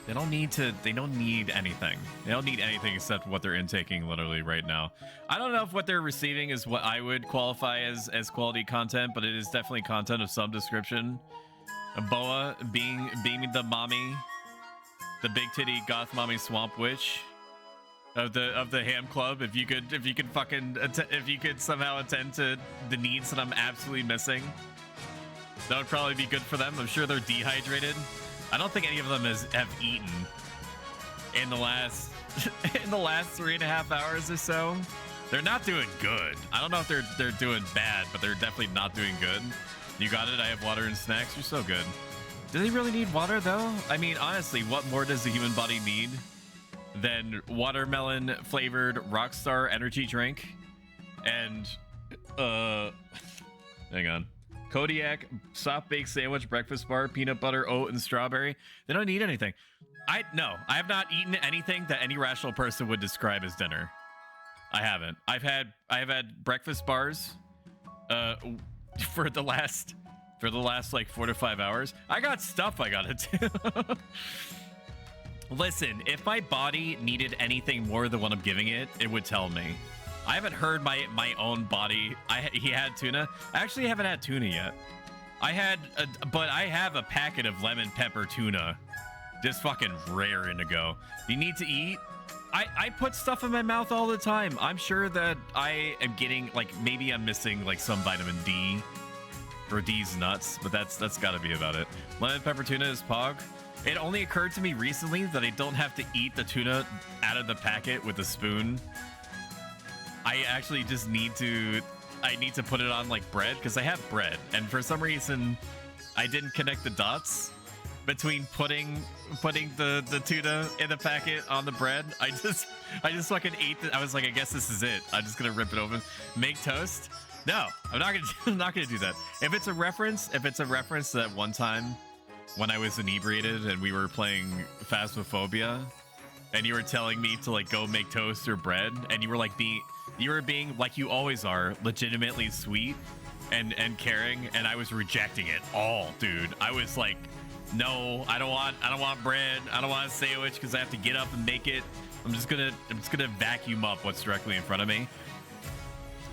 They don't need to. They don't need anything. They don't need anything except what they're intaking literally right now. I don't know if what they're receiving is what I would qualify as quality content, but it is definitely content of some description. Boa being the mommy, the big titty goth mommy swamp witch of the ham club. If you could somehow attend to the needs that I'm absolutely missing, that would probably be good for them. I'm sure they're dehydrated. I don't think any of them have eaten in the last 3.5 hours or so. They're not doing good. I don't know if they're doing bad, but they're definitely not doing good. You got it. I have water and snacks. You're so good. Do they really need water though? I mean, honestly, what more does the human body need than watermelon flavored Rockstar energy drink and hang on. Kodiak, soft baked sandwich, breakfast bar, peanut butter, oat, and strawberry. They don't need anything. I have not eaten anything that any rational person would describe as dinner. I haven't. I have had breakfast bars for the last like 4 to 5 hours. I got stuff I gotta do. Listen, if my body needed anything more than what I'm giving it, it would tell me. I haven't heard my own body. He had tuna. I actually haven't had tuna yet. But I have a packet of lemon pepper tuna, just fucking raring to go. You need to eat. I put stuff in my mouth all the time. I'm sure that I am getting, like, maybe I'm missing like some vitamin D or D's nuts, but that's got to be about it. Lemon pepper tuna is pog. It only occurred to me recently that I don't have to eat the tuna out of the packet with a spoon. I actually just need to put it on like bread because I have bread, and for some reason I didn't connect the dots between putting the tuna in the packet on the bread. I just fucking ate it. I was like, I guess this is it. I'm just gonna rip it open, make toast. No, I'm not gonna do that. If it's a reference to that one time when I was inebriated and we were playing Phasmophobia, and you were telling me to like go make toast or bread, and you were being like you always are, legitimately sweet and caring, and I was rejecting it all, dude. I was like, no, I don't want bread. I don't want a sandwich because I have to get up and make it. I'm just gonna vacuum up what's directly in front of me.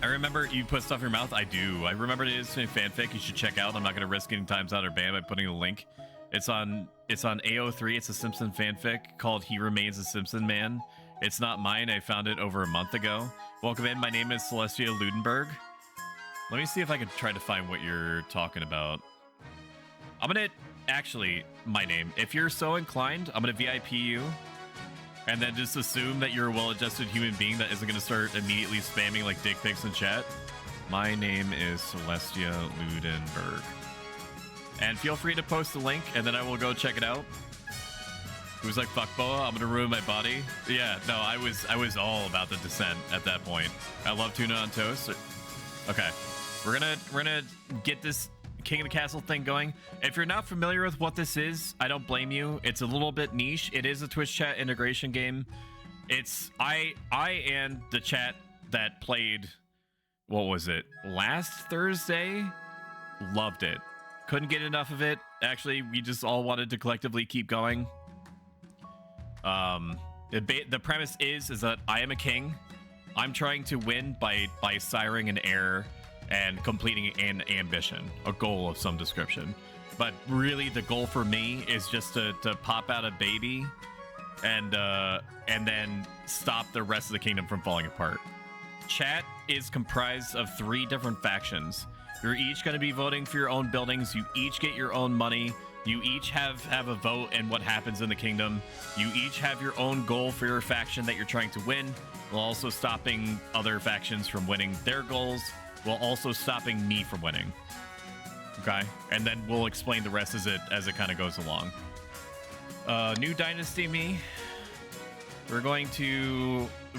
I remember you put stuff in your mouth. I do. I remember it is a fanfic you should check out. I'm not gonna risk getting times out or banned by putting a link. It's on AO3. It's a Simpson fanfic called He Remains a Simpson Man. It's not mine. I found it over a month ago. Welcome in. My name is Celestia Ludenberg. Let me see if I can try to find what you're talking about. I'm gonna actually, my name. If you're so inclined, I'm gonna VIP you, and then just assume that you're a well-adjusted human being that isn't gonna start immediately spamming like dick pics in chat. My name is Celestia Ludenberg. And feel free to post the link, and then I will go check it out. It was like, fuck Boa, I'm gonna ruin my body. Yeah, no, I was all about the descent at that point. I love tuna on toast. Okay, we're gonna get this King of the Castle thing going. If you're not familiar with what this is, I don't blame you. It's a little bit niche. It is a Twitch chat integration game. It's I and the chat that played, what was it, last Thursday? Loved it. Couldn't get enough of it. Actually, we just all wanted to collectively keep going. The premise is that I am a king. I'm trying to win by siring an heir and completing an ambition, a goal of some description. But really, the goal for me is just to pop out a baby and then stop the rest of the kingdom from falling apart. Chat is comprised of 3 different factions. You're each going to be voting for your own buildings. You each get your own money. You each have a vote in what happens in the kingdom. You each have your own goal for your faction that you're trying to win, while also stopping other factions from winning their goals, while also stopping me from winning. Okay? And then we'll explain the rest as it kind of goes along. New Dynasty me.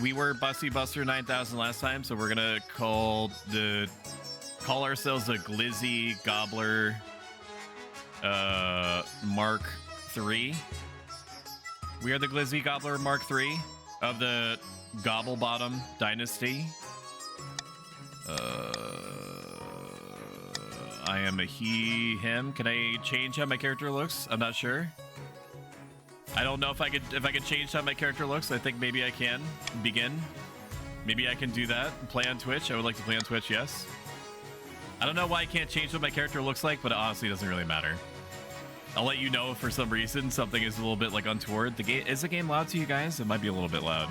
We were Bussy Buster 9000 last time, so we're gonna call ourselves a Glizzy Gobbler Mark III. We are the Glizzy Gobbler Mark III of the Gobblebottom Dynasty. I am a he, him. Can I change how my character looks? I'm not sure. I don't know if I could change how my character looks. I think maybe I can begin. Maybe I can do that and play on Twitch. I would like to play on Twitch, yes. I don't know why I can't change what my character looks like, but it honestly doesn't really matter. I'll let you know if for some reason something is a little bit like untoward. Is the game loud to you guys? It might be a little bit loud.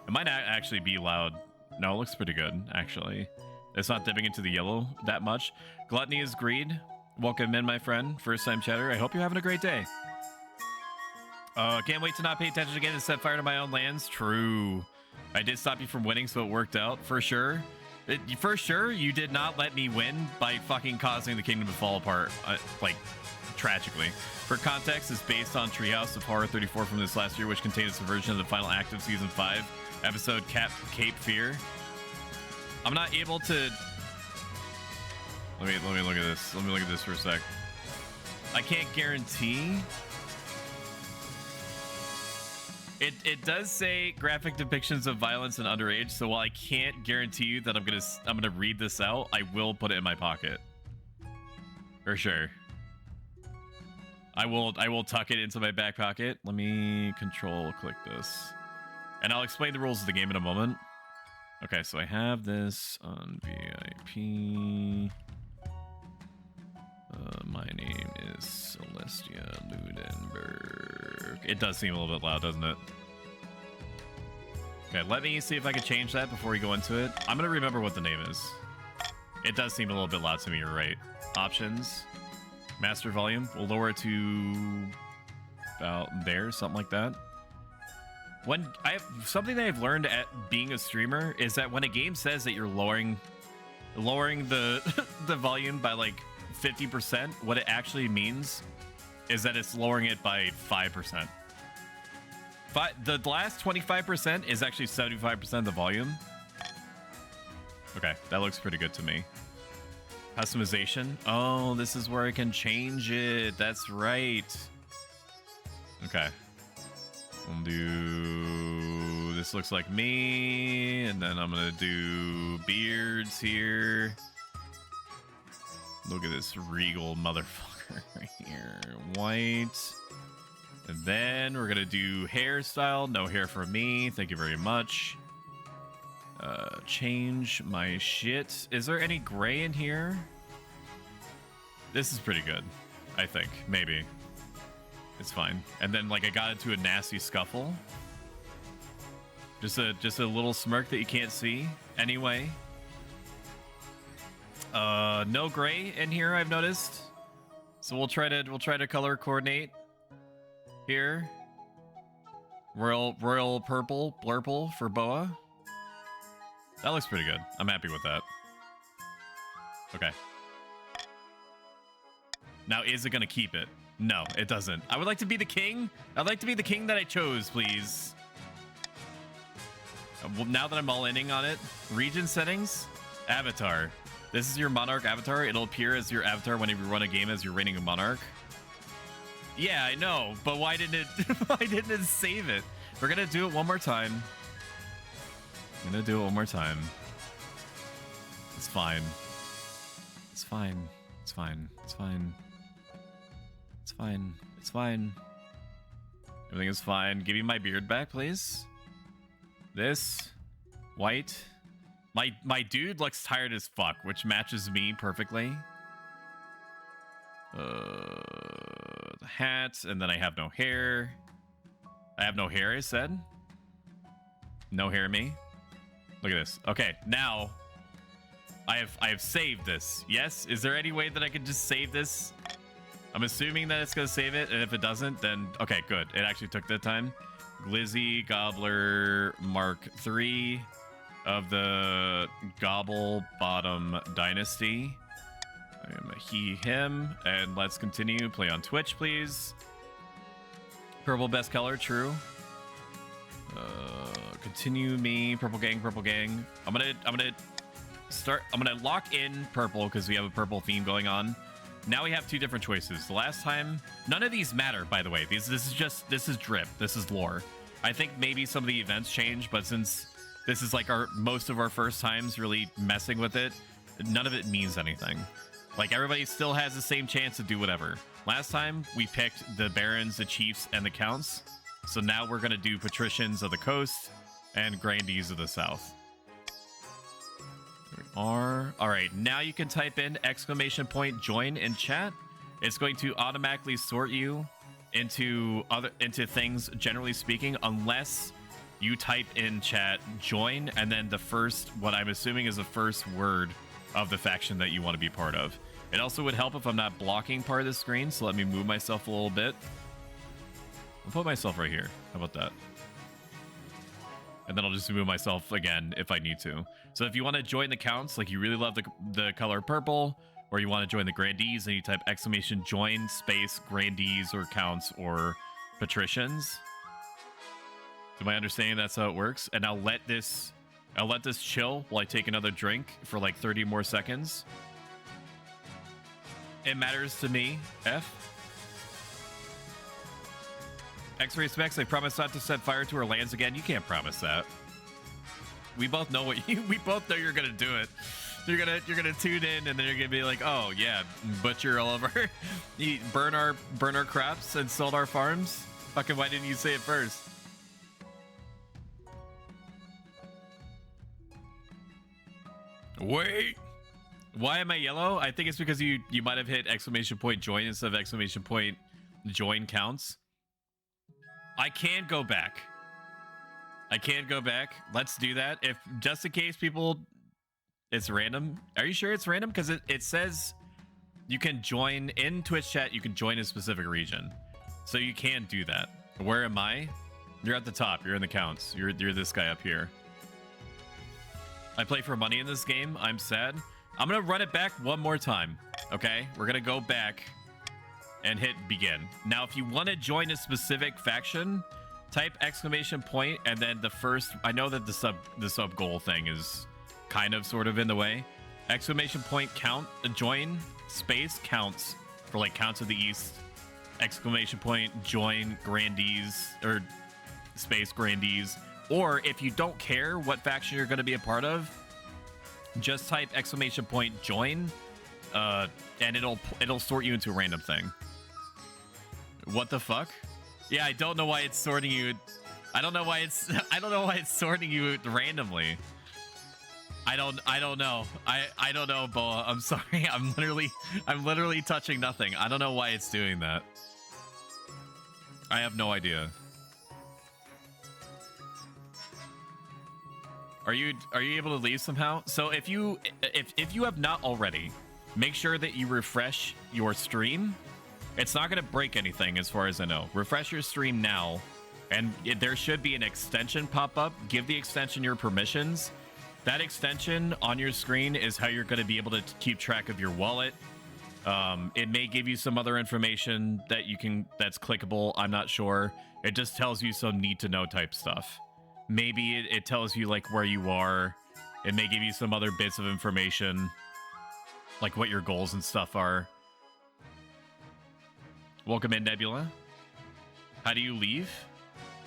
It might not actually be loud. No, it looks pretty good, actually. It's not dipping into the yellow that much. Gluttony is greed. Welcome in, my friend. First time chatter. I hope you're having a great day. Can't wait to not pay attention again and set fire to my own lands. True. I did stop you from winning, so it worked out for sure. For sure, you did not let me win by fucking causing the kingdom to fall apart, like, tragically. For context, it's based on Treehouse of Horror 34 from this last year, which contains a version of the final act of season 5, episode Cape Fear. I'm not able to. Let me look at this. Let me look at this for a sec. I can't guarantee. It does say graphic depictions of violence and underage, so while I can't guarantee you that I'm gonna read this out, I will put it in my pocket. For sure. I will tuck it into my back pocket. Let me control click this. And I'll explain the rules of the game in a moment. Okay, so I have this on VIP. My name is Celestia Ludenberg. It does seem a little bit loud, doesn't it? Okay, let me see if I can change that before we go into it. I'm gonna remember what the name is. It does seem a little bit loud to me, you're right. Options. Master volume. We'll lower it to about there, something like that. Something that I've learned at being a streamer is that when a game says that you're lowering the the volume by like 50%, what it actually means is that it's lowering it by 5%. The last 25% is actually 75% of the volume. Okay, that looks pretty good to me. Customization. Oh, this is where I can change it. That's right. Okay. We'll do... This looks like me. And then I'm going to do beards here. Look at this regal motherfucker right here. White. And then we're going to do hairstyle. No hair for me. Thank you very much. Change my shit. Is there any gray in here? This is pretty good, I think. Maybe. It's fine. And then, like, I got into a nasty scuffle. Just a little smirk that you can't see. Anyway. No gray in here, I've noticed. So we'll try to color coordinate here. Royal purple, blurple for boa. That looks pretty good. I'm happy with that. Okay. Now, is it gonna keep it? No, it doesn't. I would like to be the king. I'd like to be the king that I chose, please. Well, now that I'm all inning on it, region settings, avatar. This is your monarch avatar. It'll appear as your avatar whenever you run a game as you're reigning a monarch. Yeah, I know, but why didn't it? Why didn't it save it? We're gonna do it one more time. I'm gonna do it one more time. It's fine. It's fine. It's fine. It's fine. It's fine. It's fine. Everything is fine. Give me my beard back, please. This. White. My dude looks tired as fuck, which matches me perfectly. The hat, and then I have no hair. I have no hair, I said. No hair me. Look at this. Okay, now I have saved this. Yes? Is there any way that I could just save this? I'm assuming that it's gonna save it, and if it doesn't, then okay, good. It actually took the time. Glizzy Gobbler Mark III of the Gobble Bottom Dynasty. I am a he, him, and let's continue. Play on Twitch, please. Purple best color, true. Continue me, purple gang, purple gang. I'm gonna lock in purple because we have a purple theme going on. Now we have two different choices. The last time, none of these matter, by the way. This is drip. This is lore. I think maybe some of the events change, but since this is like most of our first times really messing with it, none of it means anything. Like, everybody still has the same chance to do whatever. Last time we picked the barons, the chiefs, and the counts. So now we're going to do patricians of the coast and grandees of the south. There we are. All right, now you can type in !join in chat. It's going to automatically sort you into things, generally speaking, unless you type in chat join and then the first, what I'm assuming is the first word of the faction that you want to be part of. It also would help if I'm not blocking part of the screen, so let me move myself a little bit. I'll put myself right here. How about that? And then I'll just move myself again if I need to. So if you want to join the counts, like you really love the color purple, or you want to join the grandees, and you type !join space grandees or counts or patricians. Am I understanding that's how it works? And I'll let this chill while I take another drink for like 30 more seconds. It matters to me, F. X-Ray Specs, I promise not to set fire to our lands again. You can't promise that. We both know we both know you're gonna do it. You're gonna tune in and then you're gonna be like, oh yeah, butcher all over, burn our crops and salt our farms. Fucking why didn't you say it first? Wait, why am I yellow? I think it's because you might have hit !join instead of !join counts. I can go back. Let's do that. If just in case people, it's random. Are you sure it's random? Because it says you can join in Twitch chat. You can join a specific region, so you can do that. Where am I? You're at the top. You're in the counts. You're this guy up here. I play for money in this game. I'm sad. I'm gonna run it back one more time. Okay, we're gonna go back and hit begin. Now, if you want to join a specific faction, type !, and then the first. I know that the sub goal thing is kind of sort of in the way. !, count join space counts for like counts of the east. !, join grandees or space grandees. Or if you don't care what faction you're going to be a part of, just type !, join, and it'll sort you into a random thing. What the fuck? Yeah, I don't know why it's sorting you. I don't know why it's sorting you randomly. I don't know. I don't know, Boa. I'm sorry. I'm literally touching nothing. I don't know why it's doing that. I have no idea. Are you able to leave somehow? So if you have not already, make sure that you refresh your stream. It's not going to break anything as far as I know. Refresh your stream now, and there should be an extension pop up. Give the extension your permissions. That extension on your screen is how you're going to be able to keep track of your wallet. It may give you some other information that's clickable. I'm not sure. It just tells you some need to know type stuff. Maybe it tells you like where you are. It may give you some other bits of information, like what your goals and stuff are. Welcome in, Nebula. How do you leave?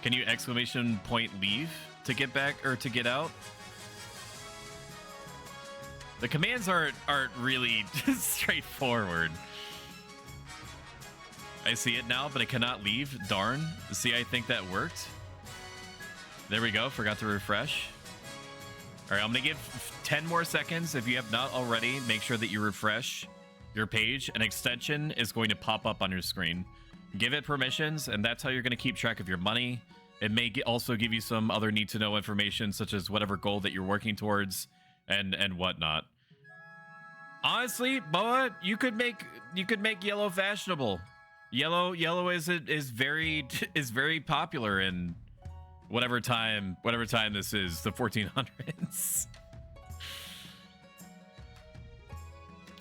Can you !, leave to get back or to get out? The commands aren't really straightforward. I see it now, but I cannot leave. Darn. See, I think that worked. There we go. Forgot to refresh. All right, I'm going to give 10 more seconds. If you have not already, make sure that you refresh your page. An extension is going to pop up on your screen. Give it permissions, and that's how you're going to keep track of your money. It may also give you some other need-to-know information, such as whatever goal that you're working towards and whatnot. Honestly, Boa, you could make yellow fashionable. Yellow is very popular in whatever time this is, the 1400s.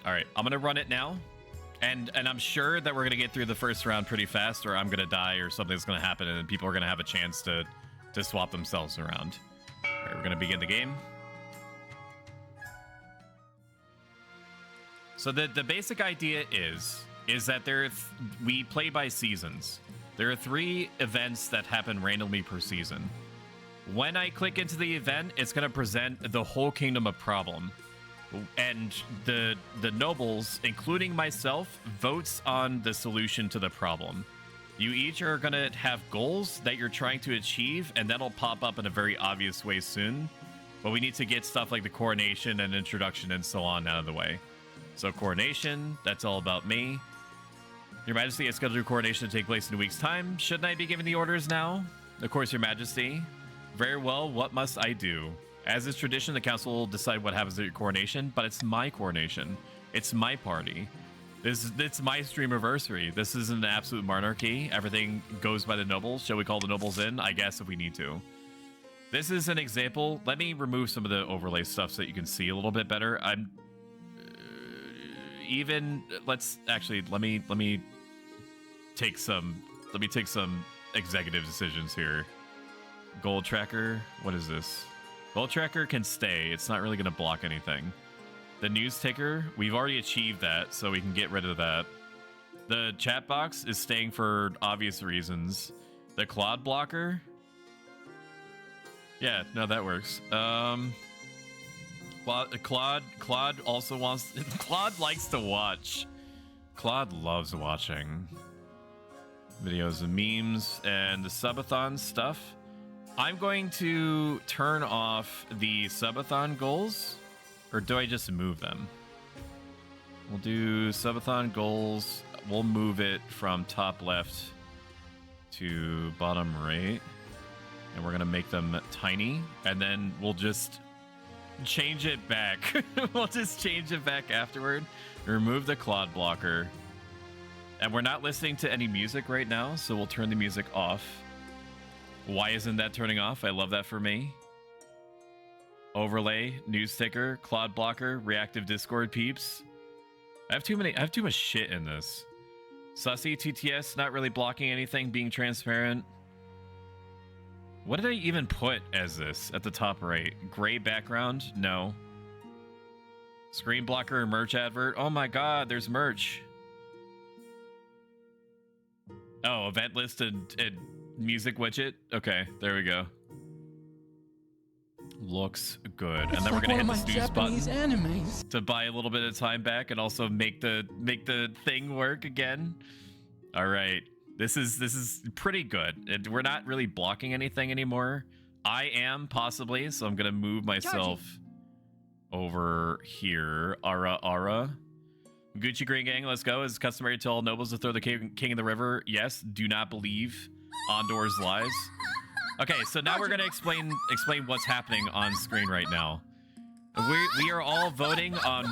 All right, I'm gonna run it now, and I'm sure that we're gonna get through the first round pretty fast, or I'm gonna die, or something's gonna happen, and people are gonna have a chance to swap themselves around. All right, we're gonna begin the game. So the basic idea is that we play by seasons. There are 3 events that happen randomly per season. When I click into the event, it's going to present the whole kingdom of problem. And the nobles, including myself, votes on the solution to the problem. You each are going to have goals that you're trying to achieve, and that'll pop up in a very obvious way soon. But we need to get stuff like the coronation and introduction and so on out of the way. So coronation, that's all about me. Your Majesty has scheduled your coronation to take place in a week's time. Shouldn't I be giving the orders now? Of course, Your Majesty. Very well, what must I do? As is tradition, the council will decide what happens at your coronation, but it's my coronation. It's my party. It's my Streamiversary. This is an absolute monarchy. Everything goes by the nobles. Shall we call the nobles in? I guess if we need to. This is an example. Let me remove some of the overlay stuff so that you can see a little bit better. I'm let's actually let me take some executive decisions here. Gold tracker. What is this? Gold tracker can stay. It's not really going to block anything. The news ticker, we've already achieved that, so we can get rid of that. The chat box is staying for obvious reasons. The Claude blocker, yeah, no, that works. Claude also wants. Claude likes to watch. Claude loves watching videos and memes and the subathon stuff. I'm going to turn off the subathon goals. Or do I just move them? We'll do subathon goals. We'll move it from top left to bottom right. And we're going to make them tiny. And then we'll just change it back. We'll just change it back afterward. Remove the Claude blocker. And we're not listening to any music right now, so we'll turn the music off. Why isn't that turning off? I love that for me. Overlay, news ticker, Claude blocker, reactive Discord peeps. I have too much shit in this. Sussy, TTS, not really blocking anything, being transparent. What did I even put as this at the top right? Gray background? No. Screen blocker, merch advert. Oh my god, there's merch. Oh, event list and music widget. Okay, there we go. Looks good. And then we're gonna hit the snooze button animes to buy a little bit of time back and also make the thing work again. All right, this is pretty good. We're not really blocking anything anymore. I am possibly, so I'm gonna move myself over here. Ara. Gucci Green Gang, let's go. Is it customary to all nobles to throw the king in the river? Yes. Do not believe Ondor's lies. Okay, so now we're gonna explain what's happening on screen right now. We are all voting on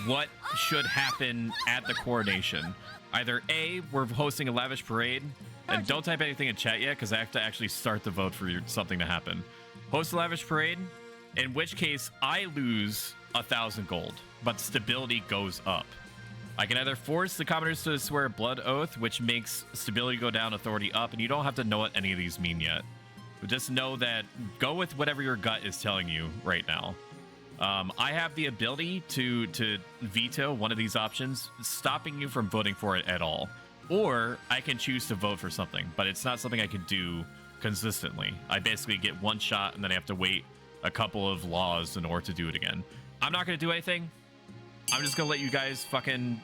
what should happen at the coronation. Either A, we're hosting a lavish parade, and don't type anything in chat yet because I have to actually start the vote for something to happen. Host a lavish parade, in which case I lose 1,000 gold, but stability goes up. I can either force the commoners to swear a blood oath, which makes stability go down, authority up, and you don't have to know what any of these mean yet. Just know that go with whatever your gut is telling you right now. I have the ability to veto one of these options, stopping you from voting for it at all. Or I can choose to vote for something, but it's not something I can do consistently. I basically get one shot and then I have to wait a couple of laws in order to do it again. I'm not going to do anything. I'm just going to let you guys fucking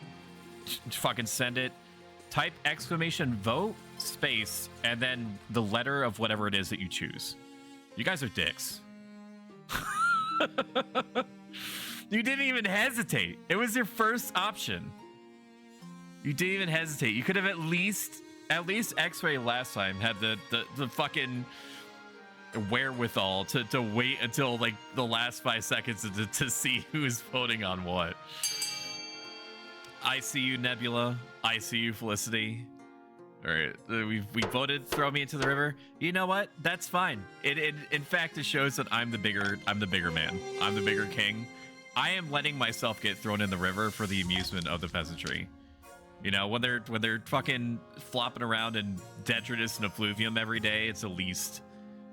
send it. Type exclamation vote space and then the letter of whatever it is that you choose. You guys are dicks. You didn't even hesitate. It was your first option. You didn't even hesitate. You could have at least X-Ray last time had the fucking wherewithal to wait until like the last 5 seconds to see who's voting on what. I see you, Nebula. I see you, Felicity. All right, we voted. Throw me into the river. You know what? That's fine. In fact, it shows that I'm the bigger man. I'm the bigger king. I am letting myself get thrown in the river for the amusement of the peasantry. You know, when they're fucking flopping around in detritus and effluvium every day, it's the least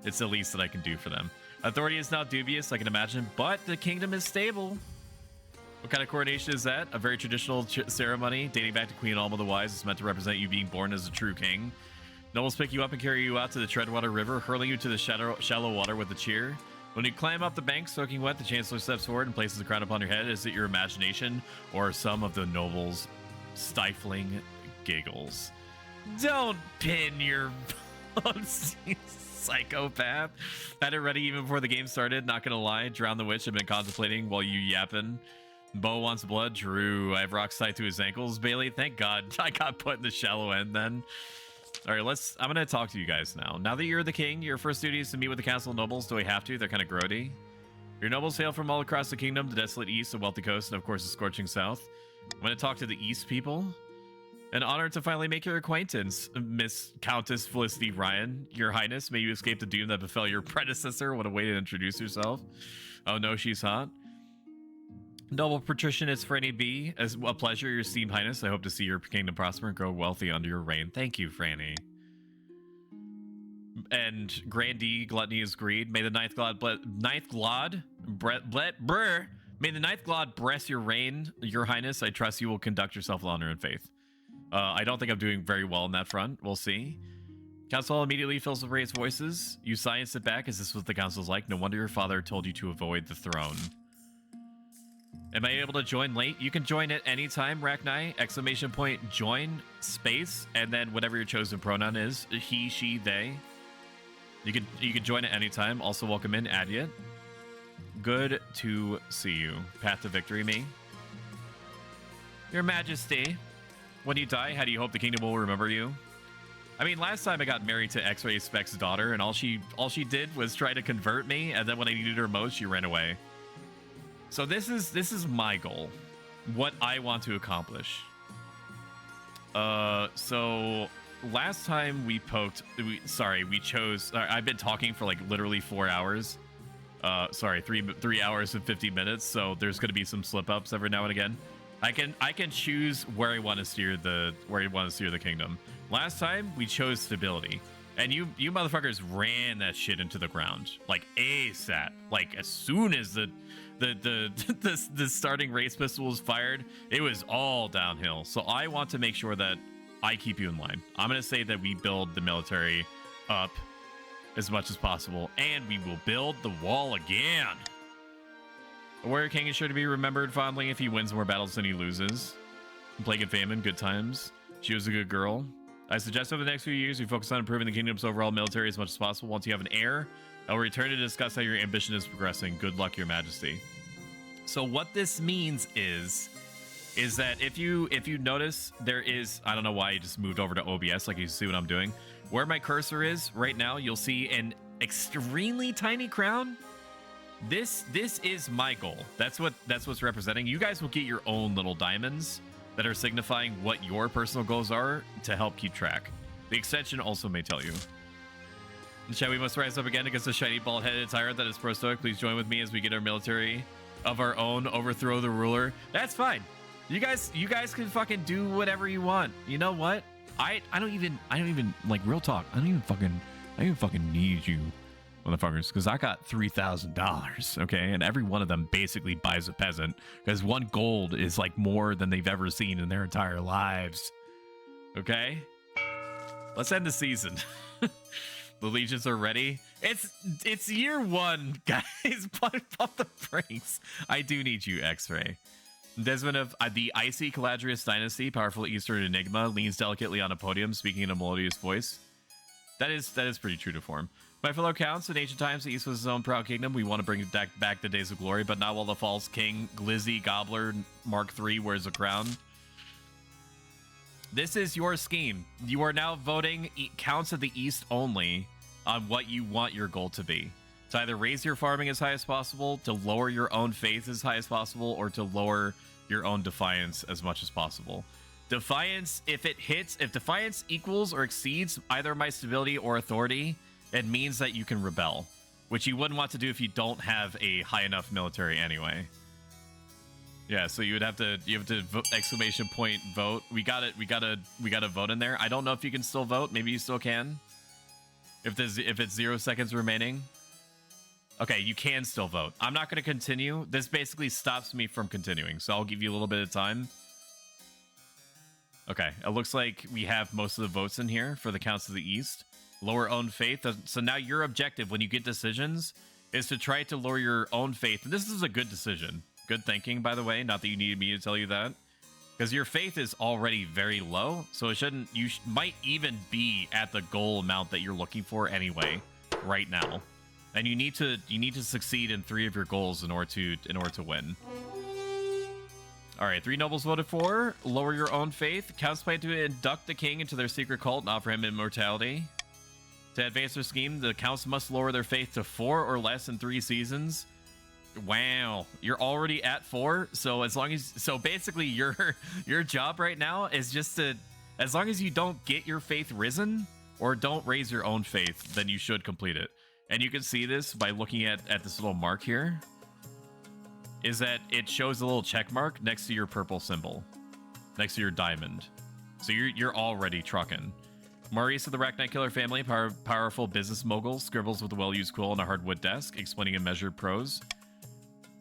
that I can do for them. Authority is not dubious, I can imagine, but the kingdom is stable. What kind of coronation is that? A very traditional ceremony dating back to Queen Alma the Wise. It's meant to represent you being born as a true king. Nobles pick you up and carry you out to the Treadwater River, hurling you to the shallow water with a cheer. When you climb up the bank, soaking wet, the Chancellor steps forward and places a crown upon your head. Is it your imagination or some of the nobles' stifling giggles? Don't pin your votes, you psychopath. Had it ready even before the game started. Not gonna lie, Drown the Witch. I've been contemplating while you yapping. Bo wants blood. Drew, I have rocks tied to his ankles. Bailey, thank God I got put in the shallow end then. All right, I'm gonna talk to you guys now. Now that you're the king, your first duty is to meet with the council of nobles. Do we have to? They're kind of grody. Your nobles hail from all across the kingdom, the desolate east, the wealthy coast, and of course the scorching south. I'm gonna talk to the east people. An honor to finally make your acquaintance, Miss Countess Felicity Ryan. Your Highness, may you escape the doom that befell your predecessor. What a way to introduce yourself. Oh no, she's hot. Noble Patrician, it's Franny B. As a pleasure, your esteemed Highness. I hope to see your kingdom prosper and grow wealthy under your reign. Thank you, Franny. And Grandee, gluttony is greed. May the ninth glod May the ninth glod bless your reign, your Highness. I trust you will conduct yourself with honor and faith. I don't think I'm doing very well on that front. We'll see. Council immediately fills with raised voices. You science it back, as this is what the council's like. No wonder your father told you to avoid the throne. Am I able to join late? You can join at any time, Rachni. Exclamation point, join, space, and then whatever your chosen pronoun is. He, she, they. You can join at any time. Also welcome in, Adyet. Good to see you. Path to victory, me. Your Majesty. When you die, how do you hope the kingdom will remember you? I mean, last time I got married to X-Ray Spec's daughter, and all she did was try to convert me, and then when I needed her most, she ran away. So this is my goal, what I want to accomplish. So last time we chose. I've been talking for like literally 4 hours. 3 hours and 50 minutes. So there's going to be some slip ups every now and again. I can choose where I want to steer the kingdom. Last time we chose stability, and you motherfuckers ran that shit into the ground like ASAP. Like as soon as the starting race pistol was fired, it was all downhill. So I want to make sure that I keep you in line. I'm gonna say that we build the military up as much as possible, and we will build the wall again. A warrior king is sure to be remembered fondly if he wins more battles than he loses. Plague and famine, good times. She was a good girl. I suggest over the next few years we focus on improving the kingdom's overall military as much as possible. Once you have an heir, I'll return to discuss how your ambition is progressing. Good luck, Your Majesty. So what this means is that if you notice, there is, I don't know why I just moved over to OBS, like you see what I'm doing. Where my cursor is right now, you'll see an extremely tiny crown. This is my goal. That's what's representing. You guys will get your own little diamonds that are signifying what your personal goals are to help keep track. The extension also may tell you. Shall we must rise up again against the shiny bald-headed tyrant that is pro-stoic. Please join with me as we get our military of our own, overthrow the ruler. That's fine. You guys can fucking do whatever you want. You know what? I don't even like, real talk. I don't even fucking need you motherfuckers, because I got $3,000, okay, and every one of them basically buys a peasant, because 1 gold is like more than they've ever seen in their entire lives. Okay, let's end the season. The legions are ready. It's year 1, guys. Pump the brakes. I do need you, X-Ray. Desmond of the icy Caladrius dynasty, powerful Eastern enigma, leans delicately on a podium, speaking in a melodious voice. That is pretty true to form. My fellow counts, in ancient times, the East was his own proud kingdom. We want to bring back the days of glory, but not while the false king, Glizzy Gobbler Mark III, wears a crown. This is your scheme. You are now voting counts of the East only on what you want your goal to be. To either raise your farming as high as possible, to lower your own faith as high as possible, or to lower your own defiance as much as possible. Defiance, if defiance equals or exceeds either my stability or authority, it means that you can rebel, which you wouldn't want to do if you don't have a high enough military anyway. Yeah, so you have to vote, exclamation point vote. We got to vote in there. I don't know if you can still vote. Maybe you still can. If it's 0 seconds remaining. Okay, you can still vote. I'm not going to continue. This basically stops me from continuing, so I'll give you a little bit of time. Okay, it looks like we have most of the votes in here for the counts of the East. Lower own faith. So now your objective when you get decisions is to try to lower your own faith. And this is a good decision. Good thinking, by the way. Not that you needed me to tell you that. Because your faith is already very low, so it shouldn't. You might even be at the goal amount that you're looking for anyway, right now, and you need to succeed in 3 of your goals in order to win. All right, 3 nobles voted for. Lower your own faith. Counts plan to induct the king into their secret cult and offer him immortality. To advance their scheme, the counts must lower their faith to 4 or less in 3 seasons. Wow, you're already at 4. So basically your job right now is just to, as long as you don't get your faith risen or don't raise your own faith, then you should complete it. And you can see this by looking at this little mark here, is that it shows a little check mark next to your purple symbol, next to your diamond. So you're already trucking. Maurice of the Arachnite Killer family, powerful business mogul, scribbles with a well-used quill on a hardwood desk, explaining in measured prose.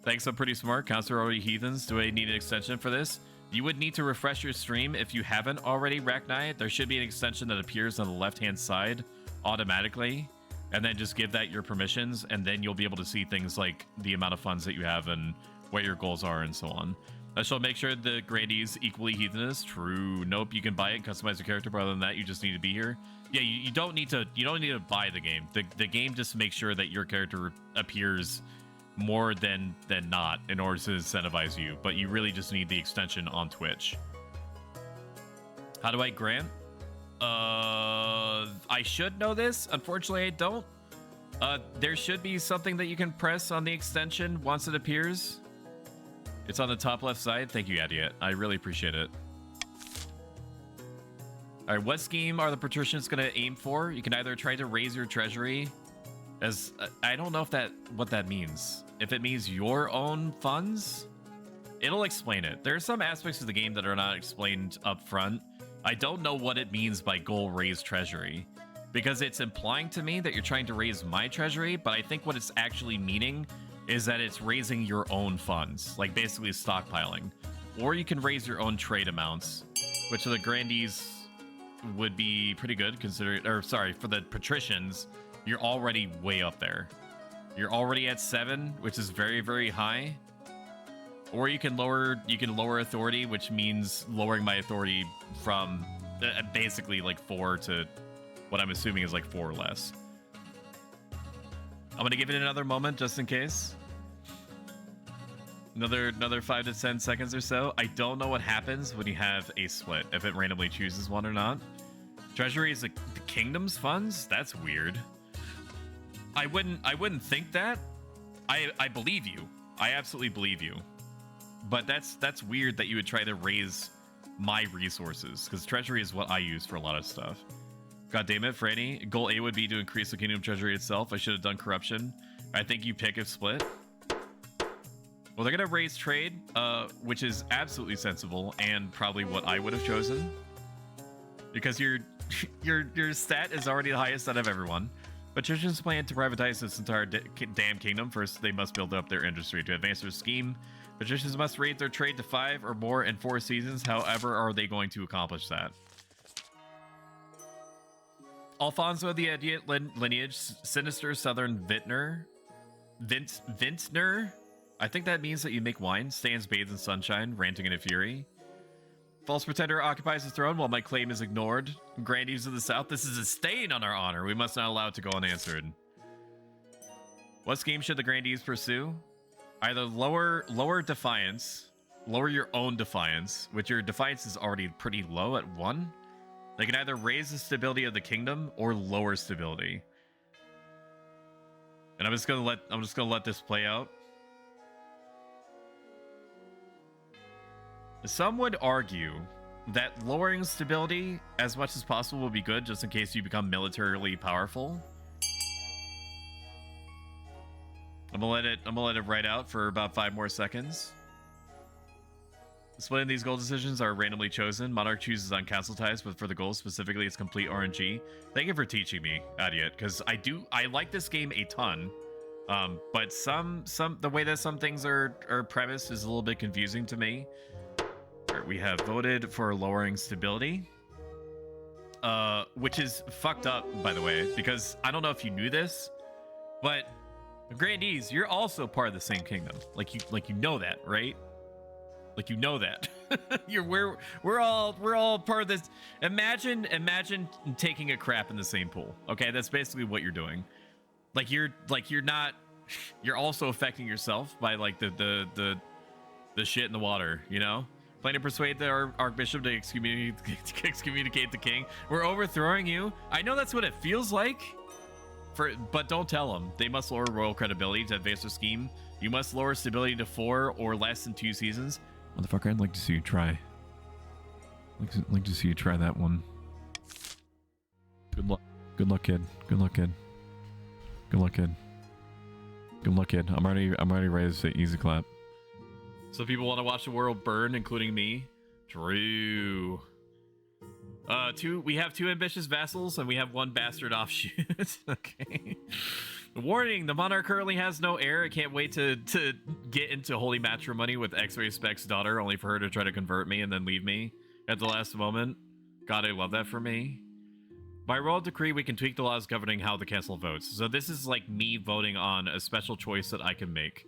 Thanks, I'm pretty smart. Counts are already heathens. Do I need an extension for this? You would need to refresh your stream if you haven't already, Arachnite. There should be an extension that appears on the left-hand side automatically, and then just give that your permissions, and then you'll be able to see things like the amount of funds that you have and what your goals are and so on. That shall make sure the grandees equally heathenous. True. Nope, you can buy it and customize your character, but other than that, you just need to be here. Yeah, you don't need to buy the game. The game just makes sure that your character appears more than not in order to incentivize you, but you really just need the extension on Twitch. How do I grant? I should know this. Unfortunately, I don't. There should be something that you can press on the extension once it appears. It's on the top left side. Thank you, Adiet. I really appreciate it. All right, what scheme are the patricians going to aim for? You can either try to raise your treasury as I don't know what that means. If it means your own funds, it'll explain it. There are some aspects of the game that are not explained up front. I don't know what it means by goal raise treasury, because it's implying to me that you're trying to raise my treasury, but I think what it's actually meaning is that it's raising your own funds, like basically stockpiling. Or you can raise your own trade amounts, which for the grandees would be pretty good considering, or sorry, for the patricians, you're already way up there. You're already at 7, which is very, very high. Or you can lower authority, which means lowering my authority from basically like 4 to what I'm assuming is like 4 or less. I'm gonna give it another moment just in case. Another 5 to 10 seconds or so. I don't know what happens when you have a split, if it randomly chooses one or not. Treasury is the kingdom's funds? That's weird. I wouldn't think that. I believe you. I absolutely believe you. But that's weird that you would try to raise my resources, because treasury is what I use for a lot of stuff. God damn it, Franny. Goal A would be to increase the kingdom treasury itself. I should have done corruption. I think you pick if split. Well, they're gonna raise trade, which is absolutely sensible and probably what I would have chosen, because your stat is already the highest out of everyone. Patricians plan to privatize this entire damn kingdom. First, they must build up their industry. To advance their scheme, patricians must raise their trade to 5 or more in 4 seasons. However, are they going to accomplish that? Alfonso of the Idiot lineage, sinister southern vintner. I think that means that you make wine. Stands bathed in sunshine, ranting in a fury. False pretender occupies the throne while my claim is ignored. Grandees of the South, this is a stain on our honor. We must not allow it to go unanswered. What scheme should the grandees pursue? Either lower defiance, lower your own defiance, which your defiance is already pretty low at 1. They can either raise the stability of the kingdom or lower stability. And I'm just gonna let this play out. Some would argue that lowering stability as much as possible will be good, just in case you become militarily powerful. I'm gonna let it ride out for about 5 more seconds. Splitting these goal decisions are randomly chosen. Monarch chooses on council ties, but for the goals specifically, it's complete RNG. Thank you for teaching me, Adiet, because I like this game a ton. But the way that some things are premised is a little bit confusing to me. We have voted for lowering stability, which is fucked up, by the way, because I don't know if you knew this, but Grandees, you're also part of the same kingdom. Like you know that, right? Like, you know that. we're all part of this. Imagine taking a crap in the same pool. Okay, that's basically what you're doing. Like you're not. You're also affecting yourself by like the shit in the water. You know, planning to persuade the archbishop to excommunicate the king. We're overthrowing you. I know that's what it feels like. But don't tell them. They must lower royal credibility to advance their scheme. You must lower stability to 4 or less in 2 seasons. Motherfucker, I'd like to see you try. Like to see you try that one. Good luck. Good luck, kid. Good luck, kid. Good luck, kid. Good luck, kid. I'm already ready to say easy clap. So people want to watch the world burn, including me. True. We have 2 ambitious vassals and we have 1 bastard offshoot. Okay. Warning, the monarch currently has no heir. I can't wait to get into holy matrimony with X-Ray Spec's daughter, only for her to try to convert me and then leave me at the last moment. God, I love that for me. By royal decree, we can tweak the laws governing how the council votes. So this is like me voting on a special choice that I can make.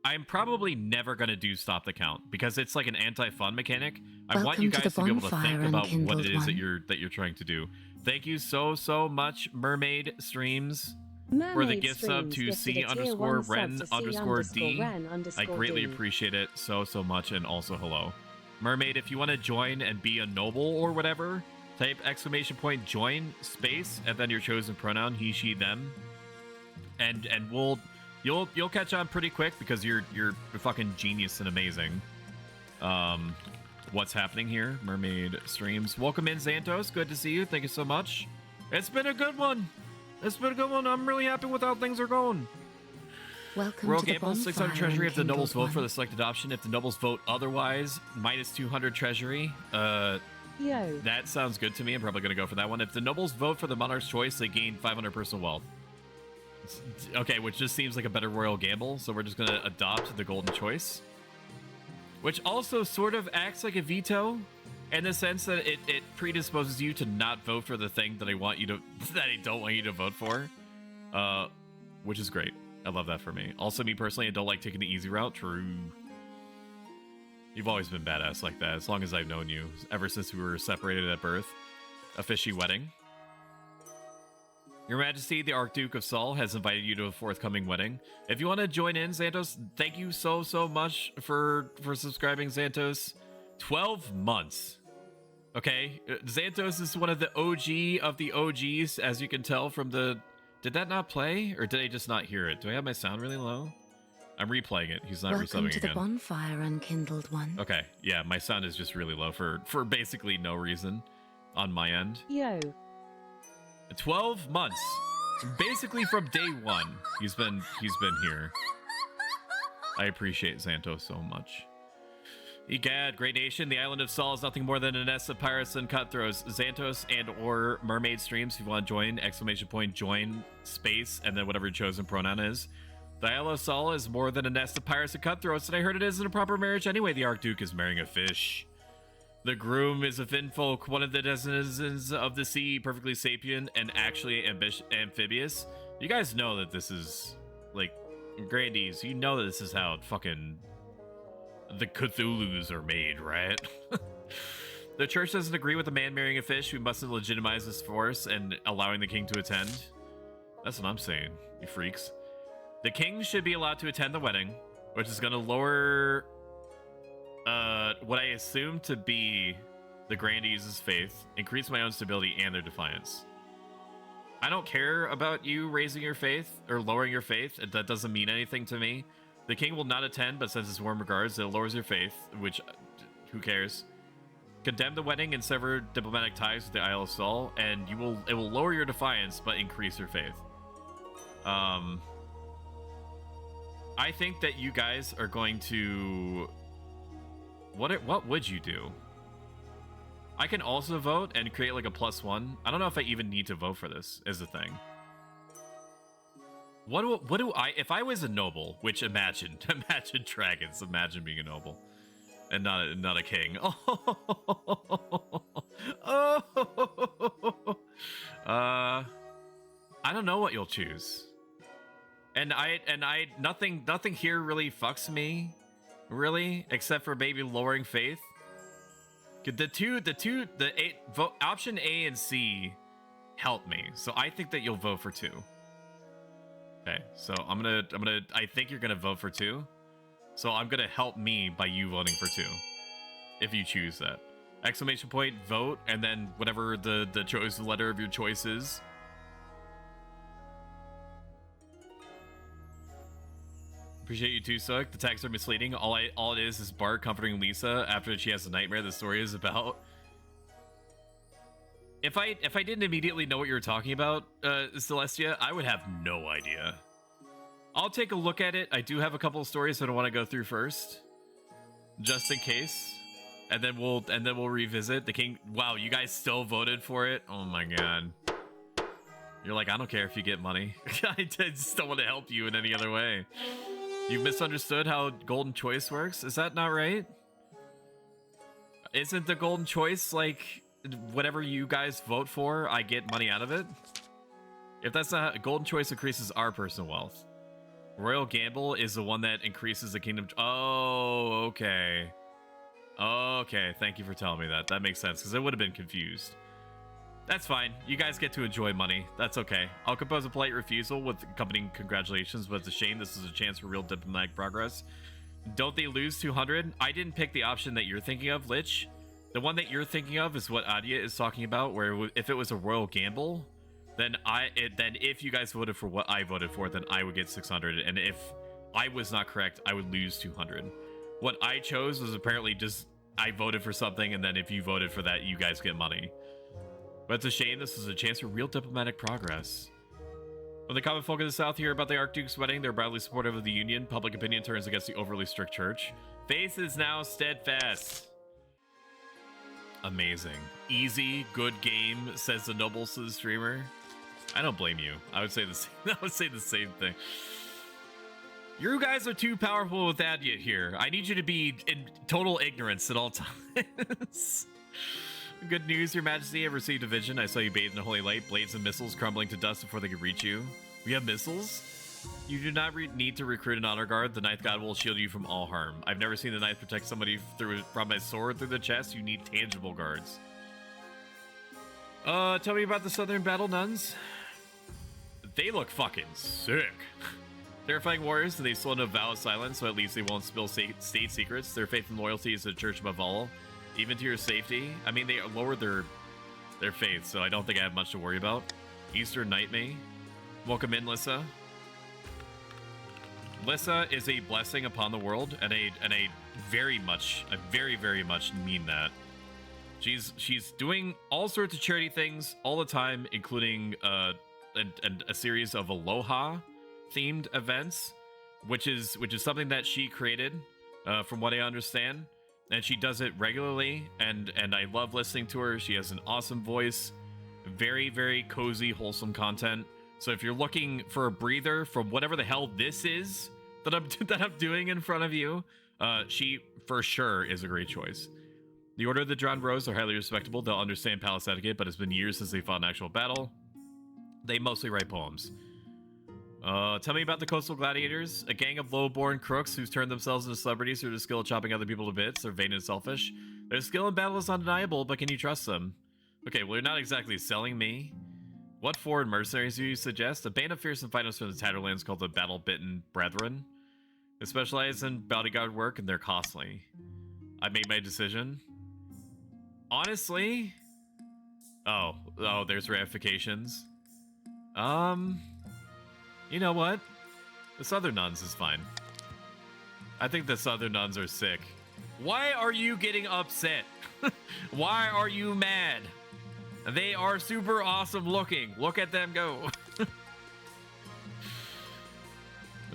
I'm probably never going to do stop the count because it's like an anti-fun mechanic. I want you guys to be able to think about what it is that you're trying to do. Thank you so much, Mermaid Streams, for the gift sub to C_Ren_D. I greatly appreciate it so much, and also hello. Mermaid, if you want to join and be a noble or whatever, type !join space and then your chosen pronoun, he, she, them, and you'll catch on pretty quick because you're a fucking genius and amazing. What's happening here? Mermaid Streams. Welcome in, Xantos. Good to see you. Thank you so much. It's been a good one. I'm really happy with how things are going. Welcome Royal to Gamble, the 600 treasury if the nobles vote for the selected option. If the nobles vote otherwise, minus 200 treasury. That sounds good to me. I'm probably going to go for that one. If the nobles vote for the monarch's choice, they gain 500 personal wealth. Okay, which just seems like a better royal gamble, so we're just going to adopt the golden choice. Which also sort of acts like a veto, in the sense that it predisposes you to not vote for the thing that I don't want you to vote for. Which is great. I love that for me. Also, me personally, I don't like taking the easy route. True. You've always been badass like that, as long as I've known you. Ever since we were separated at birth. A fishy wedding. Your Majesty, the Archduke of Saul has invited you to a forthcoming wedding. If you want to join in, Xantos, thank you so much for subscribing, Xantos. 12 months. Okay, Xantos is one of the OG of the OGs, as you can tell from the... Did that not play? Or did I just not hear it? Do I have my sound really low? I'm replaying it. He's not resubbing again. Welcome to the bonfire, unkindled one. Okay, yeah, my sound is just really low for basically no reason on my end. 12 months. Basically from day 1, he's been here. I appreciate Xantos so much. Egad, great nation. The island of Saul is nothing more than a nest of pirates and cutthroats. Xantos and or Mermaid Streams, if you want to join, !join space, and then whatever your chosen pronoun is. The Isle of Saul is more than a nest of pirates and cutthroats, and I heard it isn't a proper marriage anyway. The Archduke is marrying a fish. The groom is a finfolk, one of the denizens of the sea, perfectly sapient and actually amphibious. You guys know that this is, like, Grandies, you know that this is how fucking the Cthulhus are made, right? The church doesn't agree with a man marrying a fish. We mustn't legitimize this force and allowing the king to attend. That's what I'm saying, you freaks. The king should be allowed to attend the wedding, which is going to lower what I assume to be the Grandies' faith, increase my own stability and their defiance. I don't care about you raising your faith or lowering your faith. That doesn't mean anything to me. The king will not attend, but sends his warm regards. It lowers your faith, which, who cares? Condemn the wedding and sever diplomatic ties with the Isle of Saul, and it will lower your defiance, but increase your faith. I think that you guys are going to... What would you do? I can also vote and create like a +1. I don't know if I even need to vote for this, is the thing. What do I, if I was a noble, which imagine dragons, imagine being a noble and not a king. I don't know what you'll choose. And nothing here really fucks me. Really? Except for maybe lowering faith? Option A and C help me. So I think that you'll vote for 2. Okay, so I think you're gonna vote for 2. So I'm gonna help me by you voting for 2. If you choose that. Exclamation point, vote, and then whatever the choice letter of your choice is. Appreciate you too, Sook. The tags are misleading. All it is Bart comforting Lisa after she has a nightmare the story is about. If I didn't immediately know what you were talking about, Celestia, I would have no idea. I'll take a look at it. I do have a couple of stories that I want to go through first, just in case, and then we'll revisit the king. Wow, you guys still voted for it? Oh my god. You're like, I don't care if you get money. I just don't want to help you in any other way. You've misunderstood how golden choice works? Is that not right? Isn't the golden choice like whatever you guys vote for, I get money out of it? If that's not, golden choice increases our personal wealth. Royal Gamble is the one that increases the kingdom. Oh, okay. Okay, thank you for telling me that. That makes sense, because I would have been confused. That's fine. You guys get to enjoy money. That's okay. I'll compose a polite refusal with accompanying congratulations, but it's a shame. This is a chance for real diplomatic progress. Don't they lose 200? I didn't pick the option that you're thinking of, Lich. The one that you're thinking of is what Adia is talking about, where if it was a royal gamble, then if you guys voted for what I voted for, then I would get 600. And if I was not correct, I would lose 200. What I chose was apparently just I voted for something, and then if you voted for that, you guys get money. But it's a shame. This is a chance for real diplomatic progress. When the common folk of the South hear about the Archduke's wedding, they're proudly supportive of the Union. Public opinion turns against the overly strict church. Faith is now steadfast. Amazing. Easy, good game, says the Nobles streamer. I don't blame you. I would say the same, I would say the same thing. You guys are too powerful with that yet here. I need you to be in total ignorance at all times. Good news, Your Majesty. I've received a vision. I saw you bathed in the holy light, blades and missiles crumbling to dust before they could reach you. We have missiles? You do not need to recruit an honor guard. The Ninth God will shield you from all harm. I've never seen the Ninth protect somebody from my sword through the chest. You need tangible guards. Tell me about the Southern Battle Nuns. They look fucking sick. Terrifying warriors, and they still no vow of silence, so at least they won't spill state secrets. Their faith and loyalty is the church above all. Even to your safety. I mean, they lowered their faith, so I don't think I have much to worry about. Eastern Nightmare. Welcome in, Lissa. Lissa is a blessing upon the world, and a very, very much mean that. She's doing all sorts of charity things all the time, including a series of Aloha themed events, which is something that she created, from what I understand. And she does it regularly, and I love listening to her. She has an awesome voice, very, very cozy, wholesome content. So if you're looking for a breather from whatever the hell this is that I'm doing in front of you, she for sure is a great choice. The Order of the Drawn Rose are highly respectable. They'll understand palace etiquette, but it's been years since they fought an actual battle. They mostly write poems. Tell me about the Coastal Gladiators, a gang of low-born crooks who's turned themselves into celebrities through the skill of chopping other people to bits. They're vain and selfish. Their skill in battle is undeniable, but can you trust them? Okay, well, you're not exactly selling me. What foreign mercenaries do you suggest? A band of fearsome fighters from the Tatterlands called the Battle-Bitten Brethren. They specialize in bodyguard work, and they're costly. I made my decision. Honestly? Oh, there's ramifications. You know what? The Southern Nuns is fine. I think the Southern Nuns are sick. Why are you getting upset? Why are you mad? They are super awesome looking. Look at them go.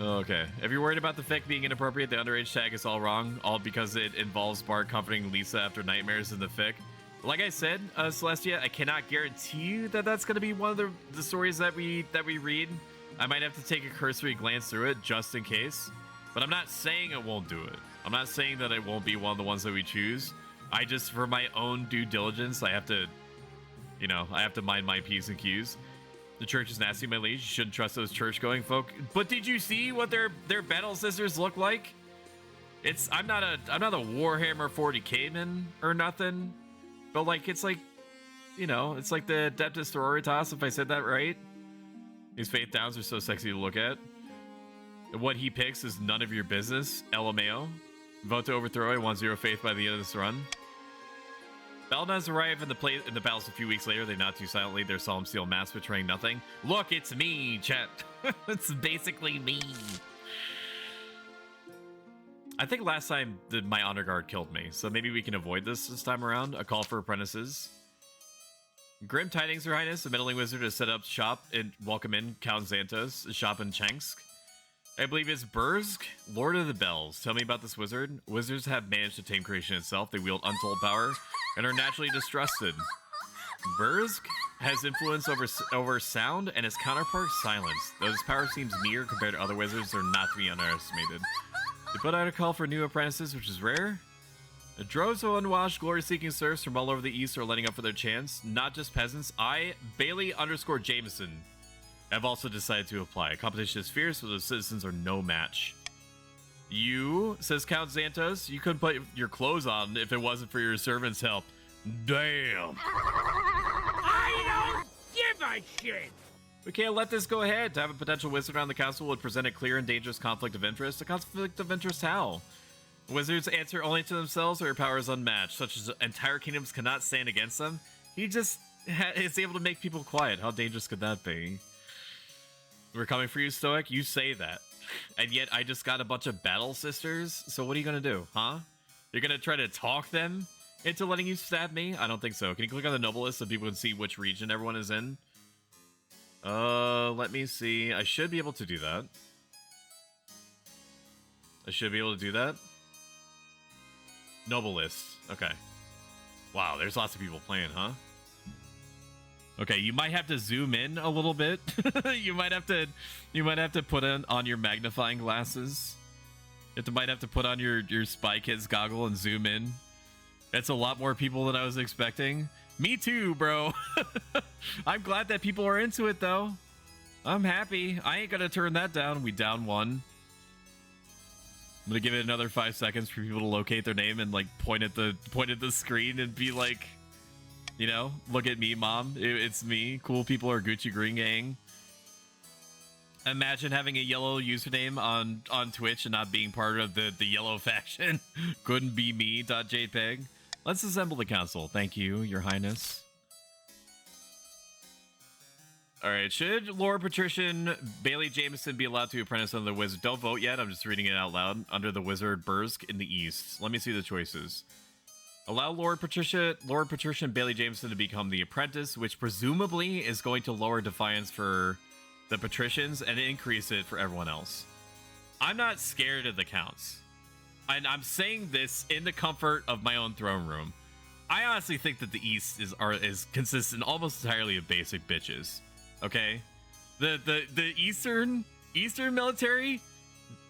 Okay. If you're worried about the fic being inappropriate, the underage tag is all wrong. All because it involves Bart comforting Lisa after nightmares in the fic. Like I said, Celestia, I cannot guarantee you that that's going to be one of the stories that we read. I might have to take a cursory glance through it just in case. But I'm not saying it won't do it. I'm not saying that it won't be one of the ones that we choose. I just, for my own due diligence, I have to, I have to mind my P's and Q's. The church is nasty, my liege. You shouldn't trust those church-going folk. But did you see what their battle sisters look like? I'm not a Warhammer 40k man or nothing, but like it's like, you know, it's like the Adeptus Sororitas, if I said that right. His faith downs are so sexy to look at. What he picks is none of your business. LMAO. Vote to overthrow it. 1-0 faith by the end of this run. Belnaz arrive in the palace a few weeks later. They nod too silently. Their solemn steel mask betraying nothing. Look, it's me, chat. It's basically me. I think last time my honor guard killed me, so maybe we can avoid this time around. A call for apprentices. Grim tidings, Your Highness. The meddling wizard has set up shop and welcome in Count Xantos, shop in Chengsk. I believe it's Burzg, Lord of the Bells. Tell me about this wizard. Wizards have managed to tame creation itself. They wield untold power and are naturally distrusted. Burzg has influence over sound and his counterpart silence. Though his power seems meager compared to other wizards, they're not to be underestimated. They put out a call for new apprentices, which is rare. The droves of unwashed, glory-seeking serfs from all over the east are letting up for their chance. Not just peasants. Bailey_Jameson, have also decided to apply. Competition is fierce, but the citizens are no match. You, says Count Xantos, you couldn't put your clothes on if it wasn't for your servants' help. Damn. I don't give a shit. We can't let this go ahead. To have a potential wizard on the council would present a clear and dangerous conflict of interest. A conflict of interest how? Wizards answer only to themselves, or their power is unmatched, such as entire kingdoms cannot stand against them. He just is able to make people quiet. How dangerous could that be? We're coming for you, Stoic. You say that. And yet I just got a bunch of battle sisters. So what are you going to do, huh? You're going to try to talk them into letting you stab me? I don't think so. Can you click on the noble list so people can see which region everyone is in? Let me see. I should be able to do that. I should be able to do that. Noble list. Okay. Wow, there's lots of people playing, huh? Okay, you might have to zoom in a little bit. you might have to put on your magnifying glasses. Might have to put on your Spy Kids goggle and zoom in. That's a lot more people than I was expecting. Me too, bro. I'm glad that people are into it though. I'm happy. I ain't gonna turn that down. We down one. I'm gonna give it another 5 seconds for people to locate their name and like point at the screen and be like, you know, look at me, mom. It's me. Cool people are Gucci Green Gang. Imagine having a yellow username on Twitch and not being part of the yellow faction. Couldn't be me.jpg. Let's assemble the council. Thank you, Your Highness. All right, should Lord Patrician Bailey Jameson be allowed to apprentice under the wizard? Don't vote yet. I'm just reading it out loud. Under the wizard Burzg in the east. Let me see the choices. Allow Lord Patrician Bailey Jameson to become the apprentice, which presumably is going to lower defiance for the patricians and increase it for everyone else. I'm not scared of the counts. And I'm saying this in the comfort of my own throne room. I honestly think that the East is consistent almost entirely of basic bitches. Okay? The Eastern military,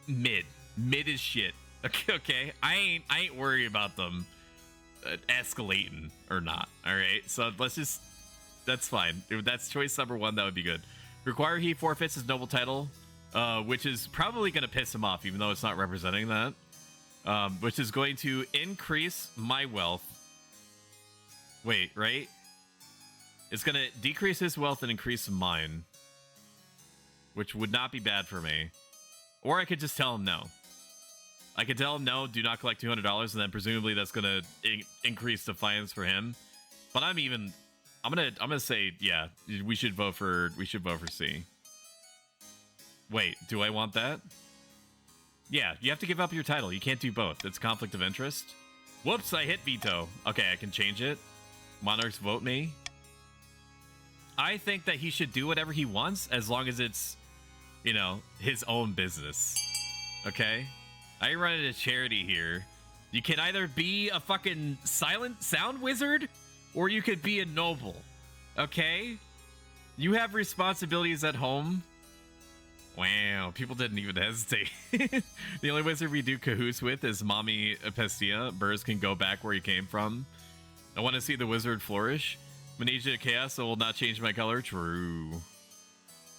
mid as shit. Okay? I ain't worried about them escalating or not. All right? So that's fine. If that's choice number one, that would be good. Require he forfeits his noble title, which is probably going to piss him off, even though it's not representing that. Which is going to increase my wealth. Wait, right? It's going to decrease his wealth and increase mine. Which would not be bad for me. Or I could just tell him no. I could tell him no, do not collect $200, and then presumably that's going to increase defiance for him. But I'm gonna say, yeah, we should vote for C. Wait, do I want that? Yeah, you have to give up your title. You can't do both. It's conflict of interest. Whoops, I hit veto. Okay, I can change it. Monarchs vote me. I think that he should do whatever he wants as long as it's, you know, his own business. Okay? I ain't running a charity here. You can either be a fucking silent sound wizard or you could be a noble. Okay? You have responsibilities at home. Wow, people didn't even hesitate. The only wizard we do cahoots with is Mommy Pestia. Burrs can go back where he came from. I want to see the wizard flourish. Manesia Chaos, so will not change my color. True.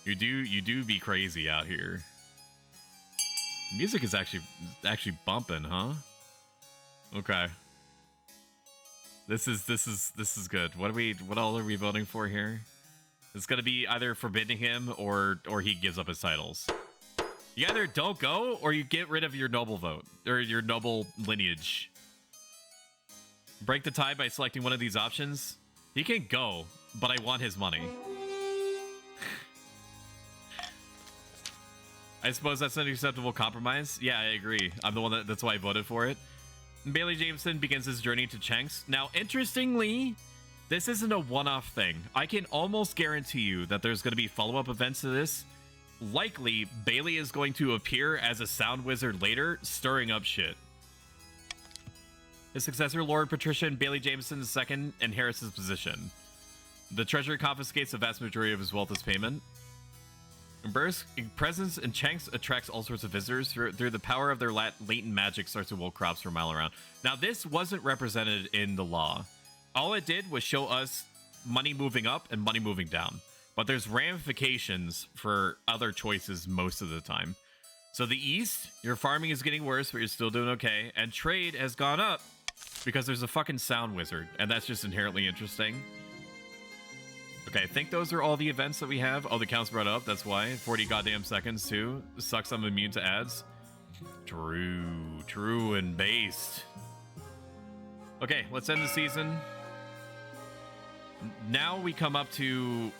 You do be crazy out here. Music is actually bumping, huh? Okay. This is good. What all are we voting for here? It's gonna be either forbidding him or he gives up his titles. You either don't go or you get rid of your noble vote or your noble lineage. Break the tie by selecting one of these options. He can go, but I want his money. I suppose that's an acceptable compromise. Yeah, I agree. I'm the one that's why I voted for it. Bailey Jameson begins his journey to Chenks. Now, interestingly, this isn't a one-off thing. I can almost guarantee you that there's going to be follow-up events to this. Likely, Bailey is going to appear as a sound wizard later, stirring up shit. His successor, Lord Patrician Bailey Jameson II, inherits his position. The treasury confiscates the vast majority of his wealth as payment. Burr's presence in Chenks attracts all sorts of visitors through the power of their latent magic starts to will crops for a mile around. Now, this wasn't represented in the law. All it did was show us money moving up and money moving down. But there's ramifications for other choices most of the time. So the East, your farming is getting worse, but you're still doing okay. And trade has gone up because there's a fucking sound wizard. And that's just inherently interesting. Okay, I think those are all the events that we have. Oh, the count's brought up. That's why. 40 goddamn seconds, too. Sucks I'm immune to ads. True and based. Okay, let's end the season. Now we come up to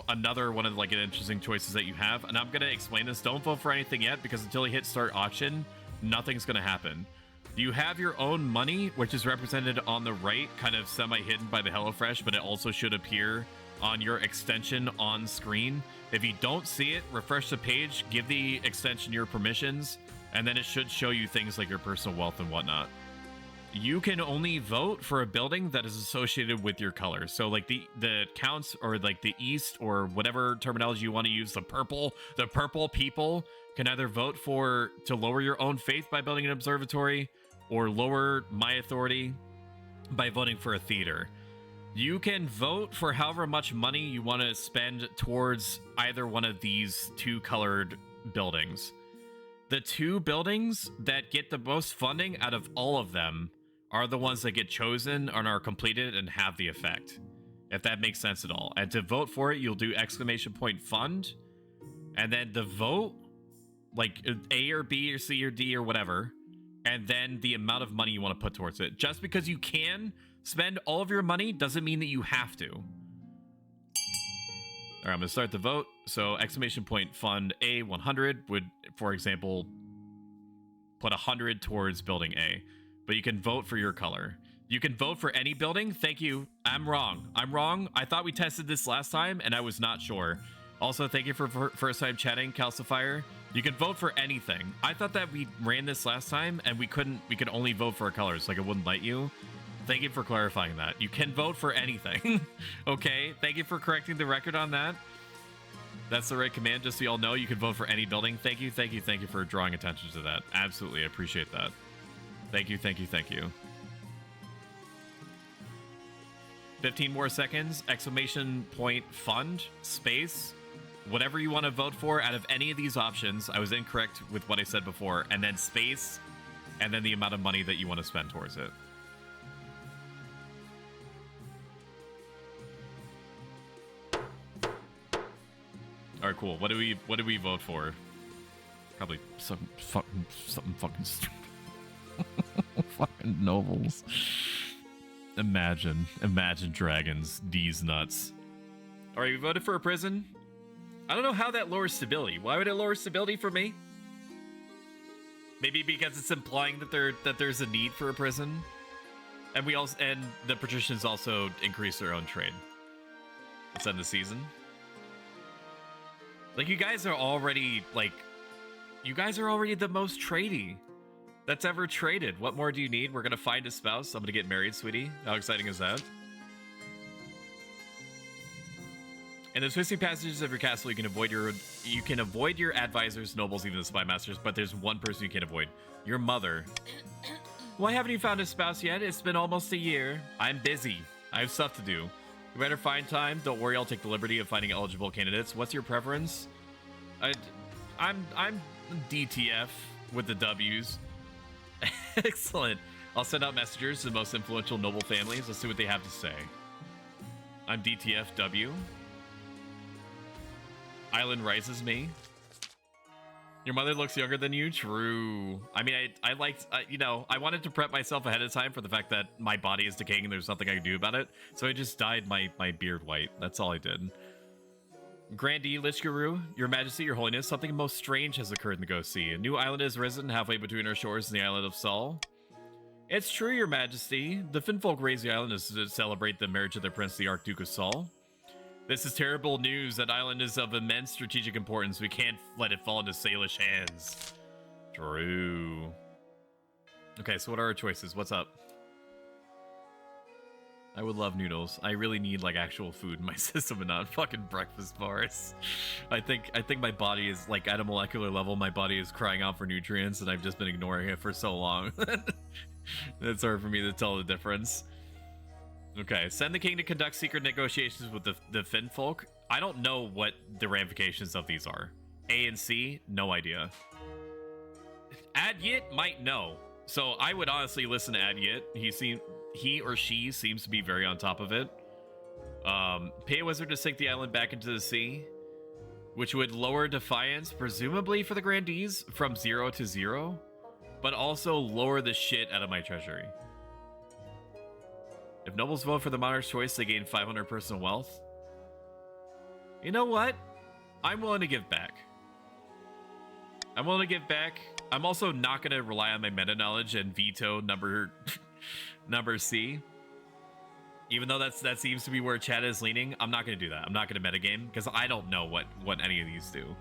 another one of like an interesting choices that you have. And I'm going to explain this. Don't vote for anything yet because until you hit start auction, nothing's going to happen. You have your own money, which is represented on the right, kind of semi-hidden by the HelloFresh, but it also should appear on your extension on screen. If you don't see it, refresh the page, give the extension your permissions, and then it should show you things like your personal wealth and whatnot. You can only vote for a building that is associated with your color. So like the counts or like the East or whatever terminology you want to use, the purple people can either vote to lower your own faith by building an observatory or lower my authority by voting for a theater. You can vote for however much money you want to spend towards either one of these two colored buildings. The two buildings that get the most funding out of all of them are the ones that get chosen and are completed and have the effect, if that makes sense at all. And to vote for it, you'll do !fund, and then the vote, like A or B or C or D or whatever, and then the amount of money you want to put towards it. Just because you can spend all of your money doesn't mean that you have to. All right, I'm gonna start the vote. So !fund A 100 would, for example, put 100 towards building A. But you can vote for your color. You can vote for any building. Thank you. I'm wrong. I thought we tested this last time and I was not sure. Also, thank you for first time chatting, Calcifier. You can vote for anything. I thought that we ran this last time and we could only vote for our colors, like it wouldn't let you. Thank you for clarifying that. You can vote for anything. Okay, thank you for correcting the record on that. That's the right command, just so y'all know. You can vote for any building. Thank you for drawing attention to that. Absolutely, I appreciate that. Thank you. 15 more seconds, !fund, space, whatever you want to vote for out of any of these options. I was incorrect with what I said before, and then space, and then the amount of money that you want to spend towards it. All right, cool. What do we vote for? Probably something fucking stupid. Fucking nobles. Imagine dragons. These nuts. All right, you voted for a prison. I don't know how that lowers stability. Why would it lower stability for me? Maybe because it's implying that there's a need for a prison, and the patricians also increase their own trade. Let's end the season. Like you guys are already the most tradey that's ever traded. What more do you need? We're gonna find a spouse. I'm gonna get married, sweetie. How exciting is that? In the twisting passages of your castle, you can avoid your advisors, nobles, even the spy masters, but there's one person you can't avoid. Your mother. Why haven't you found a spouse yet? It's been almost a year. I'm busy. I have stuff to do. You better find time. Don't worry, I'll take the liberty of finding eligible candidates. What's your preference? I'm DTF with the W's. Excellent. I'll send out messengers to the most influential noble families. Let's see what they have to say. I'm DTFW. Island rises me. Your mother looks younger than you. True. I mean, I liked, you know, I wanted to prep myself ahead of time for the fact that my body is decaying and there's nothing I can do about it. So I just dyed my beard white. That's all I did. Grandee Lich Guru, Your Majesty, Your Holiness, something most strange has occurred in the Ghost Sea. A new island has risen halfway between our shores and the island of Sol. It's true, Your Majesty. The Finfolk raised the island to celebrate the marriage of their prince, the Archduke of Sol. This is terrible news. That island is of immense strategic importance. We can't let it fall into Salish hands. True. Okay, so what are our choices? What's up? I would love noodles. I really need like actual food in my system and not fucking breakfast bars. I think my body is like at a molecular level, my body is crying out for nutrients and I've just been ignoring it for so long. It's hard for me to tell the difference. Okay, send the king to conduct secret negotiations with the Finfolk. I don't know what the ramifications of these are. A and C, no idea. Adyit might know. So I would honestly listen to Adyit. He or she seems to be very on top of it. Pay a wizard to sink the island back into the sea, which would lower defiance, presumably for the grandees, from 0 to 0, but also lower the shit out of my treasury. If nobles vote for the monarch's choice, they gain 500 personal wealth. You know what? I'm willing to give back. I'm willing to give back. I'm also not going to rely on my meta knowledge and veto number C. Even though that seems to be where chat is leaning, I'm not going to do that. I'm not going to metagame because I don't know what any of these do.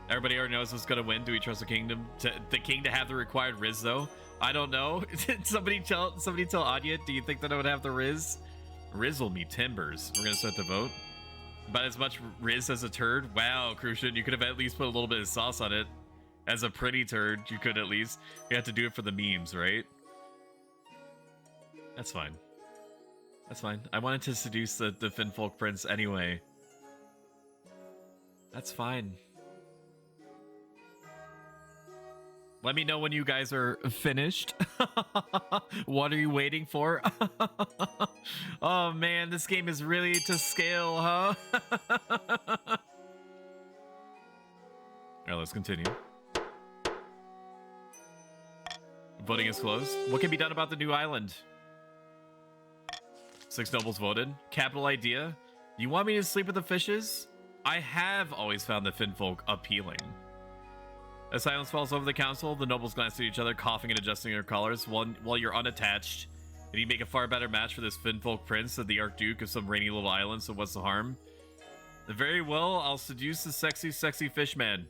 Everybody already knows what's going to win. Do we trust the king to have the required Riz though? I don't know. somebody tell Adyit, do you think that I would have the Riz? Rizzle me timbers. We're going to start the vote. About as much Riz as a turd? Wow, Crucian, you could have at least put a little bit of sauce on it. As a pretty turd, you could at least. You have to do it for the memes, right? That's fine. That's fine. I wanted to seduce the Finfolk prince anyway. That's fine. Let me know when you guys are finished. What are you waiting for? Oh man, this game is really to scale, huh? Alright, let's continue. Voting is closed. What can be done about the new island? 6 nobles voted. Capital idea. You want me to sleep with the fishes? I have always found the Finfolk appealing. As silence falls over the council, the nobles glance at each other, coughing and adjusting their collars. While you're unattached, and you make a far better match for this Finfolk prince than the Archduke of some rainy little island, so what's the harm? Very well, I'll seduce the sexy, sexy fishman.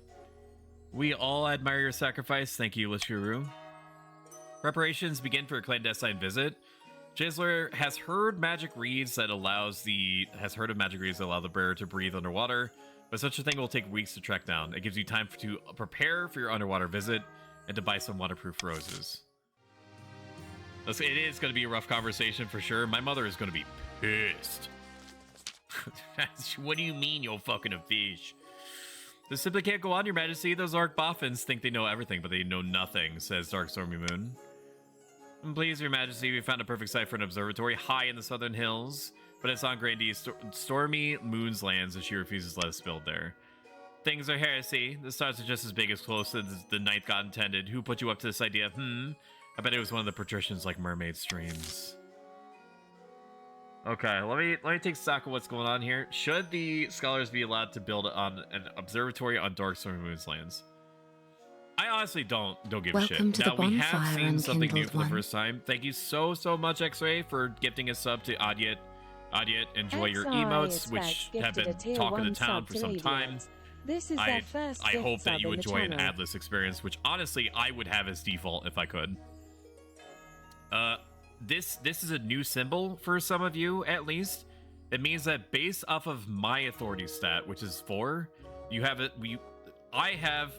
We all admire your sacrifice. Thank you, Lich Guru. Preparations begin for a clandestine visit. Jazler has heard magic reads that allow the bearer to breathe underwater, but such a thing will take weeks to track down. It gives you time to prepare for your underwater visit and to buy some waterproof roses. It is going to be a rough conversation for sure. My mother is going to be pissed. What do you mean you'll fucking a fish? This simply can't go on, Your Majesty. Those Arc Boffins think they know everything, but they know nothing, says Dark Stormy Moon. Please, Your Majesty, we found a perfect site for an observatory high in the southern hills, but it's on Grandee's Stormy Moon's lands, and she refuses to let us build there. Things are heresy. The stars are just as big as close as the ninth god intended. Who put you up to this idea? I bet it was one of the patricians like Mermaid Streams. Okay, let me take stock of what's going on here. Should the scholars be allowed to build on an observatory on Dark Stormy Moon's lands? I honestly don't give a shit. Now we have seen something new for the first time. Thank you so much, X-Ray, for gifting a sub to Adyit. Adyit, enjoy your emotes, which have been talking to town for some time. This is their first I hope that you enjoy an adless experience, which honestly I would have as default if I could. This is a new symbol for some of you, at least. It means that based off of my authority stat, which is 4, you have it.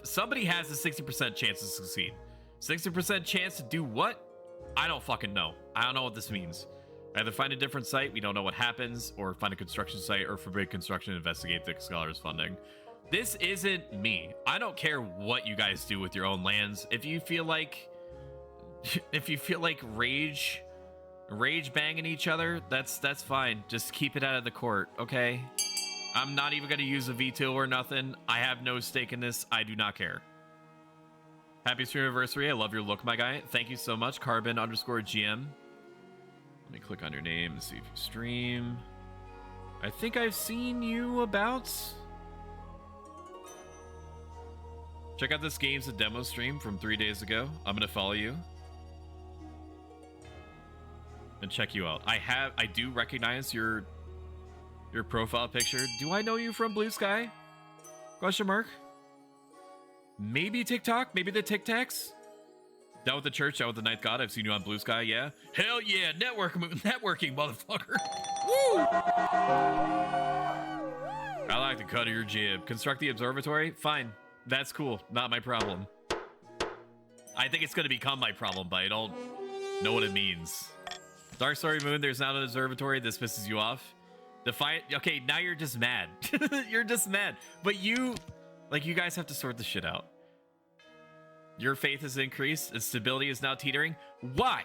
Somebody has a 60% chance to succeed. 60% chance to do what? I don't fucking know. I don't know what this means. Either find a different site, we don't know what happens, or find a construction site, or forbid construction and investigate the scholars funding. This isn't me. I don't care what you guys do with your own lands. If you feel like rage banging each other, that's fine. Just keep it out of the court, okay? I'm not even gonna use a veto or nothing. I have no stake in this. I do not care. Happy Streamiversary. I love your look, my guy. Thank you so much. Carbon_GM. Let me click on your name and see if you stream. I think I've seen you about. Check out this game's a demo stream from 3 days ago. I'm gonna follow you and check you out. I do recognize your profile picture. Do I know you from Blue Sky? Question mark. Maybe TikTok, maybe the Tic Tacs. Down with the church, down with the Ninth God. I've seen you on Blue Sky, yeah. Hell yeah, networking, motherfucker. Woo! I like the cut of your jib. Construct the observatory? Fine. That's cool. Not my problem. I think it's going to become my problem, but I don't know what it means. Dark Story Moon, there's not an observatory. This pisses you off. Defiant. Okay, now you're just mad. You're just mad. But you guys have to sort this shit out. Your faith has increased and stability is now teetering. Why?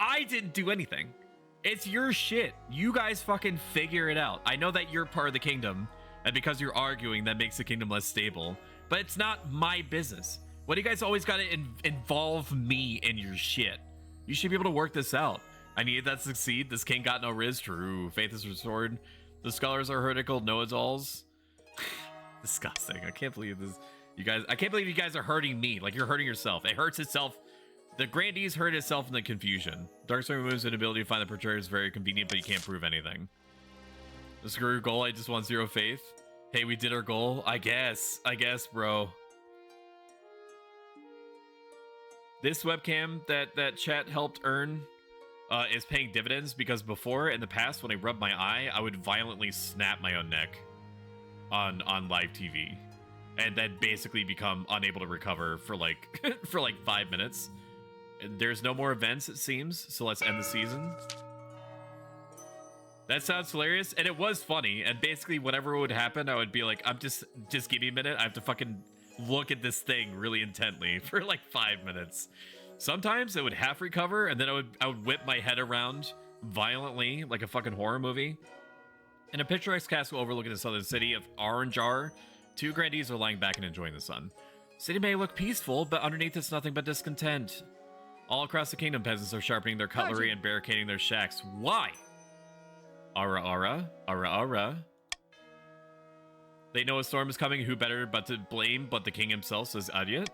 I didn't do anything. It's your shit. You guys fucking figure it out. I know that you're part of the kingdom, and because you're arguing, that makes the kingdom less stable. But it's not my business. Why do you guys always gotta involve me in your shit? You should be able to work this out. I needed that to succeed. This king got no riz. True. Faith is restored. The scholars are heretical. No adults. Disgusting. I can't believe this. I can't believe you guys are hurting me. Like, you're hurting yourself. It hurts itself. The grandees hurt itself in the confusion. Darkstory removes an ability to find the portrayer is very convenient, but you can't prove anything. The screw goal, I just want 0 faith. Hey, we did our goal. I guess, bro. This webcam that chat helped earn is paying dividends, because before, in the past, when I rubbed my eye, I would violently snap my own neck on live TV. And then basically become unable to recover for like 5 minutes. There's no more events, it seems, so let's end the season. That sounds hilarious, and it was funny. And basically, whatever would happen, I would be like, just give me a minute. I have to fucking look at this thing really intently for like 5 minutes. Sometimes it would half recover, and then I would whip my head around violently, like a fucking horror movie. In a picturesque castle overlooking the southern city of Oranjar, 2 grandees are lying back and enjoying the sun. City may look peaceful, but underneath it's nothing but discontent. All across the kingdom, peasants are sharpening their cutlery and barricading their shacks. Why? Ara. They know a storm is coming. Who better but to blame but the king himself, says Adyat.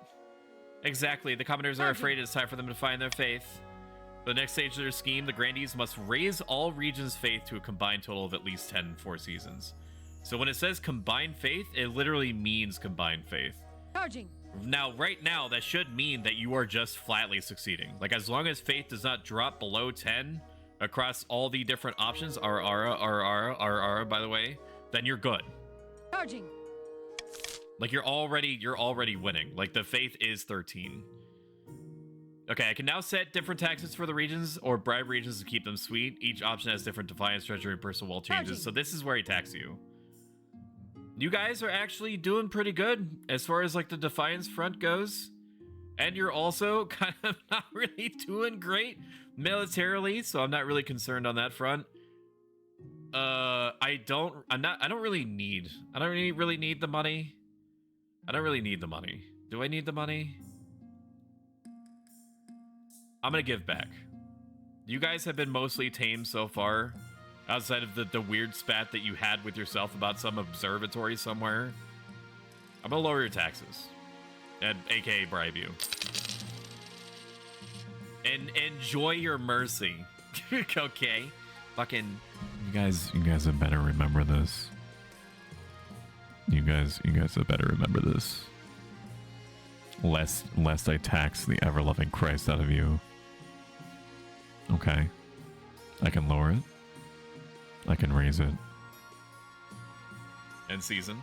Exactly. The commoners are afraid it's time for them to find their faith. For the next stage of their scheme, the grandees must raise all regions' faith to a combined total of at least 10 in 4 seasons. So when it says combined faith, it literally means combined faith. Charging. Now, right now, that should mean that you are just flatly succeeding. Like, as long as faith does not drop below 10 across all the different options, RR, by the way, then you're good. Charging. Like, you're already winning. Like, the faith is 13. Okay, I can now set different taxes for the regions or bribe regions to keep them sweet. Each option has different defiance, treasury, and personal wealth changes. So this is where he tax you. You guys are actually doing pretty good as far as like the defiance front goes. And you're also kind of not really doing great militarily, so I'm not really concerned on that front. I don't really need the money. I don't really need the money. Do I need the money? I'm gonna give back. You guys have been mostly tame so far. Outside of the weird spat that you had with yourself about some observatory somewhere. I'm gonna lower your taxes. And aka bribe you. And enjoy your mercy. Okay? Fucking you guys had better remember this. You guys had better remember this. Lest I tax the ever-loving Christ out of you. Okay. I can lower it. I can raise it. End season.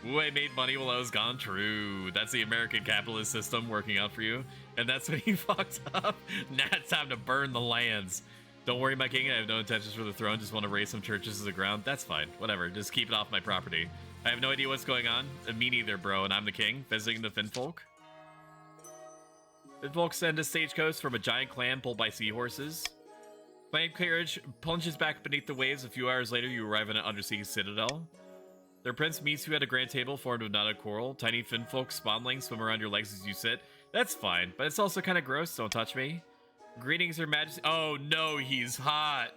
Ooh, I made money while I was gone. True. That's the American capitalist system working out for you. And that's when you fucked up. Now it's time to burn the lands. Don't worry, my king. I have no intentions for the throne. Just want to raise some churches to the ground. That's fine. Whatever. Just keep it off my property. I have no idea what's going on. Me neither, bro. And I'm the king, visiting the Finfolk. Finfolk send a stagecoach from a giant clam pulled by seahorses. Clam carriage plunges back beneath the waves. A few hours later, you arrive in an undersea citadel. Their prince meets you at a grand table formed of knotted coral. Tiny Finfolk spawnlings swim around your legs as you sit. That's fine, but it's also kind of gross. Don't touch me. Greetings, Her Majesty. Oh no, he's hot.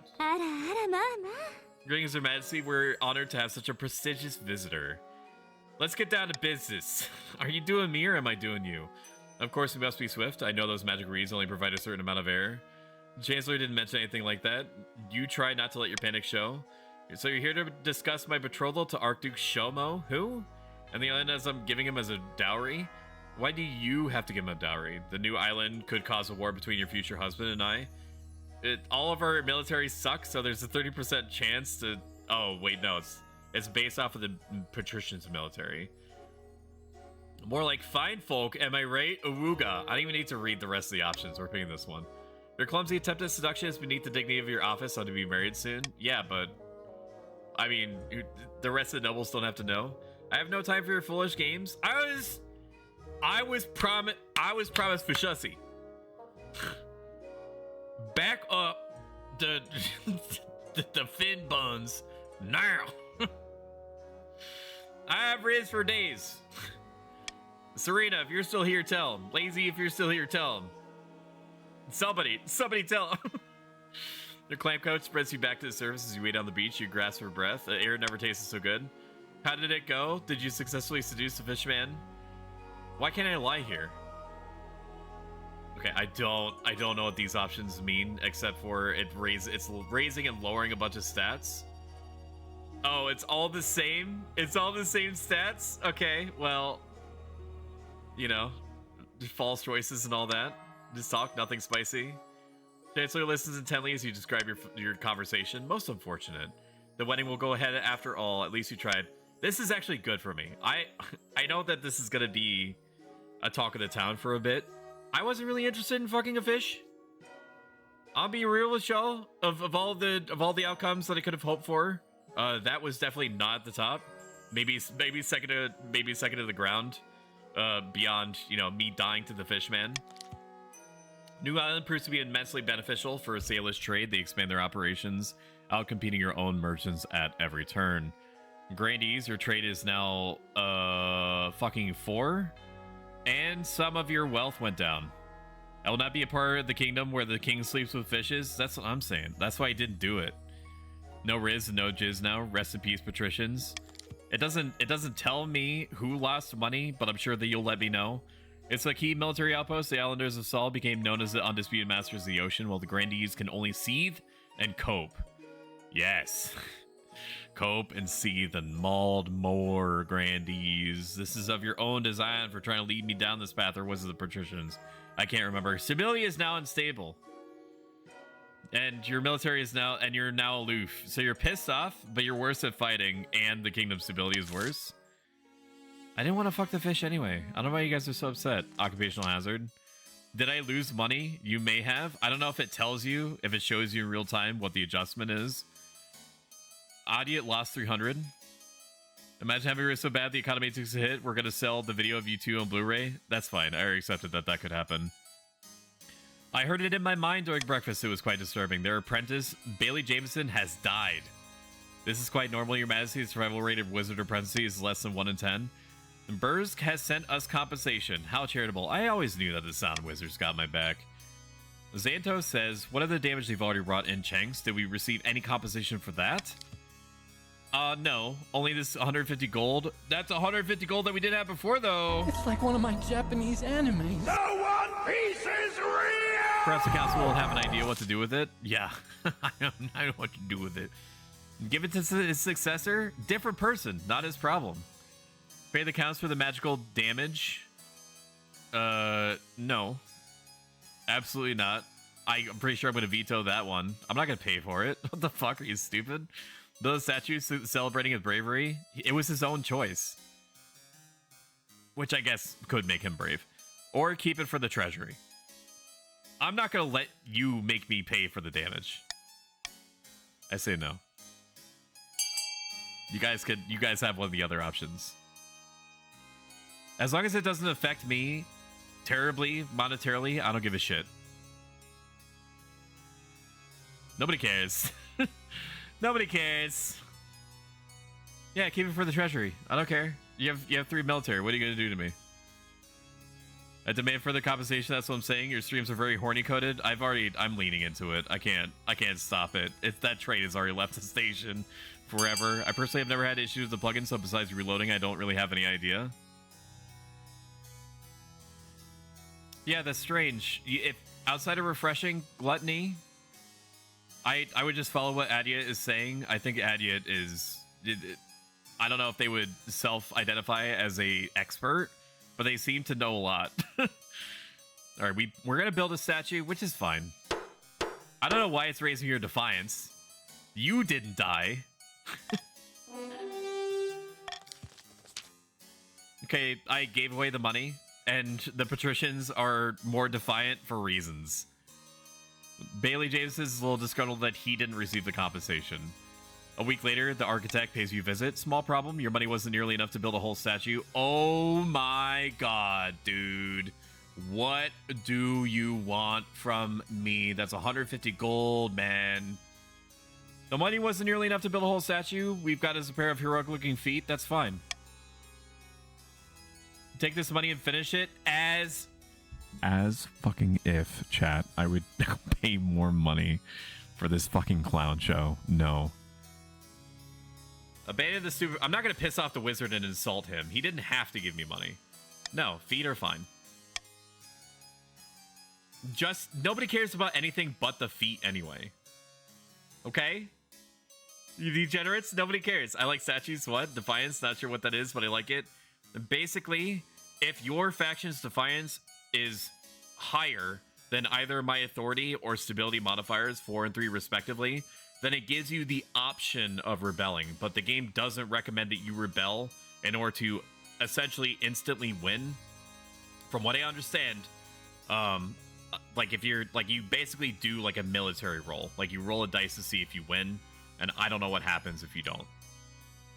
Greetings, Her Majesty. We're honored to have such a prestigious visitor. Let's get down to business. Are you doing me or am I doing you? Of course, we must be swift. I know those magic reeds only provide a certain amount of air. The Chancellor didn't mention anything like that. You try not to let your panic show. So you're here to discuss my betrothal to Archduke Shomo? Who? And the island as I'm giving him as a dowry? Why do you have to give him a dowry? The new island could cause a war between your future husband and I. All of our military sucks, so there's a 30% chance to... Oh, wait, no. It's based off of the patricians' military. More like fine folk, am I right? Awooga. I don't even need to read the rest of the options. We're picking this one. Your clumsy attempt at seduction is beneath the dignity of your office, so to be married soon. Yeah, but... I mean, the rest of the nobles don't have to know. I have no time for your foolish games. I was promised Fishussy. Back up the fin buns now. I have riz for days. Serena, if you're still here, tell him. Lazy, if you're still here, tell him. Somebody tell him. Your clam coat spreads you back to the surface as you wait on the beach. You grasp for breath. Air never tasted so good. How did it go? Did you successfully seduce the fishman? Why can't I lie here? Okay, I don't know what these options mean, except for it's raising and lowering a bunch of stats. Oh, it's all the same? It's all the same stats? Okay, well, you know, false choices and all that. Just talk, nothing spicy. Chancellor listens intently as you describe your conversation. Most unfortunate. The wedding will go ahead after all. At least you tried. This is actually good for me. I know that this is gonna be a talk of the town for a bit. I wasn't really interested in fucking a fish. I'll be real with y'all. Of all the outcomes that I could have hoped for, that was definitely not at the top. Maybe second to the ground. Beyond, you know, me dying to the fish man. New Island proves to be immensely beneficial for a sailor's trade. They expand their operations, outcompeting your own merchants at every turn. Grandees, your trade is now fucking 4, and some of your wealth went down. I will not be a part of the kingdom where the king sleeps with fishes. That's what I'm saying. That's why I didn't do it. No riz and no jizz now. Rest in peace, patricians. It doesn't tell me who lost money, but I'm sure that you'll let me know. It's a key military outpost. The Islanders of Sol became known as the undisputed masters of the ocean, while the grandees can only seethe and cope. Yes. Cope and seethe and mauled more grandees. This is of your own design for trying to lead me down this path, or was it the patricians? I can't remember. Stability is now unstable. And your military is now, and you're now aloof. So you're pissed off, but you're worse at fighting, and the kingdom's stability is worse. I didn't want to fuck the fish anyway. I don't know why you guys are so upset. Occupational hazard. Did I lose money? You may have. I don't know if it tells you, if it shows you in real time what the adjustment is. Audiot lost 300. Imagine having it so bad the economy takes a hit. We're going to sell the video of you two on Blu-ray. That's fine. I already accepted that that could happen. I heard it in my mind during breakfast. It was quite disturbing. Their apprentice, Bailey Jameson, has died. This is quite normal, Your Majesty. The survival rate of wizard apprentices is less than 1 in 10. And Bursk has sent us compensation. How charitable. I always knew that the Sound Wizards got my back. Xanto says, what other damage they've already brought in Chanks? Did we receive any compensation for that? No. Only this 150 gold. That's 150 gold that we didn't have before, though. It's like one of my Japanese animes. The One Piece is real! Perhaps the council will have an idea what to do with it. Yeah, I don't know what to do with it. Give it to his successor? Different person, not his problem. Pay the counts for the magical damage? No. Absolutely not. I'm pretty sure I'm going to veto that one. I'm not going to pay for it. What the fuck? Are you stupid? Those statues celebrating his bravery? It was his own choice. Which I guess could make him brave. Or keep it for the treasury. I'm not going to let you make me pay for the damage. I say no. You guys have one of the other options. As long as it doesn't affect me terribly monetarily, I don't give a shit. Nobody cares. Nobody cares. Yeah, keep it for the treasury. I don't care. You have 3 military. What are you gonna do to me? I demand further compensation. That's what I'm saying. Your streams are very horny coded. I'm leaning into it. I can't stop it. That trait has already left the station forever. I personally have never had issues with the plugin, so besides reloading, I don't really have any idea. Yeah, that's strange. If outside of refreshing gluttony, I would just follow what Adia is saying. I think Adia is... I don't know if they would self-identify as a expert, but they seem to know a lot. All right, we're going to build a statue, which is fine. I don't know why it's raising your defiance. You didn't die. Okay, I gave away the money, and the patricians are more defiant for reasons. Bailey James is a little disgruntled that he didn't receive the compensation. A week later, the architect pays you a visit. Small problem, your money wasn't nearly enough to build a whole statue. Oh my god, dude. What do you want from me? That's 150 gold, man. The money wasn't nearly enough to build a whole statue. We've got us a pair of heroic-looking feet. That's fine. Take this money and finish it as fucking if, chat, I would pay more money for this fucking clown show. No. Abandon the stupid... I'm not going to piss off the wizard and insult him. He didn't have to give me money. No, feet are fine. Just... Nobody cares about anything but the feet anyway. Okay? You degenerates? Nobody cares. I like statues. What? Defiance? Not sure what that is, but I like it. Basically, if your faction's defiance is higher than either my authority or stability modifiers, 4 and 3 respectively, then it gives you the option of rebelling, but the game doesn't recommend that you rebel in order to essentially instantly win. From what I understand, like if you're like, you basically do like a military roll, like you roll a dice to see if you win, and I don't know what happens if you don't.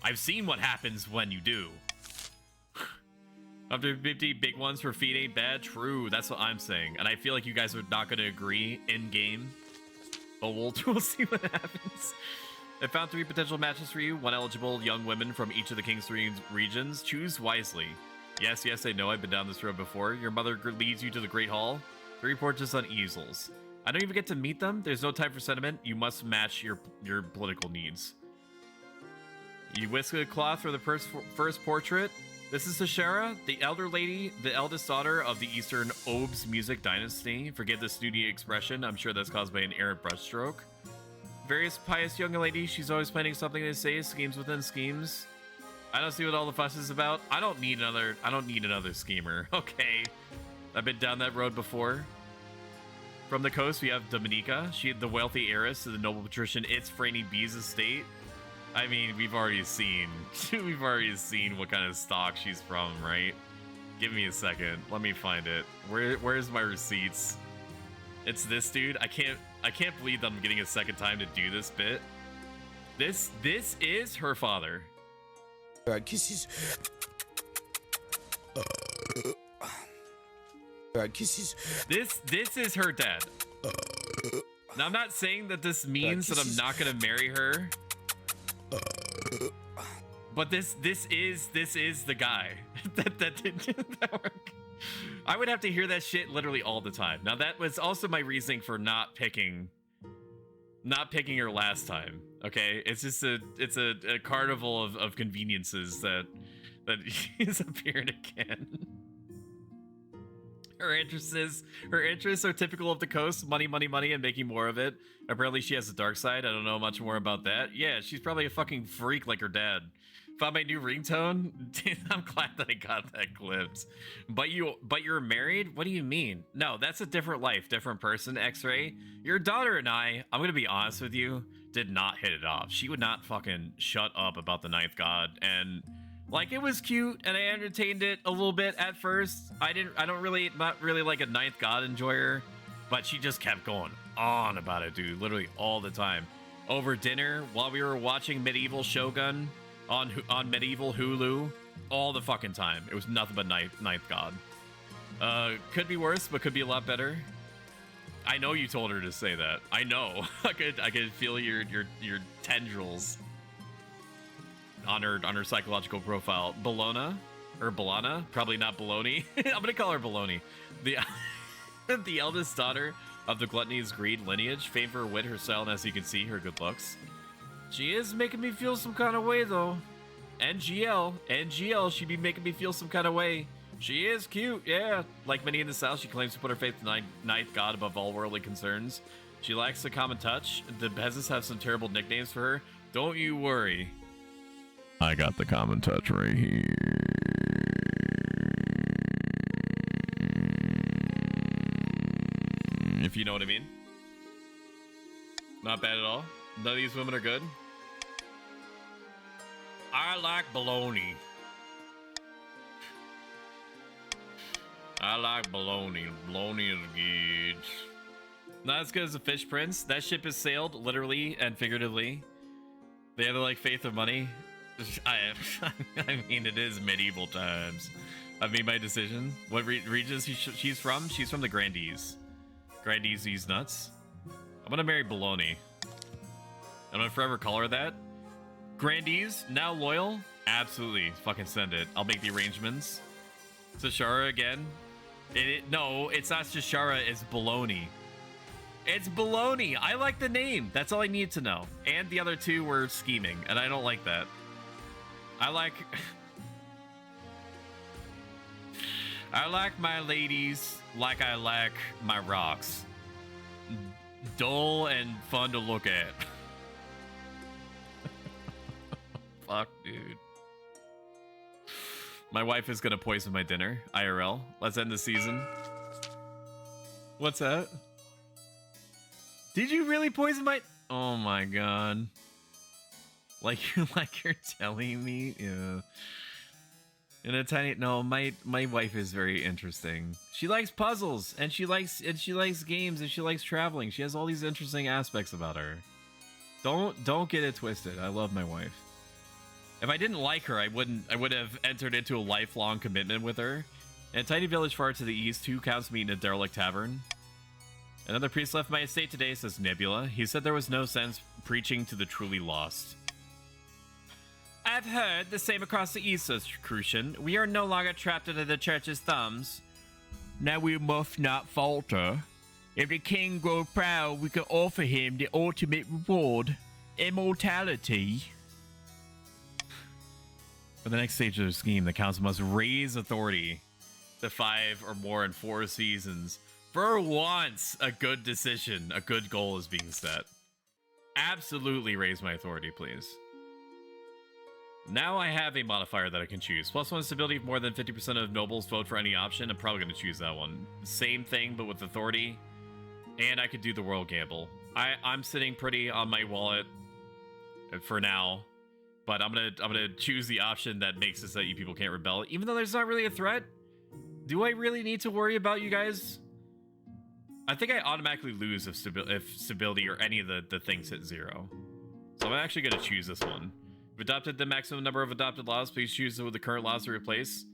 I've seen what happens when you do. Up to 50 big ones for feet ain't bad. True, that's what I'm saying, and I feel like you guys are not going to agree in game. But we'll see what happens. I found 3 potential matches for you. 1 eligible young women from each of the King's 3 regions. Choose wisely. Yes, I know. I've been down this road before. Your mother leads you to the Great Hall. 3 portraits on easels. I don't even get to meet them. There's no time for sentiment. You must match your political needs. You whisk a cloth for the first portrait. This is Tashara, the elder lady, the eldest daughter of the Eastern Obes music dynasty. Forgive the snooty expression. I'm sure that's caused by an errant brushstroke. Various pious young lady. She's always planning something to say. Schemes within schemes. I don't see what all the fuss is about. I don't need another schemer. Okay. I've been down that road before. From the coast, we have Dominica. She the wealthy heiress to the noble patrician It's Franny B's estate. I mean, we've already seen what kind of stock she's from, right? Give me a second. Let me find it. Where's my receipts? It's this dude. I can't believe that I'm getting a second time to do this bit. This is her father. Kisses. Kisses. This is her dad. Now, I'm not saying that this means that I'm not gonna marry her. But this is the guy that didn't that work. I would have to hear that shit literally all the time. Now that was also my reasoning for not picking her last time. Okay, it's just a carnival of conveniences that is appearing again. Her interests are typical of the coast: money, and making more of it. Apparently, she has a dark side. I don't know much more about that. Yeah, she's probably a fucking freak like her dad. Found my new ringtone. Dude, I'm glad that I got that clipped. But you're married? What do you mean? No, that's a different life, different person. X-Ray. Your daughter and I'm gonna be honest with you, did not hit it off. She would not fucking shut up about the ninth god, and like, it was cute, and I entertained it a little bit at first. Not really like a ninth god enjoyer, but she just kept going on about it, dude, literally all the time. over dinner while we were watching Medieval Shogun on Medieval Hulu all the fucking time. It was nothing but Ninth God. Could be worse, but could be a lot better. I know you told her to say that. I know. I could feel your tendrils on her psychological profile. Bologna or Bologna? Probably not Bologna. I'm gonna call her Bologna. The eldest daughter of the Gluttony's Greed lineage, famed for her wit, her style, and as you can see, her good looks. She is making me feel some kind of way, though. NGL, she'd be making me feel some kind of way. She is cute, yeah. Like many in the South, she claims to put her faith in Ninth God above all worldly concerns. She lacks a common touch. The peasants have some terrible nicknames for her. Don't you worry. I got the common touch right here. If you know what I mean. Not bad at all. None of these women are good. I like bologna. I like bologna. Bologna is good. Not as good as the Fish Prince. That ship has sailed, literally and figuratively. They have the, like, faith of money. I mean, it is medieval times. I've made my decision. What region she's from? She's from the Grandees. Grandees these nuts. I'm gonna marry Bologna. I'm gonna forever call her that. Grandees, now loyal? Absolutely. Fucking send it. I'll make the arrangements. Sashara again. No, it's not Shashara, it's Bologna. It's Bologna. I like the name. That's all I need to know. And the other two were scheming, and I don't like that. I like my ladies like I like my rocks. Dull and fun to look at. Fuck, dude. My wife is gonna poison my dinner. IRL. Let's end the season. What's that? Did you really poison my... Oh my god. Like you're telling me? Yeah. In a tiny... No, my wife is very interesting. She likes puzzles, and she likes games, and she likes traveling. She has all these interesting aspects about her. Don't get it twisted. I love my wife. If I didn't like her, I would have entered into a lifelong commitment with her. In a tiny village far to the east, 2 counts meet in a derelict tavern. Another priest left my estate today, says Nebula. He said there was no sense preaching to the truly lost. I've heard the same across the east, says Crucian. We are no longer trapped under the church's thumbs. Now we must not falter. If the king grows proud, we can offer him the ultimate reward, immortality. For the next stage of the scheme, the council must raise authority to 5 or more in 4 seasons. For once, a good decision, a good goal is being set. Absolutely raise my authority, please. Now I have a modifier that I can choose. +1 stability if more than 50% of nobles vote for any option. I'm probably going to choose that one. Same thing, but with authority. And I could do the royal gamble. I'm sitting pretty on my wallet for now. But I'm gonna choose the option that makes it so that you people can't rebel. Even though there's not really a threat. Do I really need to worry about you guys? I think I automatically lose if stability or any of the things hit 0. So I'm actually going to choose this one. We've adopted the maximum number of adopted laws. Please choose the current laws to replace.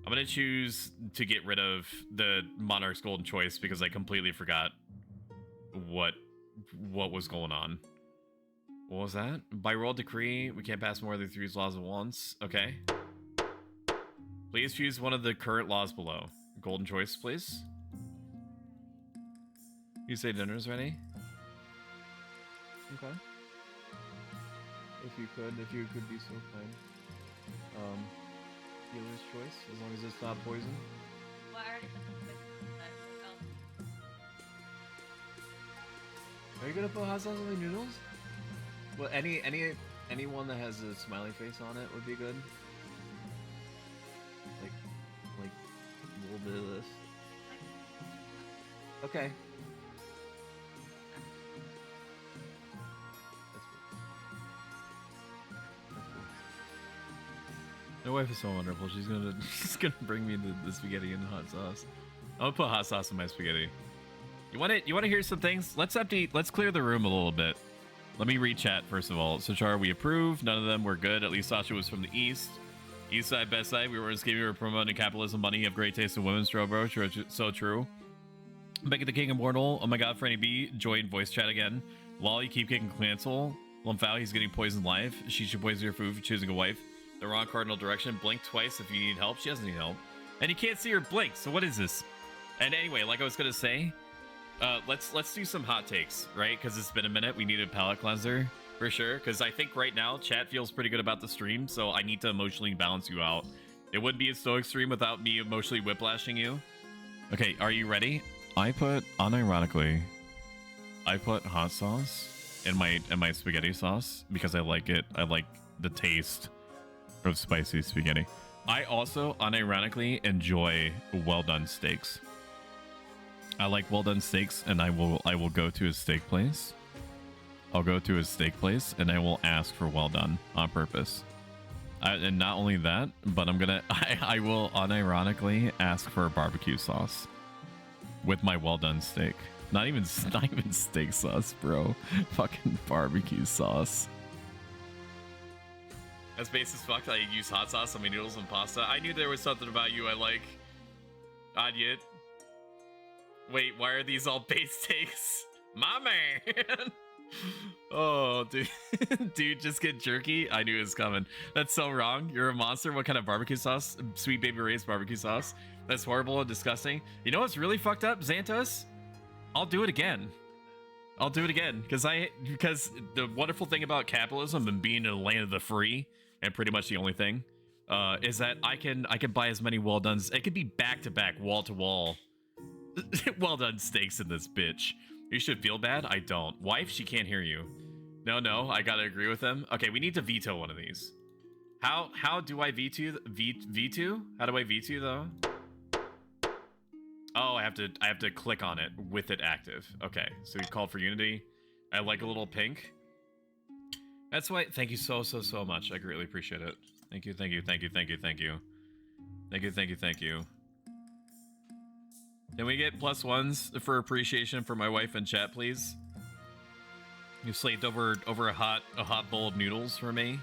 I'm going to choose to get rid of the Monarch's Golden Choice because I completely forgot what was going on. What was that? By royal decree, we can't pass more than 3 laws at once. Okay. Please choose one of the current laws below. Golden Choice, please. You say dinner's ready? Okay. If you could be so kind. Healer's choice, as long as it's not poison. Well, I already put the poison. Are you gonna put hot sauce on the noodles? Well, anyone that has a smiley face on it would be good. Like a little bit of this. Okay. My wife is so wonderful. She's gonna bring me the spaghetti and the hot sauce. I'm gonna put hot sauce in my spaghetti. You want to hear some things? Let's clear the room a little bit. Let me read chat first of all. Sachar, we approve. None of them were good. At least Sasha was from the east. East side, best side. We were scheming. We were promoting capitalism, money. You have great taste in women, Strobro. So true. Becky the King Immortal. Oh my god, Franny B. Join voice chat again. Lolly, keep kicking cancel. Lumphal, he's getting poisoned live. She should poison your food for choosing a wife. The wrong cardinal direction. Blink twice if you need help. She doesn't need help. And you can't see her blink, so what is this? And anyway, like I was gonna say, let's do some hot takes, right? Because it's been a minute. We need a palate cleanser for sure. Because I think right now chat feels pretty good about the stream, so I need to emotionally balance you out. It wouldn't be a stoic stream without me emotionally whiplashing you. Okay, are you ready? I put unironically, I put hot sauce in my spaghetti sauce because I like it. I like the taste of spicy spaghetti. I also unironically enjoy well done steaks. I like well done steaks, and I will go to a steak place. I'll go to a steak place and I will ask for well done on purpose. And not only that, but I will unironically ask for a barbecue sauce with my well done steak. Not even steak sauce, bro. Fucking barbecue sauce. That's base as fuck. I use hot sauce on my noodles and pasta. I knew there was something about you I like. Anya. Wait, why are these all base takes? My man. Oh, dude. Dude, just get jerky. I knew it was coming. That's so wrong. You're a monster. What kind of barbecue sauce? Sweet Baby Ray's barbecue sauce. That's horrible and disgusting. You know what's really fucked up, Xantos? I'll do it again. I'll do it again because the wonderful thing about capitalism and being in the land of the free, and pretty much the only thing, is that I can buy as many well done. It could be back to back, wall to wall, well done steaks in this bitch. You should feel bad. I don't. Wife, she can't hear you. No, I gotta agree with them. Okay, we need to veto one of these. How do I veto? Veto? How do I veto though? Oh, I have to click on it with it active. Okay, so we called for unity. I like a little pink. That's why. Thank you so much. I greatly appreciate it. Thank you. Can we get +1s for appreciation for my wife in chat, please? You slaved over a hot bowl of noodles for me.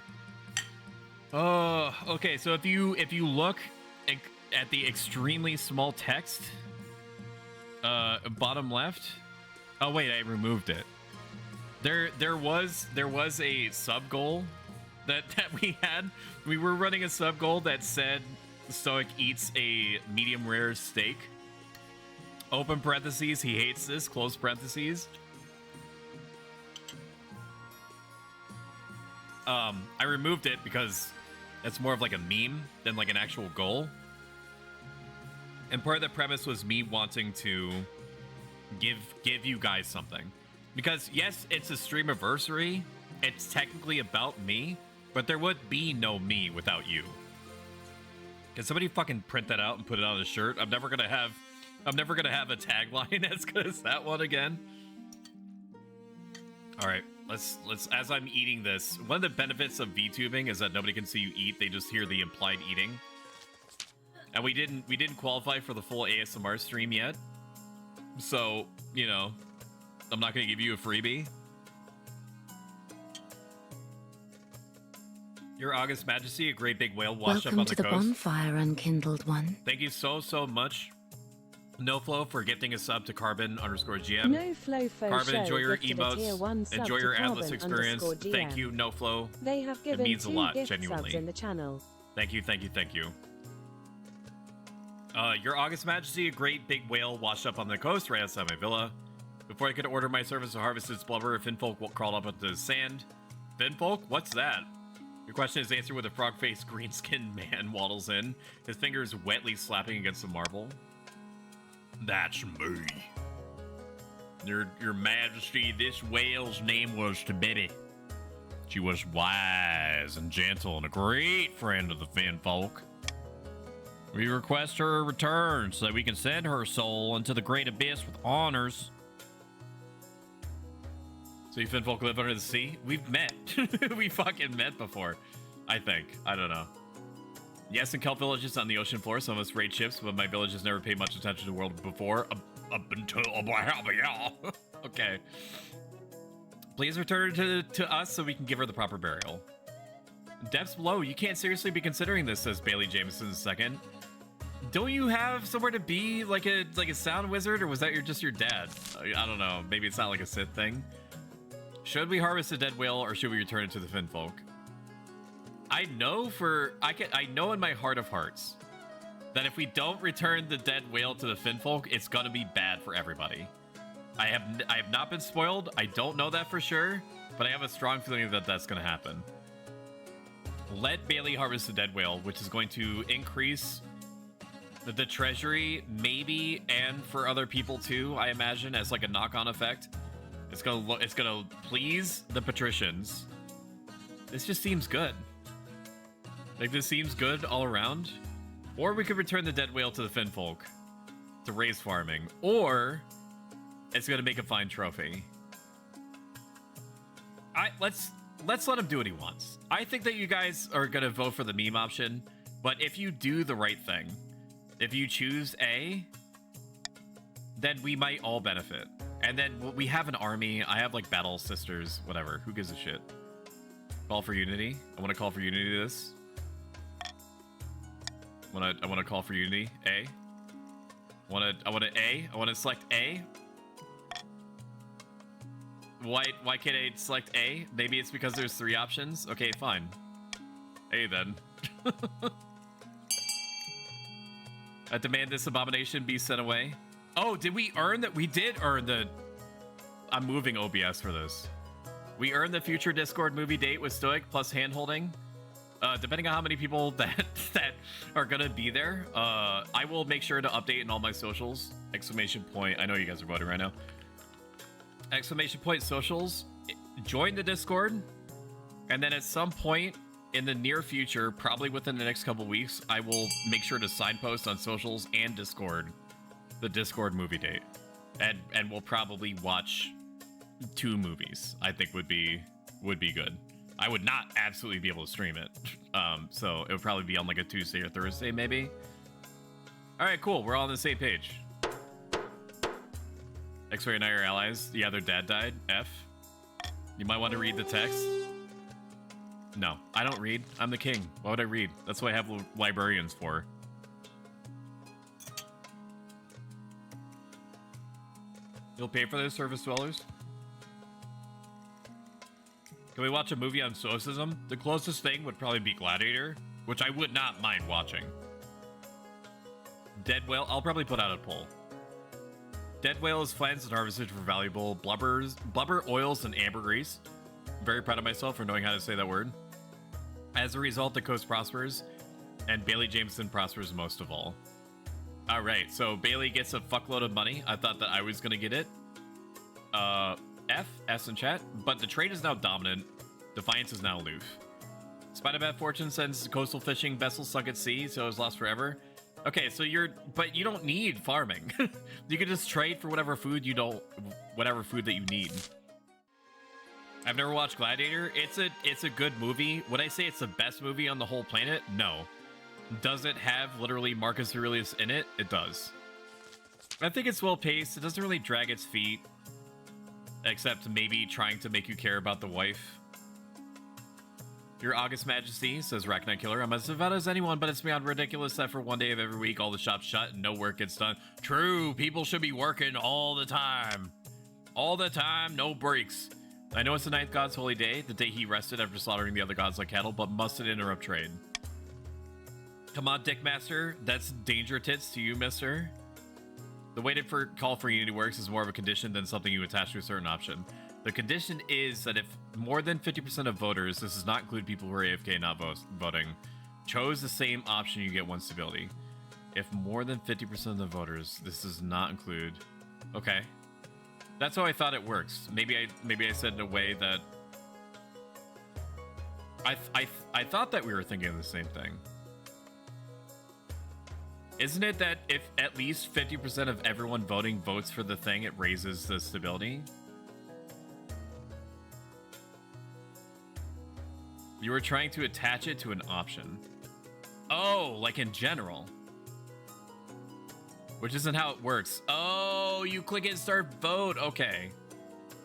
Oh, okay. So if you look at the extremely small text, bottom left. Oh wait, I removed it. There was a sub goal that we had. We were running a sub goal that said Stoic eats a medium rare steak. Open parentheses, he hates this, close parentheses. I removed it because it's more of like a meme than like an actual goal. And part of the premise was me wanting to give you guys something. Because yes, it's a Streamiversary. It's technically about me, but there would be no me without you. Can somebody fucking print that out and put it on a shirt? I'm never gonna have a tagline as good as that one again. All right, let's as I'm eating this, one of the benefits of VTubing is that nobody can see you eat. They just hear the implied eating. And we didn't qualify for the full ASMR stream yet. So, you know, I'm not going to give you a freebie. Your August Majesty, a great big whale washed up on the coast. Welcome to the bonfire, unkindled one. Thank you so much, NoFlow, for gifting a sub to Carbon_GM. NoFlow Carbon, enjoy your emotes. Enjoy your Atlas experience. Thank you, NoFlow. They have given it means a lot, gift genuinely. subs in the channel. Thank you. Your August Majesty, a great big whale washed up on the coast right outside my villa. Before I could order my service to harvest its blubber, Finfolk crawled up into the sand. Finfolk? What's that? Your question is answered with a frog-faced, green-skinned man waddles in, his fingers wetly slapping against the marble. That's me. Your Majesty, this whale's name was Tibeti. She was wise and gentle and a great friend of the Finfolk. We request her return so that we can send her soul into the great abyss with honors. So you Finfolk live under the sea? We've met. We fucking met before. I think. I don't know. Yes, in kelp villages on the ocean floor, some of us raid ships, but my village has never paid much attention to the world before. Up until... Okay. Please return her to us so we can give her the proper burial. Depths below, you can't seriously be considering this, says Bailey Jameson II. Don't you have somewhere to be, like a sound wizard, or was that just your dad? I don't know. Maybe it's not like a Sith thing. Should we harvest a dead whale, or should we return it to the Finfolk? I know in my heart of hearts that if we don't return the dead whale to the Finfolk, it's gonna be bad for everybody. I have not been spoiled. I don't know that for sure, but I have a strong feeling that that's gonna happen. Let Bailey harvest the dead whale, which is going to increase the treasury, maybe, and for other people too, I imagine, as like a knock-on effect. It's gonna please the patricians. This just seems good. Like, this seems good all around. Or we could return the dead whale to the Finfolk to raise farming, or it's gonna make a fine trophy. Let's let him do what he wants. I think that you guys are gonna vote for the meme option, but if you do the right thing, if you choose A, then we might all benefit. And then we have an army. I have like battle sisters, whatever. Who gives a shit? Call for unity. I want to call for unity to this. I want to call for unity. A. I want to select A. Why can't I select A? Maybe it's because there's 3 options. Okay, fine. A then. I demand this abomination be sent away. Oh, did we earn that? We did earn the... I'm moving OBS for this. We earned the future Discord movie date with Stoic plus hand-holding. Depending on how many people that are gonna be there, I will make sure to update in all my socials. Exclamation point. I know you guys are voting right now. Exclamation point socials. Join the Discord. And then at some point in the near future, probably within the next couple weeks, I will make sure to signpost on socials and Discord the Discord movie date. And we'll probably watch 2 movies. I think would be good. I would not absolutely be able to stream it. So it would probably be on like a Tuesday or Thursday, maybe. All right, cool. We're all on the same page. X-Ray and I are allies. Yeah, their dad died. F. You might want to read the text. No, I don't read. I'm the king. Why would I read? That's what I have librarians for. You'll pay for those service dwellers? Can we watch a movie on stoicism? The closest thing would probably be Gladiator, which I would not mind watching. Dead whale, I'll probably put out a poll. Dead whale is cleansed and harvested for valuable blubber, oils, and ambergris. I'm very proud of myself for knowing how to say that word. As a result, the coast prospers, and Bailey Jameson prospers most of all. All right, so Bailey gets a fuckload of money. I thought that I was gonna get it. S in chat, but the trade is now dominant. Defiance is now aloof. Spite of bad fortune sends coastal fishing vessels sunk at sea, so it's lost forever. Okay, so but you don't need farming. You can just trade for whatever food whatever food that you need. I've never watched Gladiator. It's a good movie. Would I say it's the best movie on the whole planet? No. Does it have literally Marcus Aurelius in it? It does. I think it's well paced. It doesn't really drag its feet, except maybe trying to make you care about the wife. Your August Majesty, says Racknight Killer. I'm as devout as anyone, but it's beyond ridiculous that for one day of every week, all the shops shut and no work gets done. True, people should be working all the time. All the time, no breaks. I know it's the 9th god's holy day, the day he rested after slaughtering the other gods like cattle, but must it interrupt trade? Come on, Dickmaster. That's danger tits to you, mister. The way to call for unity works is more of a condition than something you attach to a certain option. The condition is that if more than 50% of voters, this does not include people who are AFK not voting, chose the same option, you get 1 stability. If more than 50% of the voters, this does not include... Okay. That's how I thought it works. Maybe I said in a way that... I thought that we were thinking of the same thing. Isn't it that if at least 50% of everyone voting votes for the thing, it raises the stability? You were trying to attach it to an option. Oh, like in general. Which isn't how it works. Oh, you click it and start vote. Okay.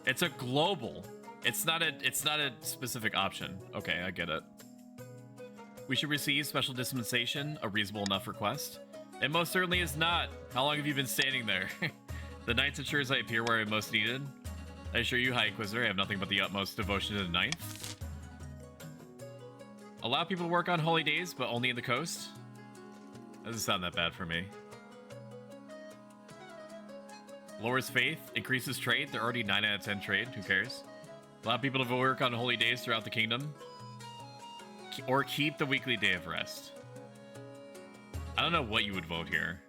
It's a global It's not a specific option. Okay, I get it. We should receive special dispensation, a reasonable enough request. It most certainly is not. How long have you been standing there? The Knights ensures I appear where I'm most needed. I assure you, High Inquisitor, I have nothing but the utmost devotion to the Ninth. Allow people to work on holy days, but only in the coast? Doesn't sound that bad for me. Lowers faith, increases trade. They're already 9 out of 10 trade. Who cares? Allow people to work on holy days throughout the kingdom. Or keep the weekly day of rest. I don't know what you would vote here.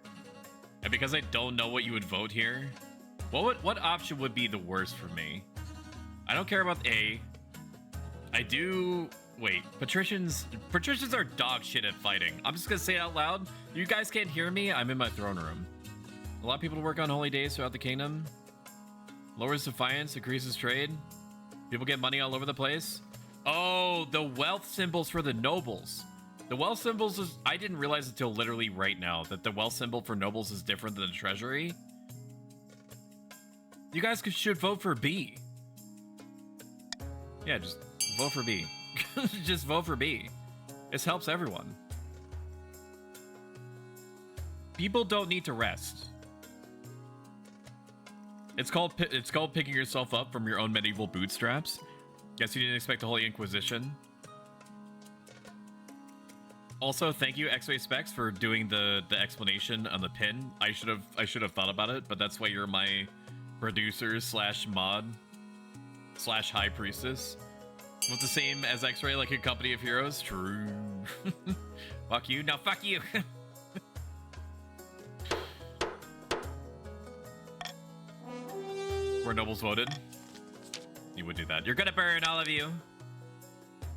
And because I don't know what you would vote here, what option would be the worst for me? I don't care about A. I do... Wait, patricians are dog shit at fighting. I'm just gonna say it out loud. You guys can't hear me. I'm in my throne room. Allow people to work on holy days throughout the kingdom. Lowers defiance, increases trade. People get money all over the place. Oh, the wealth symbols for the nobles. The wealth symbols is... I didn't realize until literally right now that the wealth symbol for nobles is different than the treasury. You guys should vote for B. Yeah, just vote for B. Just vote for B. This helps everyone. People don't need to rest. It's called picking yourself up from your own medieval bootstraps. Guess you didn't expect the Holy Inquisition. Also, thank you, X-Ray Specs, for doing the explanation on the pin. I should have thought about it, but that's why you're my producer slash mod slash high priestess. With the same as X-Ray, like a company of heroes. True. Fuck you. No, fuck you. Where nobles voted. You would do that. You're gonna burn, all of you.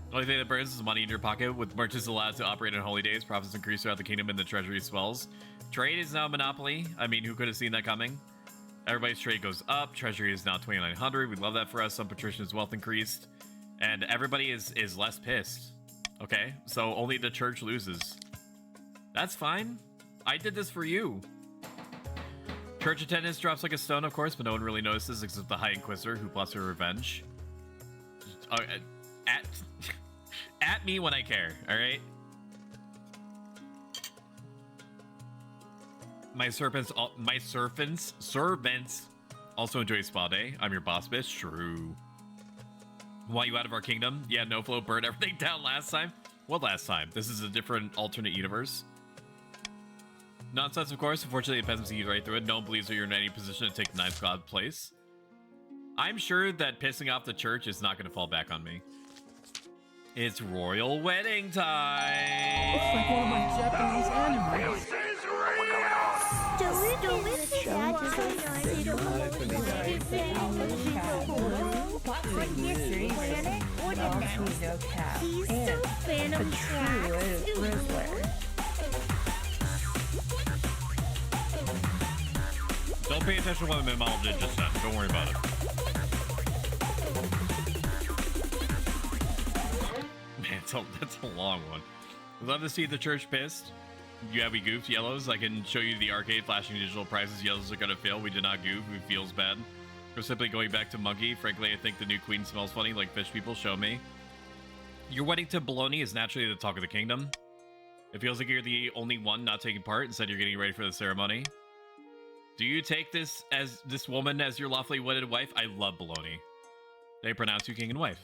The only thing that burns is money in your pocket. With merchants allowed to operate on holy days, profits increase throughout the kingdom and the treasury swells. Trade is now a monopoly. I mean, who could have seen that coming? Everybody's trade goes up. Treasury is now 2,900. We love that for us. Some patricians' wealth increased. And everybody is less pissed. Okay? So only the church loses. That's fine. I did this for you. Church attendance drops like a stone, of course, but no one really notices except the High Inquisitor who plots her revenge. At me when I care, alright? My servants also enjoy spa day. I'm your boss, bitch. True. Want you out of our kingdom? Yeah, no flow burned everything down last time. What last time? This is a different alternate universe. Nonsense, of course. Unfortunately, the peasants eat right through it. No one believes that you're in any position to take the ninth god place. I'm sure that pissing off the church is not going to fall back on me. It's royal wedding time! It's like one of my Japanese animes. Don't pay attention to what my mom did just then. Don't worry about it. Man, that's a long one. I'd love to see the church pissed. Yeah, we goofed. Yellows, I can show you the arcade flashing digital prices. Yellows are gonna fail. We did not goof. It feels bad. We're simply going back to monkey. Frankly, I think the new queen smells funny, like fish people. Show me. Your wedding to Bologna is naturally the talk of the kingdom. It feels like you're the only one not taking part. Instead, you're getting ready for the ceremony. Do you take this woman as your lawfully wedded wife? I love Bologna. They pronounce you king and wife.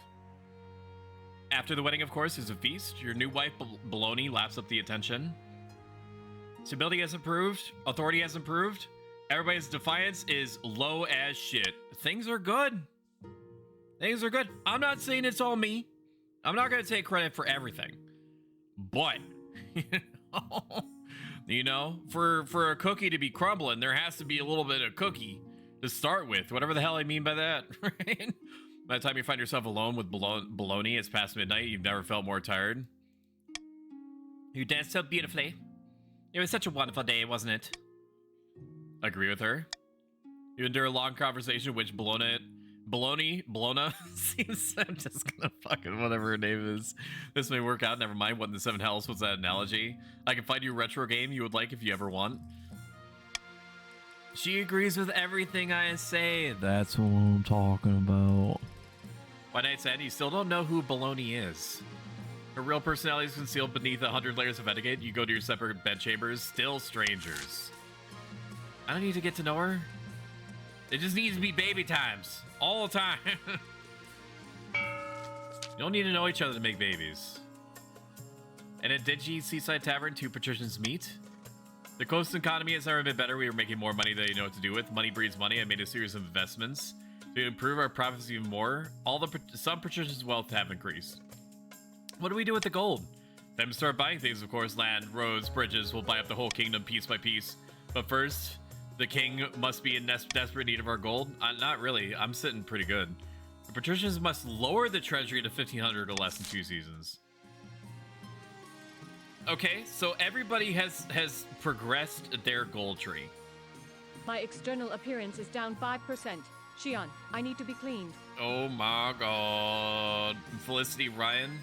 After the wedding, of course, is a feast. Your new wife, Bologna, laps up the attention. Stability has improved. Authority has improved. Everybody's defiance is low as shit. Things are good. Things are good. I'm not saying it's all me. I'm not going to take credit for everything. But, you know, for a cookie to be crumbling, there has to be a little bit of cookie to start with. Whatever the hell I mean by that, right? By the time you find yourself alone with Bologna, it's past midnight. You've never felt more tired. You danced so beautifully. It was such a wonderful day, wasn't it? Agree with her. You endure a long conversation, which Bologna seems... I'm just gonna fucking whatever her name is. This may work out. Never mind. What in the seven hells was that analogy? I can find you a retro game you would like if you ever want. She agrees with everything I say. That's what I'm talking about. By night's end, you still don't know who Baloney is. Her real personality is concealed beneath 100 layers of etiquette. You go to your separate bedchambers, still strangers. I don't need to get to know her. It just needs to be baby times. All the time. You don't need to know each other to make babies. In a dingy seaside tavern, two patricians meet. The coastal economy has never been better. We are making more money than you know what to do with. Money breeds money. I made a series of investments to improve our profits even more. Some patricians' wealth have increased. What do we do with the gold? Time to start buying things, of course. Land, roads, bridges. We'll buy up the whole kingdom piece by piece. But first, the king must be in desperate need of our gold. Not really. I'm sitting pretty good. The patricians must lower the treasury to 1,500 or less in 2 seasons. Okay, so everybody has progressed their gold tree. My external appearance is down 5%. Shion, I need to be cleaned. Oh my god. Felicity Ryan.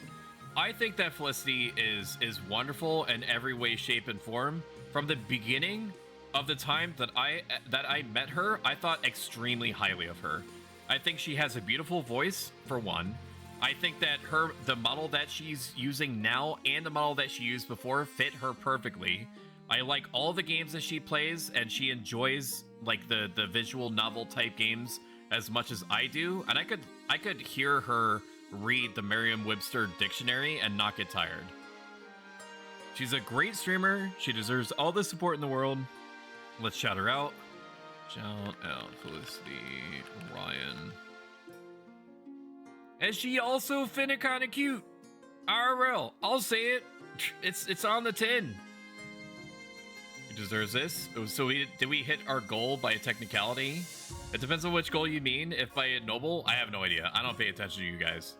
I think that Felicity is wonderful in every way, shape, and form. From the beginning of the time that I met her, I thought extremely highly of her. I think she has a beautiful voice, for one. I think that the model that she's using now and the model that she used before fit her perfectly. I like all the games that she plays, and she enjoys like the visual novel type games as much as I do. And I could hear her read the Merriam-Webster dictionary and not get tired. She's a great streamer. She deserves all the support in the world. Let's shout her out. Shout out Felicity Ryan. And she also finna kinda cute. RL, I'll say it. It's on the tin. He deserves this. So did we hit our goal by a technicality? It depends on which goal you mean. If by a noble, I have no idea. I don't pay attention to you guys.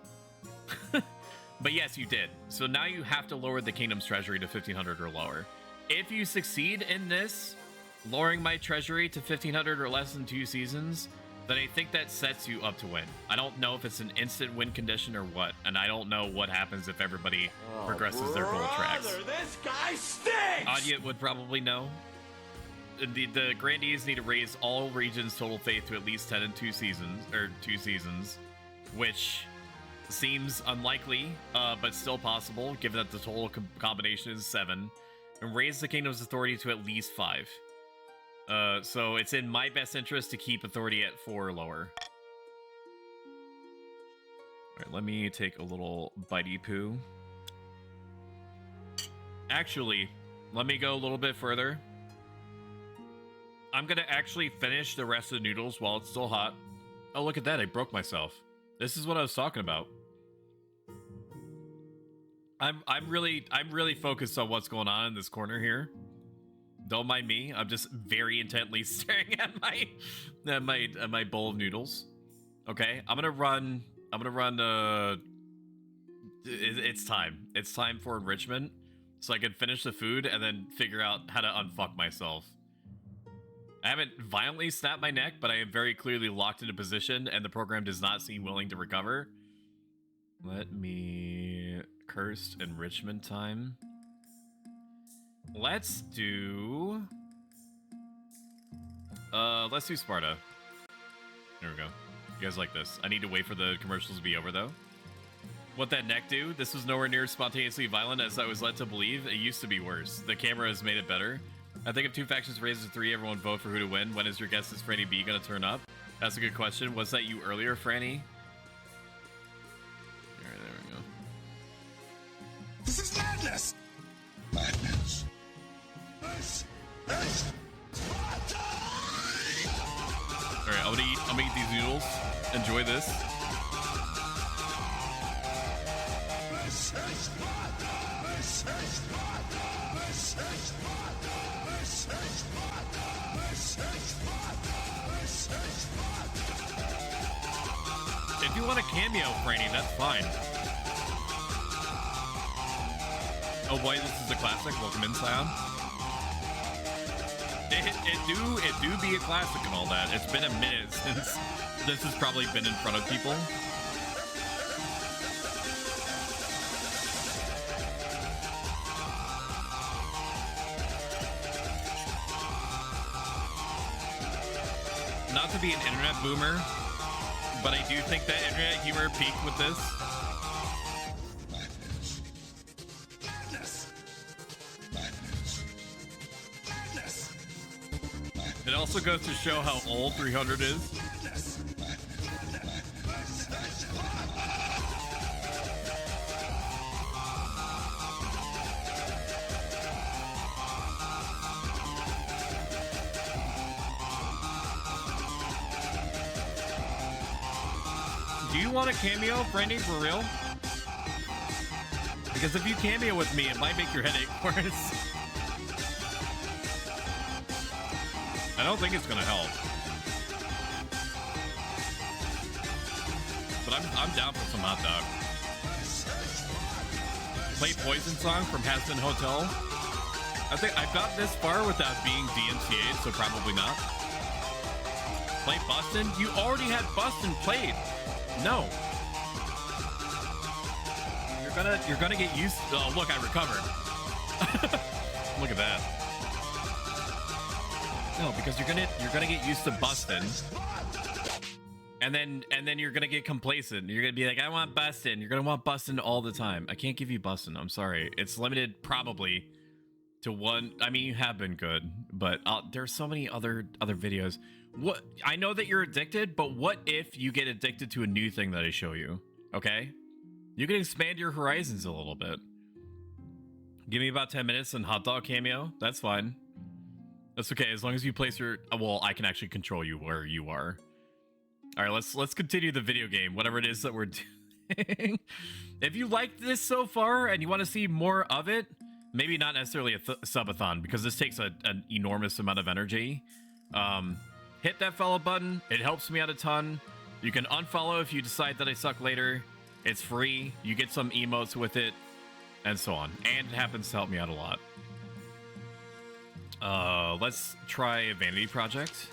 But yes, you did. So now you have to lower the kingdom's treasury to 1,500 or lower. If you succeed in this, lowering my treasury to 1,500 or less in 2 seasons, then I think that sets you up to win. I don't know if it's an instant win condition or what, and I don't know what happens if everybody progresses their goal tracks. This guy stinks! Anya would probably know. The grandees need to raise all regions' total faith to at least 10 in 2 seasons, which seems unlikely, but still possible, given that the total combination is 7, and raise the kingdom's authority to at least 5. So it's in my best interest to keep authority at 4 or lower. Alright, let me take a little bitey poo. Actually, let me go a little bit further. I'm gonna actually finish the rest of the noodles while it's still hot. Oh, look at that, I broke myself. This is what I was talking about. I'm really focused on what's going on in this corner here. Don't mind me. I'm just very intently staring at my bowl of noodles. Okay, I'm gonna run. It's time. It's time for enrichment, so I can finish the food and then figure out how to unfuck myself. I haven't violently snapped my neck, but I am very clearly locked into position, and the program does not seem willing to recover. Let me cursed enrichment time. Let's do Sparta. There we go. You guys like this. I need to wait for the commercials to be over though. What that neck do? This was nowhere near spontaneously violent as I was led to believe. It used to be worse. The camera has made it better. I think if 2 factions raises to 3, everyone vote for who to win. When is your guess is Franny B gonna turn up? That's a good question. Was that you earlier, Franny? Alright, there we go. This is madness! Madness. This is Sparta! Alright, I'm gonna eat these noodles. Enjoy this. This is Sparta! This is Sparta! This is Sparta! This is Sparta! This is Sparta! This is Sparta! If you want a cameo, Franny, that's fine. Oh boy, this is a classic. Welcome in, Scion. It do be a classic and all that. It's been a minute since this has probably been in front of people. Not to be an internet boomer, But I do think that internet humor peaked with this. It also goes to show how old 300 is. Do you want a cameo, Brandy, for real? Because if you cameo with me, it might make your headache worse. I don't think it's gonna help. But I'm down for some hot dog. Play Poison song from Haston Hotel. I think I've got this far without being DMCA'd, so probably not. Play Bustin'? You already had Bustin' played. No. You're gonna get used to, oh look, I recovered. Look at that. No, because you're gonna get used to busting. And then you're gonna get complacent. You're gonna be like, I want busting. You're gonna want busting all the time. I can't give you busting. I'm sorry. It's limited probably to one. I mean, you have been good, but there's so many other videos. What, I know that you're addicted, but what if you get addicted to a new thing that I show you? Okay, you can expand your horizons a little bit. Give me about 10 minutes and hot dog cameo. That's fine. That's okay, as long as you place your, well, I can actually control you where you are. All right, let's continue the video game, whatever it is that we're doing. If you liked this so far and you want to see more of it, maybe not necessarily a subathon, because this takes an enormous amount of energy. Hit that follow button. It helps me out a ton. You can unfollow if you decide that I suck later. It's free. You get some emotes with it, and so on. And it happens to help me out a lot. Let's try a vanity project.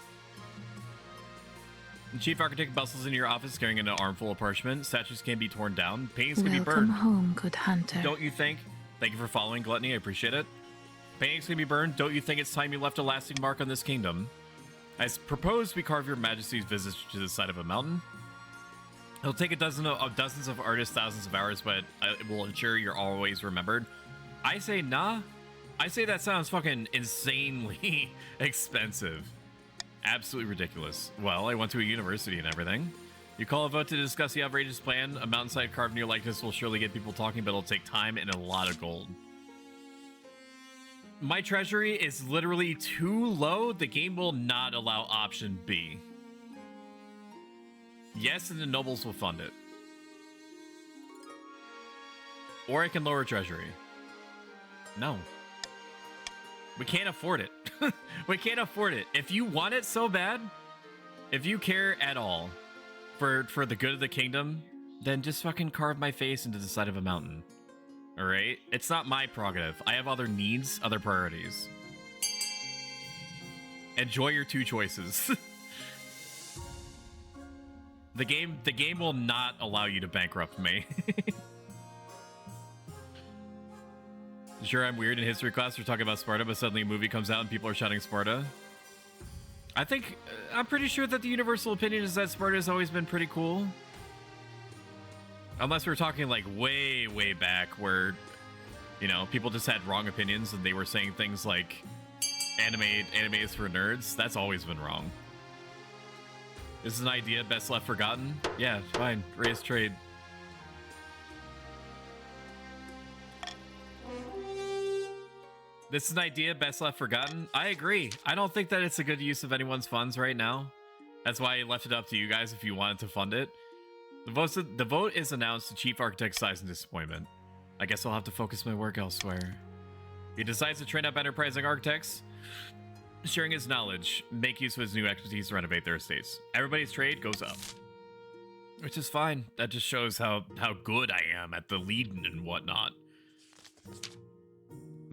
The chief architect bustles into your office carrying an armful of parchment. Statues can be torn down. Paintings can be burned. Welcome home, good hunter. Don't you think? Thank you for following, Gluttony. I appreciate it. Paintings can be burned. Don't you think it's time you left a lasting mark on this kingdom? I propose we carve your majesty's visage to the side of a mountain. It'll take dozens of artists, thousands of hours, but it will ensure you're always remembered. I say nah. I say that sounds fucking insanely expensive. Absolutely ridiculous. Well, I went to a university and everything. You call a vote to discuss the outrageous plan. A mountainside carved in your likeness will surely get people talking, but it'll take time and a lot of gold. My treasury is literally too low. The game will not allow option B. Yes, and the nobles will fund it. Or I can lower treasury. No. We can't afford it. We can't afford it. If you want it so bad, if you care at all for the good of the kingdom, then just fucking carve my face into the side of a mountain. All right? It's not my prerogative. I have other needs, other priorities. Enjoy your two choices. The game will not allow you to bankrupt me. Sure, I'm weird in history class. We're talking about Sparta, but suddenly a movie comes out and people are shouting Sparta. I'm pretty sure that the universal opinion is that Sparta has always been pretty cool. Unless we're talking like way, way back where, you know, people just had wrong opinions and they were saying things like anime is for nerds. That's always been wrong. This is an idea best left forgotten. Yeah, fine. Raise trade. This is an idea best left forgotten. I agree. I don't think that it's a good use of anyone's funds right now. That's why I left it up to you guys if you wanted to fund it. The vote is announced to Chief Architect Size and Disappointment. I guess I'll have to focus my work elsewhere. He decides to train up enterprising architects, sharing his knowledge, make use of his new expertise to renovate their estates. Everybody's trade goes up. Which is fine. That just shows how good I am at the leading and whatnot.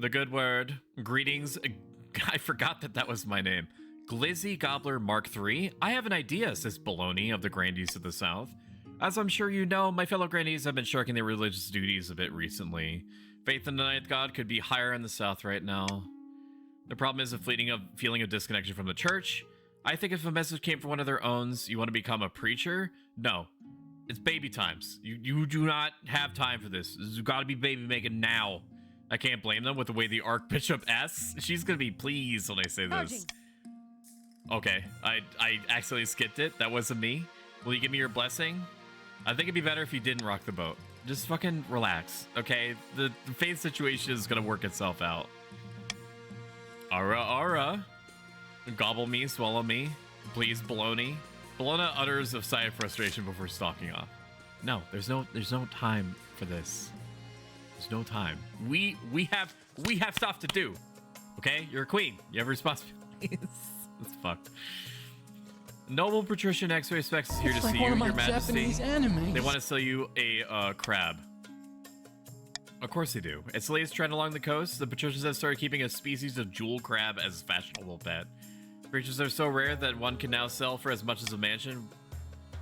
The good word. Greetings. I forgot that was my name. Glizzy Gobbler Mark III. I have an idea, says Baloney of the Grandees of the South. As I'm sure you know, my fellow Grandees have been shirking their religious duties a bit recently. Faith in the Ninth God could be higher in the South right now. The problem is a fleeting feeling of disconnection from the church. I think if a message came from one of their owns, you want to become a preacher? No. It's baby times. You do not have time for this. This has got to be baby making now. I can't blame them with the way the Archbishop asks. She's going to be pleased when I say this. Okay, I accidentally skipped it. That wasn't me. Will you give me your blessing? I think it'd be better if you didn't rock the boat. Just fucking relax, okay? The faith situation is going to work itself out. Ara. Gobble me, swallow me. Please, baloney. Bologna utters a sigh of frustration before stalking off. No, there's no time for this. There's no time. We have stuff to do. Okay? You're a queen. You have responsibilities. That's fucked. Noble Patrician X-Ray Specs is here to see you, Your Majesty. They want to sell you a crab. Of course they do. It's the latest trend along the coast. The patricians have started keeping a species of jewel crab as a fashionable pet. Creatures are so rare that one can now sell for as much as a mansion.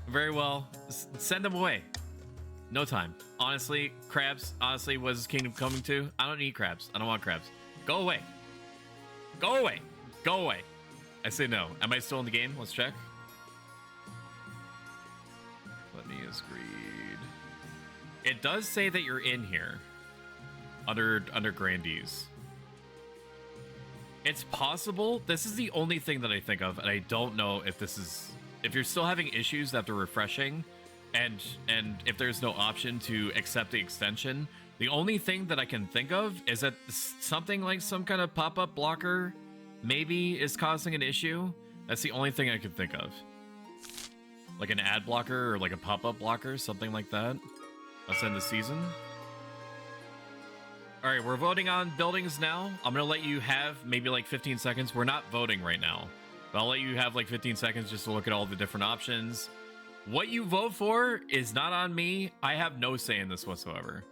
Very well. Send them away. No time. Honestly, crabs, what is this kingdom coming to? I don't need crabs. I don't want crabs. Go away. Go away. Go away. I say no. Am I still in the game? Let's check. Let me is greed. It does say that you're in here. Under Grandees. It's possible. This is the only thing that I think of, and I don't know if this is... If you're still having issues after refreshing, and if there's no option to accept the extension, the only thing that I can think of is that something like some kind of pop-up blocker maybe is causing an issue. That's the only thing I can think of. Like an ad blocker or like a pop-up blocker, something like that. Let's end the season. All right, we're voting on buildings now. I'm going to let you have maybe like 15 seconds. We're not voting right now, but I'll let you have like 15 seconds just to look at all the different options. What you vote for is not on me. I have no say in this whatsoever.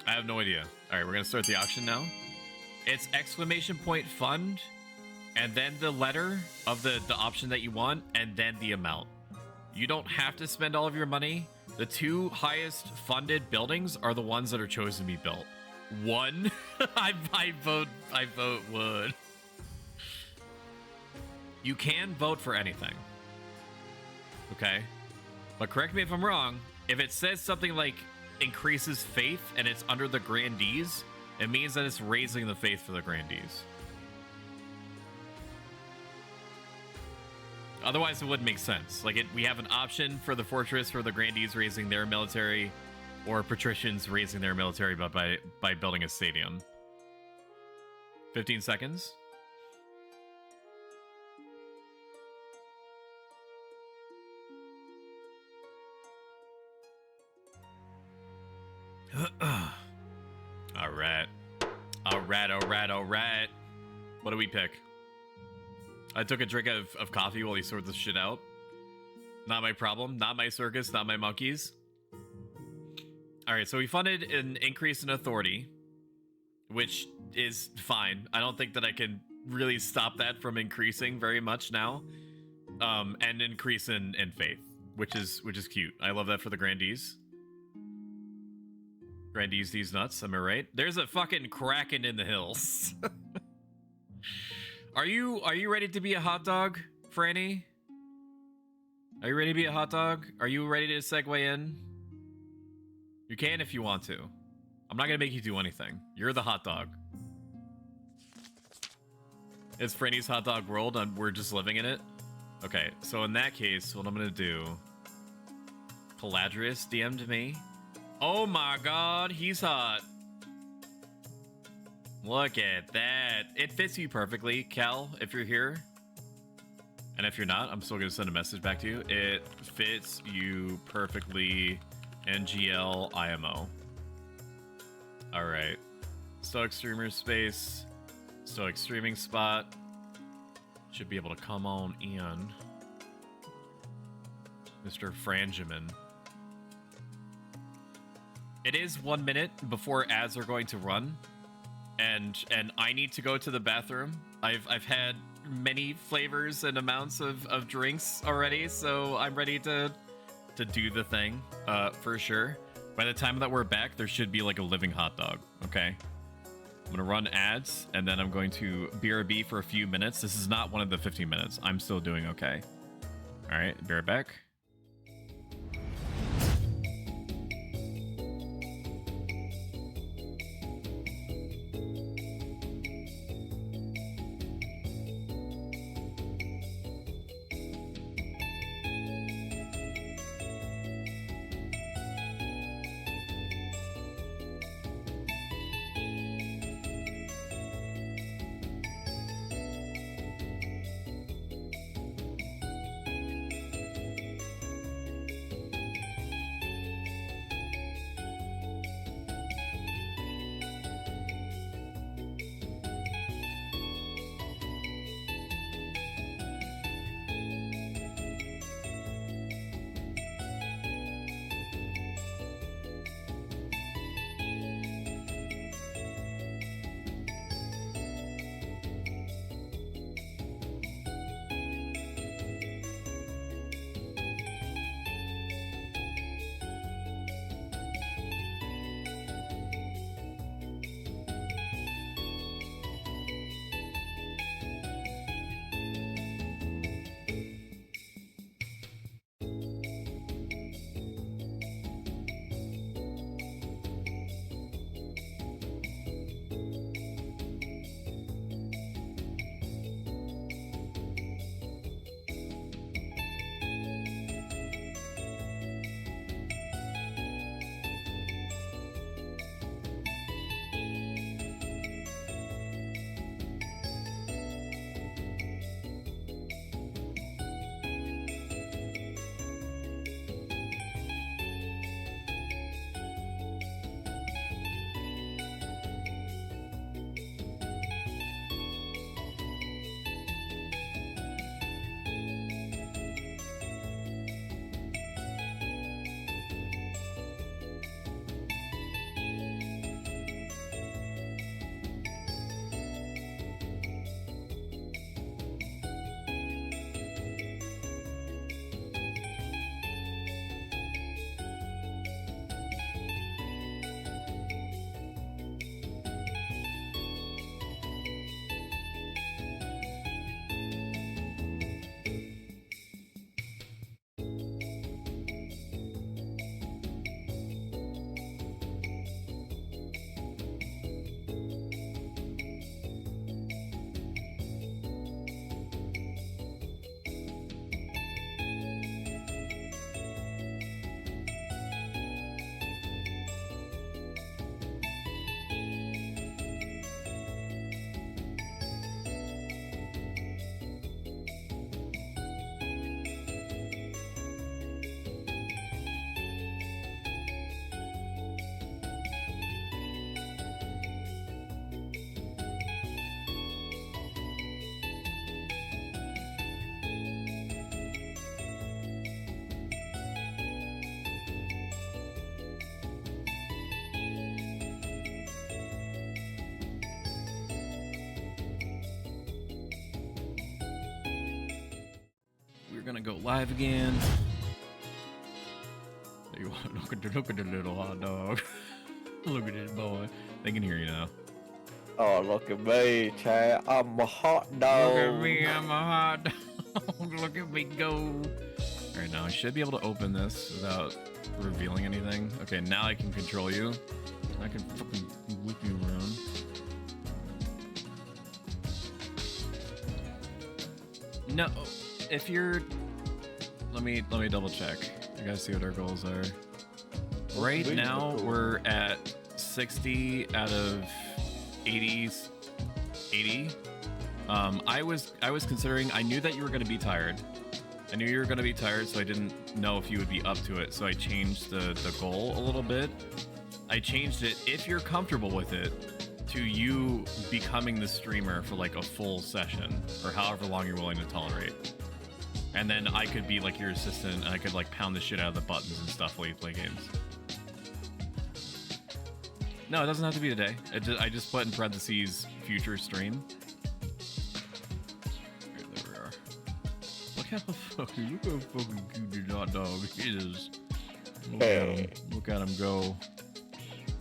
I have no idea. All right, we're going to start the auction now. It's ! fund, and then the letter of the option that you want, and then the amount. You don't have to spend all of your money. The two highest funded buildings are the ones that are chosen to be built. One? I vote wood. You can vote for anything. Okay? But correct me if I'm wrong. If it says something like increases faith and it's under the Grandees, it means that it's raising the faith for the Grandees. Otherwise, it wouldn't make sense. Like, we have an option for the fortress for the Grandees raising their military, or patricians raising their military by building a stadium. 15 seconds. All right. All right. What do we pick? I took a drink of coffee while he sorted this shit out. Not my problem. Not my circus. Not my monkeys. All right, so we funded an increase in authority, which is fine. I don't think that I can really stop that from increasing very much now. And increase in faith, which is cute. I love that for the Grandees. Grandees these nuts, am I right? There's a fucking kraken in the hills. Are you ready to be a hot dog, Franny? Are you ready to be a hot dog? Are you ready to segue in? You can if you want to. I'm not gonna make you do anything. You're the hot dog. It's Franny's hot dog world and we're just living in it. Okay, so in that case, what I'm gonna do... Caladrius DM'd me. Oh my god, he's hot. Look at that. It fits you perfectly, Cal, if you're here. And if you're not, I'm still going to send a message back to you. It fits you perfectly, NGL IMO. All right. Stoic Streamer Space. Stoic Streaming Spot. Should be able to come on in. Mr. Franjamin. It is 1 minute before ads are going to run. And I need to go to the bathroom. I've had many flavors and amounts of drinks already, so I'm ready to do the thing, for sure. By the time that we're back, there should be like a living hot dog, okay? I'm gonna run ads, and then I'm going to BRB for a few minutes. This is not one of the 15 minutes. I'm still doing okay. All right, be right back. We're gonna go live again. There you are. Look at the little hot dog. Look at this boy. They can hear you now. Oh, look at me, Chad. I'm a hot dog. Look at me, I'm a hot dog. Look at me go. All right, now I should be able to open this without revealing anything. Okay, now I can control you. I can fucking whip you around. No, if you're, let me double check. You guys see what our goals are. Right now we're at 60 out of 80. I was considering. I knew that you were going to be tired. I knew you were going to be tired, so I didn't know if you would be up to it. So I changed the goal a little bit. I changed it, if you're comfortable with it, to you becoming the streamer for like a full session or however long you're willing to tolerate. And then I could be like your assistant and I could like pound the shit out of the buttons and stuff while you play games. No, it doesn't have to be today. I just put in parentheses future stream. There we are. Look how fucking cute this hot dog is. Look at him go.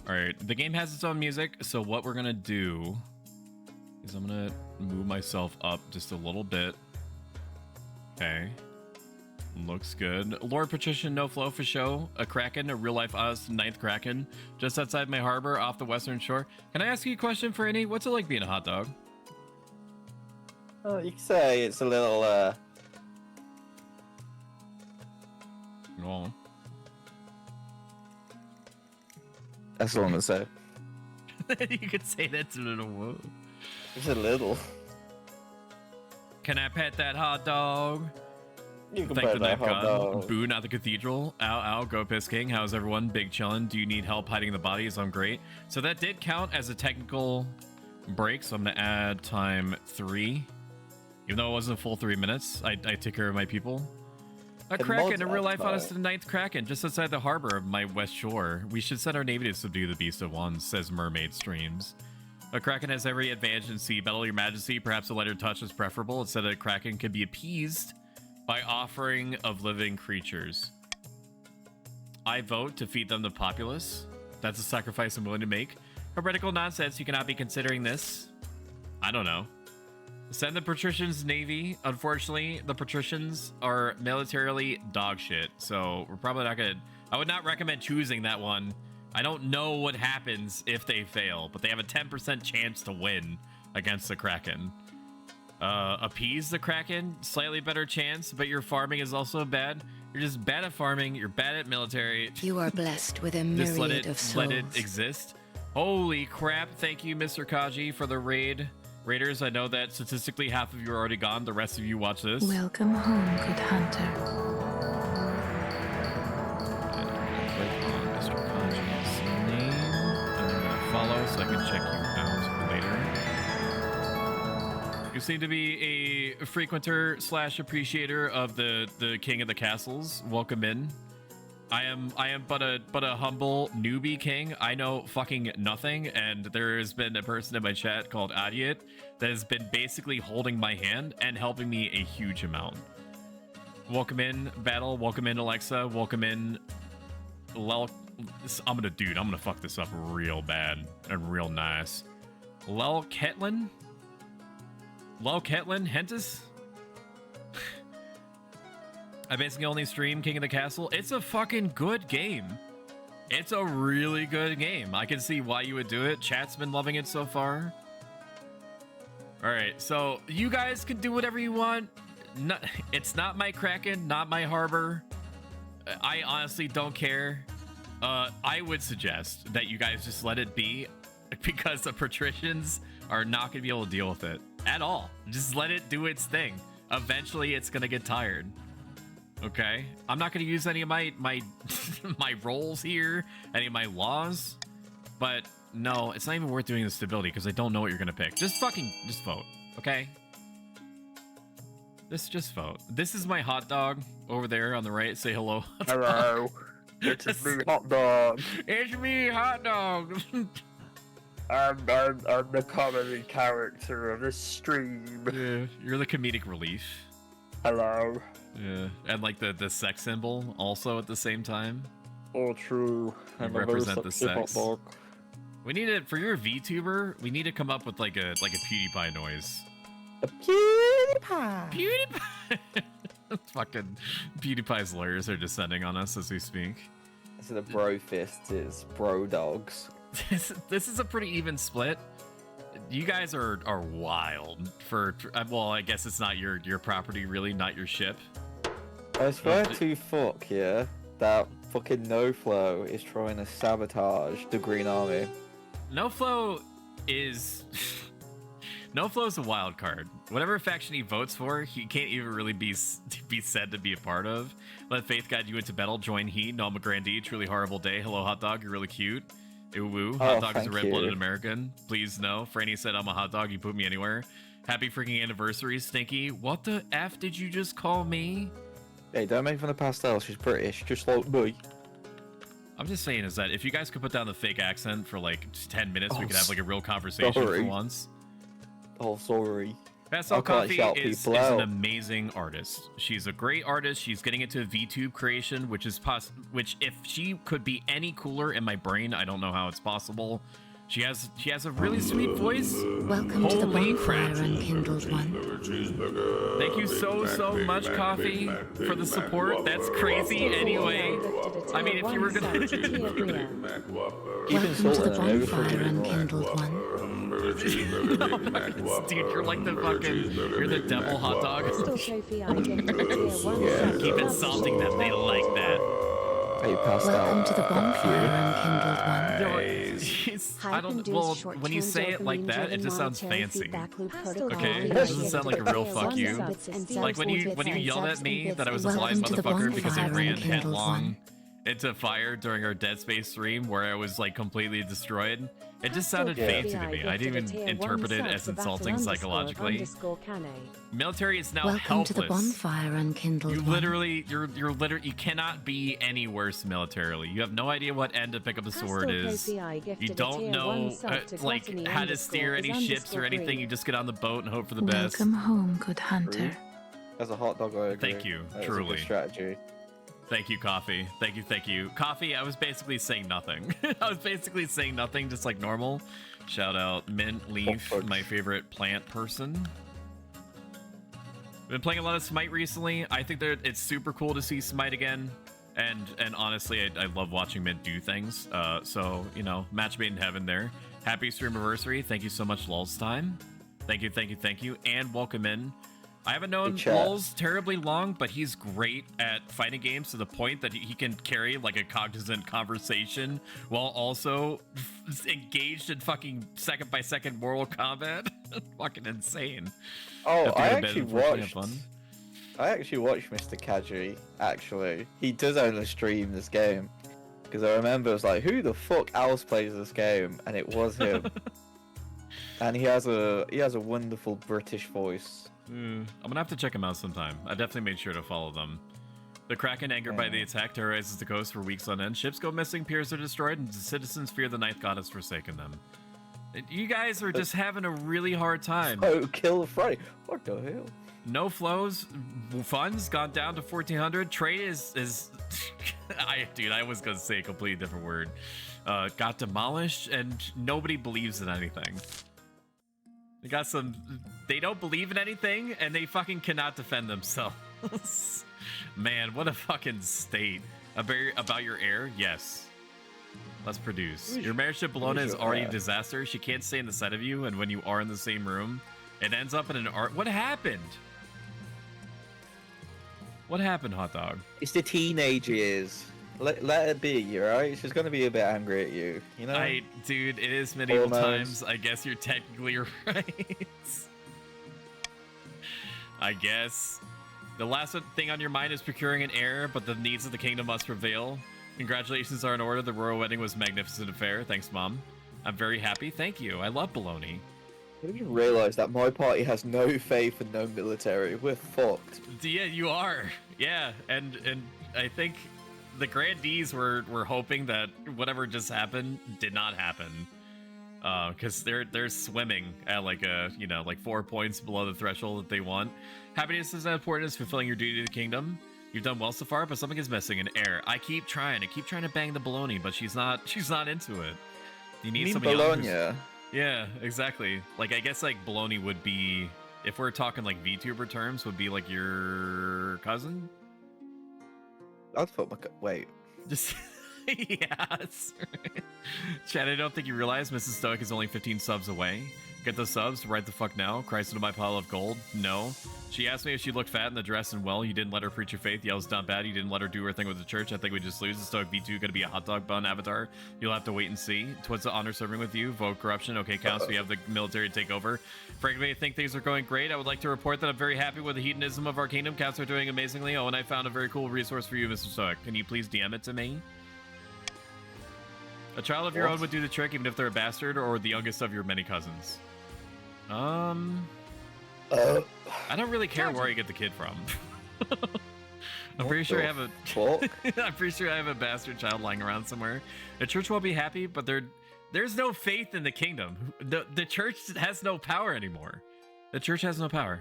All right, the game has its own music, so what we're gonna do is I'm gonna move myself up just a little bit. Okay. Looks good. Lord Patrician, no flow for show. A Kraken, a real-life honest 9th Kraken, just outside my harbor off the western shore. Can I ask you a question, Franny? What's it like being a hot dog? Oh, you could say it's a little, Oh. That's all I'm gonna say. You could say that's a little whoa. It's a little. Can I pet that hot dog? You can Thank pet the that Knife hot God. dog. Boo, not the cathedral. Ow, ow, go piss king. How's everyone? Big chillin'. Do you need help hiding the bodies? I'm great. So that did count as a technical break, so I'm gonna add time 3. Even though it wasn't a full 3 minutes, I took care of my people. A The Kraken, mods a real life outside. honest 9th Kraken, just outside the harbor of my west shore. We should send our navy to subdue the beast at once, says Mermaid Streams. A Kraken has every advantage in sea battle, your majesty. Perhaps a lighter touch is preferable. It said a Kraken can be appeased by offering of living creatures. I vote to feed them the populace. That's a sacrifice I'm willing to make. Heretical nonsense, you cannot be considering this. I don't know. Send the patricians navy. Unfortunately, the patricians are militarily dog shit, so we're probably not gonna... I would not recommend choosing that one. I don't know what happens if they fail, but they have a 10% chance to win against the Kraken. Appease the Kraken, slightly better chance, but your farming is also bad. You're just bad at farming, you're bad at military. You are blessed with a Just myriad of souls. let it exist. Holy crap, thank you, Mr. Kaji, for the raid. Raiders, I know that statistically half of you are already gone. The rest of you watch this. Welcome home, good hunter. Click on Mr. Kaji's name. And I'm gonna follow so I can check you out later. You seem to be a frequenter / appreciator of the King of the Castles. Welcome in. I am but a humble newbie king. I know fucking nothing, and there has been a person in my chat called Adiet that has been basically holding my hand and helping me a huge amount. Welcome in, Battle. Welcome in, Alexa. Welcome in, Lel. I'm gonna fuck this up real bad and real nice. Lel Ketlin? Hentis? I basically only stream King of the Castle. It's a fucking good game. It's a really good game. I can see why you would do it. Chat's been loving it so far. All right, so you guys can do whatever you want. It's not my Kraken, not my harbor. I honestly don't care. I would suggest that you guys just let it be, because the patricians are not gonna be able to deal with it at all. Just let it do its thing. Eventually, it's gonna get tired. Okay, I'm not going to use any of my my roles here, any of my laws, but no, it's not even worth doing the stability because I don't know what you're going to pick. Just vote, okay? Just vote. This is my hot dog over there on the right. Say hello. Hello. It's me, hot dog. It's me, hot dog. I'm the comedy character of this stream. Yeah, you're the comedic relief. Hello. Yeah, and like the sex symbol also at the same time. All true. You I'm a represent very the sexy hot sex. dog. We need it for your VTuber. We need to come up with like a PewDiePie noise. A PewDiePie. PewDiePie. Fucking PewDiePie's lawyers are descending on us as we speak. Instead of bro fists, it's bro dogs. This is a pretty even split. You guys are wild for well, I guess it's not your property really, not your ship. I swear to fuck, yeah, that fucking No-Flow is trying to sabotage the Green Army. No-Flow is No-Flow's a wild card. Whatever faction he votes for, he can't even really be said to be a part of. Let faith guide you into battle. Join he. No, I'm a grandee. Truly horrible day. Hello, hot dog. You're really cute. Ew woo. Hot dog is a red-blooded American. Please no. Franny said I'm a hot dog. You put me anywhere. Happy freaking anniversary, Stinky. What the F did you just call me? Hey, don't make fun of Pastel. She's British, just like me. I'm just saying is that if you guys could put down the fake accent for like 10 minutes, we could have like a real conversation sorry. for once. Oh, sorry. Pastel I can't Coffee shout is people an out. amazing artist. She's a great artist. She's getting into VTube creation, which if she could be any cooler in my brain, I don't know how it's possible. She has a really sweet voice. Welcome to the Holy bonfire, crap. unkindled one. Thank you so much, Coffee, for the support. That's crazy anyway. I mean, if you were gonna... Keep Welcome to the insulting her, maybe bonfire, freaking annoying. unkindled one. Dude, you're like the fucking... You're the devil hot dog. Keep insulting them. They like that. Hey, passed Welcome out. to the bonfire, unkindled one. I don't... Well, when you say it like that, it just sounds fancy. Okay? It doesn't sound like a real fuck you. Like when you yelled at me that I was a blind Welcome to the motherfucker because I bonfire, ran unkindled headlong one. into fire during our Dead Space stream where I was like completely destroyed. It just sounded Yeah. fancy to me. I didn't even interpret it as insulting psychologically. Military is now Welcome to the helpless. bonfire, unkindled You one. literally, you cannot be any worse militarily. You have no idea what end to pick up the sword is. You don't know like how to steer any ships or anything. You just get on the boat and hope for the best. Welcome home, good hunter. As a hot dog, I agree. Thank you, That is a truly. good strategy. Thank you, Coffee. Thank you. Coffee, I was basically saying nothing. I was basically saying nothing, just like normal. Shout out Mint Leaf, my favorite plant person. Been playing a lot of Smite recently. I think that it's super cool to see Smite again. And honestly, I love watching Mint do things. So, you know, match made in heaven there. Happy Streamiversary. Thank you so much, Lulz Time. Thank you. And welcome in. I haven't known Lulz terribly long, but he's great at fighting games to the point that he can carry like a cognizant conversation while also engaged in fucking second-by-second Mortal Kombat. Fucking insane. Oh, I Have to actually go to bed before playing watched. fun. I actually watched Mr. Kaji. Actually, he does own a stream this game because I remember it was like, who the fuck else plays this game? And it was him. And he has a wonderful British voice. I'm gonna have to check him out sometime. I definitely made sure to follow them. The Kraken, angered by the attack, terrorizes the coast for weeks on end. Ships go missing, piers are destroyed, and citizens fear the Ninth God has forsaken them. You guys are just having a really hard time. Oh, kill Friday. What the hell? No flows, funds gone down to 1,400. Trade is dude, I was gonna say a completely different word. Got demolished, and nobody believes in anything. They don't believe in anything, and they fucking cannot defend themselves. Man, what a fucking state. About your heir? Yes. Let's produce. Your marriage to Bologna is already a disaster. She can't stay in the sight of you, and when you are in the same room, it ends up in an art. What happened? What happened, hot dog? It's the teenage years. Let it be, alright? She's gonna be a bit angry at you, you know? Dude, it is medieval Hormones. times. I guess you're technically right. I guess. The last thing on your mind is procuring an heir, but the needs of the kingdom must prevail. Congratulations are in order. The royal wedding was a magnificent affair. Thanks, Mom. I'm very happy. Thank you. I love bologna. I didn't even realize that my party has no faith and no military. We're fucked. Yeah, you are. Yeah, and I think the grandees were hoping that whatever just happened did not happen. Because they're swimming at like 4 points below the threshold that they want. Happiness is as important as fulfilling your duty to the kingdom. You've done well so far, but something is missing, an heir. I keep trying to bang the bologna, but she's not into it. You need somebody Bologna? Yeah, exactly. Like I guess like bologna would be, if we're talking like VTuber terms, would be like your cousin. I'd put my wait. Just yes. Chad, I don't think you realize Mrs. Stoic is only 15 subs away. Get the subs right the fuck now. Christ into my pile of gold. No. She asked me if she looked fat in the dress and well. You didn't let her preach your faith. Yell's not bad. You didn't let her do her thing with the church. I think we just lose. The Stoic V2 gonna be a hot dog bun avatar. You'll have to wait and see. Twas the honor serving with you. Vote corruption. Okay, counts. We have the military to take over. Frankly, I think things are going great. I would like to report that I'm very happy with the hedonism of our kingdom. Counts are doing amazingly. Oh, and I found a very cool resource for you, Mr. Stoic. Can you please DM it to me? A child of your own would do the trick, even if they're a bastard or the youngest of your many cousins. I don't really care where you get the kid from. I'm pretty sure I have a I'm pretty sure I have a bastard child lying around somewhere. The church will be happy, but there's no faith in the kingdom. The church has no power anymore. The church has no power.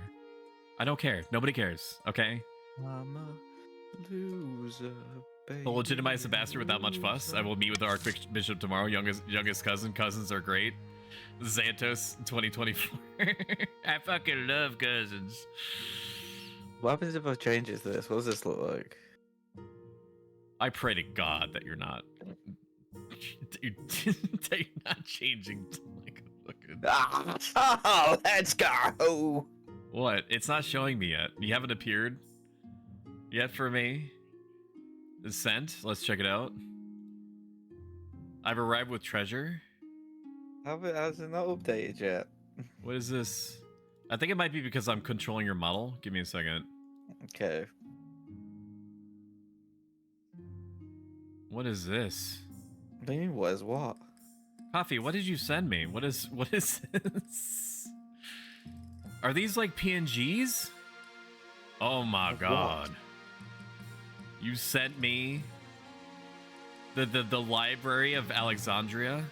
I don't care. Nobody cares. Okay. I'm a loser, baby. To legitimize the bastard without much fuss, I will meet with the Archbishop tomorrow. Youngest cousin. Cousins are great. Xantos 2024. I fucking love cousins. What happens if I changes this? What does this look like? I pray to God that you're not. Dude, that you're not changing to like a fucking. Oh, let's go. What? It's not showing me yet. You haven't appeared yet for me. It's sent. Let's check it out. I've arrived with treasure. How's it not updated yet? What is this? I think it might be because I'm controlling your model. Give me a second. Okay. What is this? What do you mean, what is what? Coffee, what did you send me? What is this? Are these like PNGs? Oh my god. You sent me the library of Alexandria?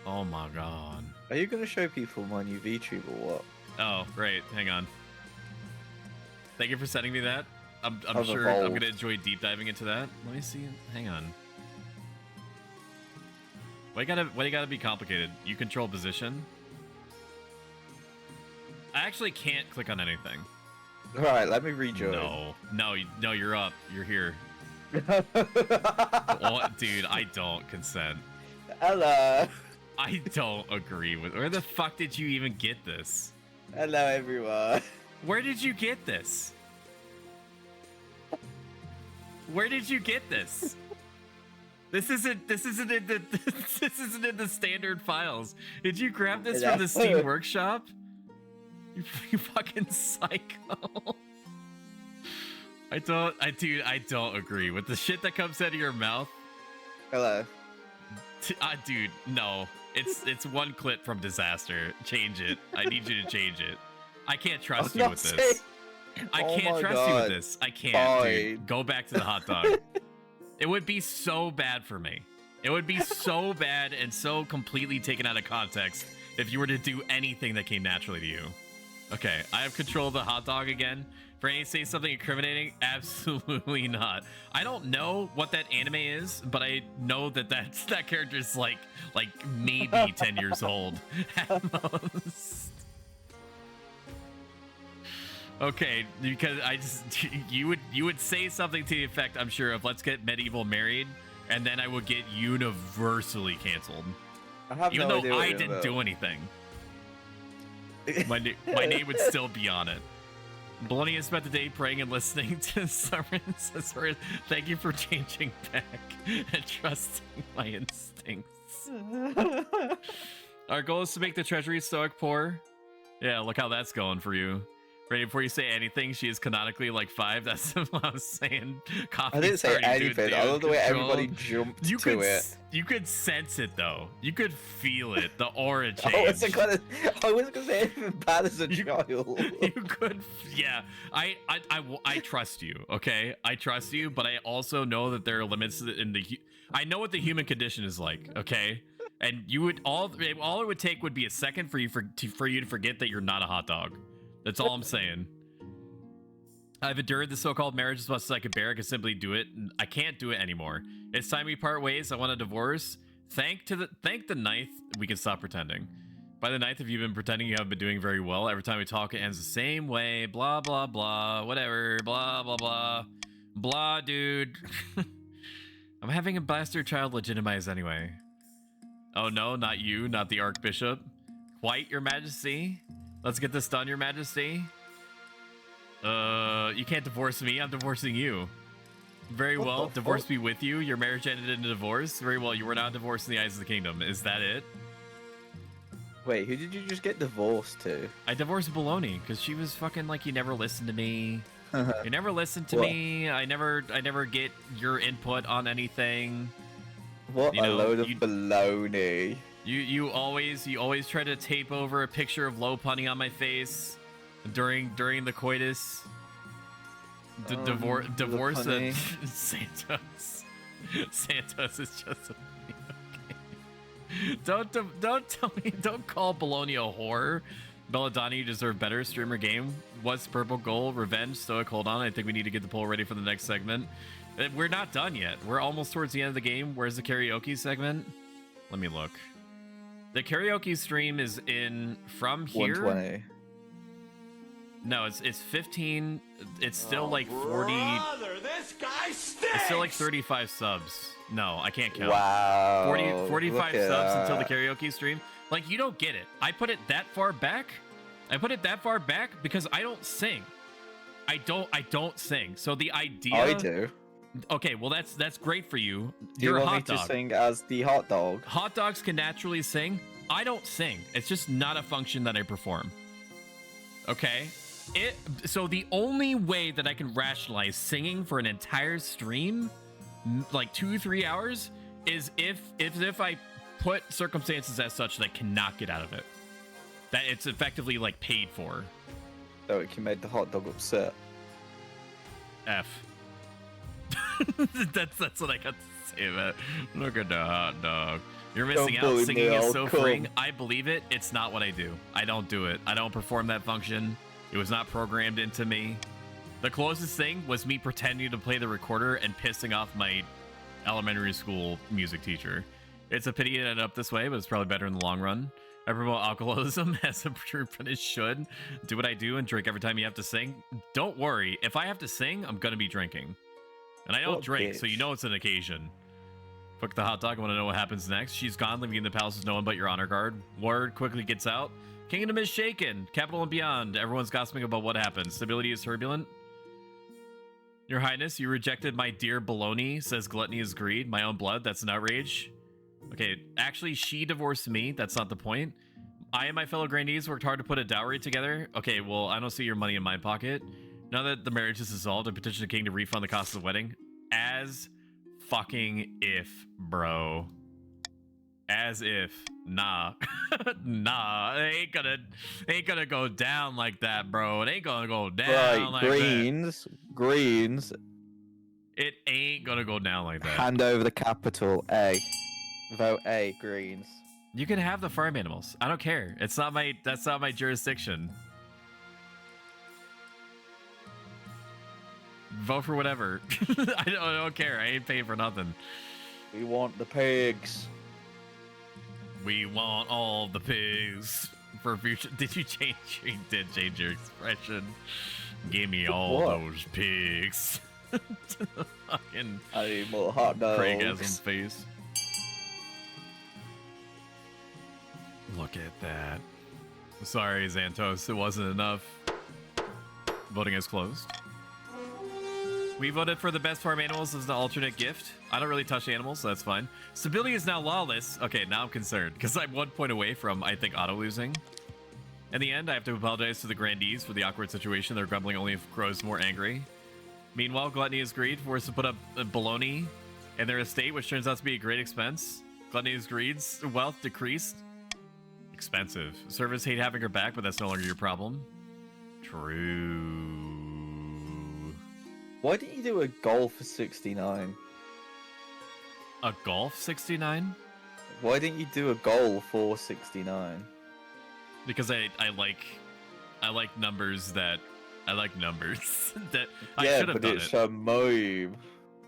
Oh my god. Are you gonna show people my new VTuber or what? Oh, great. Hang on. Thank you for sending me that. I'm I've sure I'm evolved. gonna enjoy deep diving into that. Let me see. Hang on. Why you gotta be complicated? You control position. I actually can't click on anything. Alright, let me rejoin. No, you're up. You're here. Oh, dude, I don't consent. Hello. I don't agree with. Where the fuck did you even get this? Hello, everyone. Where did you get this? Where did you get this? This isn't in the standard files. Did you grab this from the Steam Workshop? You fucking psycho. I don't agree with the shit that comes out of your mouth. Hello. Dude, no. It's one clip from Disaster. Change it. I need you to change it. I can't trust you with this. I can't trust you with this. I can't, dude. Go back to the hot dog. It would be so bad for me. It would be so bad and so completely taken out of context if you were to do anything that came naturally to you. Okay, I have control of the hot dog again. For any say something incriminating? Absolutely not. I don't know what that anime is, but I know that that character is like maybe 10 years old at most. Okay, because you would say something to the effect, I'm sure, of let's get Medieval married, and then I would get universally canceled. Even though I didn't do anything. My name would still be on it. Bologna has spent the day praying and listening to sermons. Thank you for changing back and trusting my instincts. Our goal is to make the treasury stoic poor. Yeah, look how that's going for you. Ready before you say anything, she is canonically like 5. That's what I was saying. I didn't say anything. I love the way everybody jumped to it. You could sense it though. You could feel it. The aura change. I wasn't gonna say anything bad as a child. You could, yeah. I trust you. Okay, I trust you, but I also know that there are limits in the. I know what the human condition is like. Okay, and you would all it would take would be a second for you to forget that you're not a hot dog. That's all I'm saying. I've endured the so-called marriage as much as I could bear. I can simply do it. I can't do it anymore. It's time we part ways. I want a divorce. Thank the 9th, we can stop pretending. By the 9th, if you've been pretending, you haven't been doing very well. Every time we talk, it ends the same way. Blah, blah, blah. Whatever. Blah, blah, blah. Blah, dude. I'm having a bastard child legitimized anyway. Oh, no, not you. Not the Archbishop. Quite, Your Majesty. Let's get this done, Your Majesty. You can't divorce me. I'm divorcing you. Very well. Divorce me with you. Your marriage ended in a divorce. Very well. You were not divorced in the eyes of the kingdom. Is that it? Wait, who did you just get divorced to? I divorced Baloney because she was fucking like, you never listened to me. You never listened to me. I never get your input on anything. What a load of baloney. You always try to tape over a picture of low punny on my face during the coitus. Divorce Santos. Santos is just okay. Don't tell me, don't call Bologna a whore. Belladonna, you deserve better. Streamer game. What's purple goal? Revenge. Stoic. Hold on. I think we need to get the poll ready for the next segment. We're not done yet. We're almost towards the end of the game. Where's the karaoke segment? Let me look. The karaoke stream is in from here. 120. No, it's 15. It's still like 40. This guy stinks! It's still like 35 subs. No, I can't count. Wow. 45 look at subs until the that. karaoke stream. Like, you don't get it. I put it that far back. I put it that far back because I don't sing. I don't sing. So the idea. I do. Okay, well that's great for you. Do you You're a want me hot dog. to sing as the hot dog? Hot dogs can naturally sing. I don't sing. It's just not a function that I perform. Okay? So the only way that I can rationalize singing for an entire stream, like 2-3 hours, is if I put circumstances as such that I cannot get out of it. That it's effectively like paid for. So it can make the hot dog upset. F. that's what I got to say about it. Look at the hot dog. You're missing Don't out. bully Singing me, is I'll so come. freeing. I believe it. It's not what I do. I don't do it. I don't perform that function. It was not programmed into me. The closest thing was me pretending to play the recorder and pissing off my elementary school music teacher. It's a pity it ended up this way, but it's probably better in the long run. I promote alcoholism as a true British should. Do what I do and drink every time you have to sing. Don't worry. If I have to sing, I'm going to be drinking. And I don't What a drink, so bitch. you know it's an occasion. Fuck the hot dog. I want to know what happens next. She's gone, leaving in the palace with no one but your honor guard. Word quickly gets out. Kingdom is shaken. Capital and beyond. Everyone's gossiping about what happened. Stability is turbulent. Your Highness, you rejected my dear baloney. Says gluttony is greed. My own blood. That's an outrage. Okay, actually, she divorced me. That's not the point. I and my fellow grandees worked hard to put a dowry together. Okay, well, I don't see your money in my pocket. Now that the marriage is dissolved, I petition the king to refund the cost of the wedding. As fucking if, bro. As if. Nah. Nah. It ain't gonna go down like that, bro. It ain't gonna go down Right, like greens. that. It ain't gonna go down like that. Hand over the capital A. Vote A, greens. You can have the farm animals. I don't care. That's not my jurisdiction. Vote for whatever. I don't care. I ain't paying for nothing. We want the pigs. We want all the pigs for future. Did you change? You did change your expression. Give me all What? those pigs. Fucking I need more hot dogs. Craigasm face. Look at that. Sorry, Xantos. It wasn't enough. Voting is closed. We voted for the best farm animals as an alternate gift. I don't really touch animals, so that's fine. Stability is now lawless. Okay, now I'm concerned, because I'm 1 point away from, I think, auto-losing. In the end, I have to apologize to the grandees for the awkward situation. Their grumbling only grows more angry. Meanwhile, Gluttony is greed, forced to put up baloney in their estate, which turns out to be a great expense. Gluttony is greed's wealth decreased. Expensive. Servants hate having her back, but that's no longer your problem. True. Why didn't you do a goal for 69? A golf 69? Why didn't you do a goal for 69? Because I like numbers that I like numbers that I Yeah, should have but done it's it. a meme.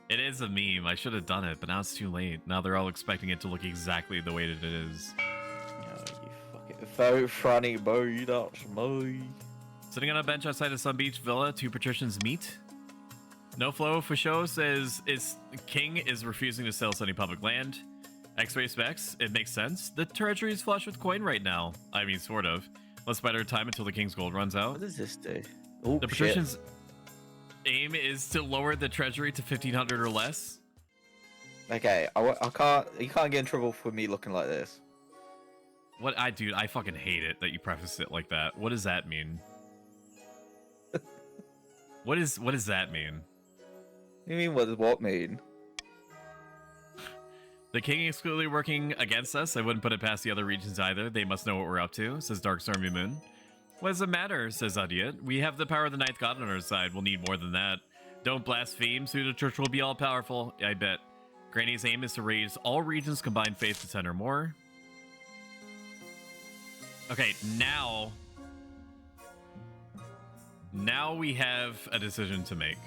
It is a meme. I should have done it, but now it's too late. Now they're all expecting it to look exactly the way that it is. Oh, you fucking vote Franny boy, that's me. Sitting on a bench outside of Sun Beach Villa, two patricians meet. No Flow Fouchot says King is refusing to sell us any public land. X-ray specs, it makes sense. The treasury is flush with coin right now. I mean, sort of. Let's bide our time until the King's gold runs out. What does this do? Oh, The shit. patricians' aim is to lower the treasury to 1,500 or less. Okay, I can't. You can't get in trouble for me looking like this. Dude, I fucking hate it that you preface it like that. What does that mean? What does that mean? You mean what does what mean? The king is clearly working against us. I wouldn't put it past the other regions either. They must know what we're up to, says Dark Stormy Moon. What does it matter, says Adiet. We have the power of the Ninth God on our side. We'll need more than that. Don't blaspheme, so the church will be all powerful. I bet. Granny's aim is to raise all regions combined faith to 10 or more. Okay, now now we have a decision to make.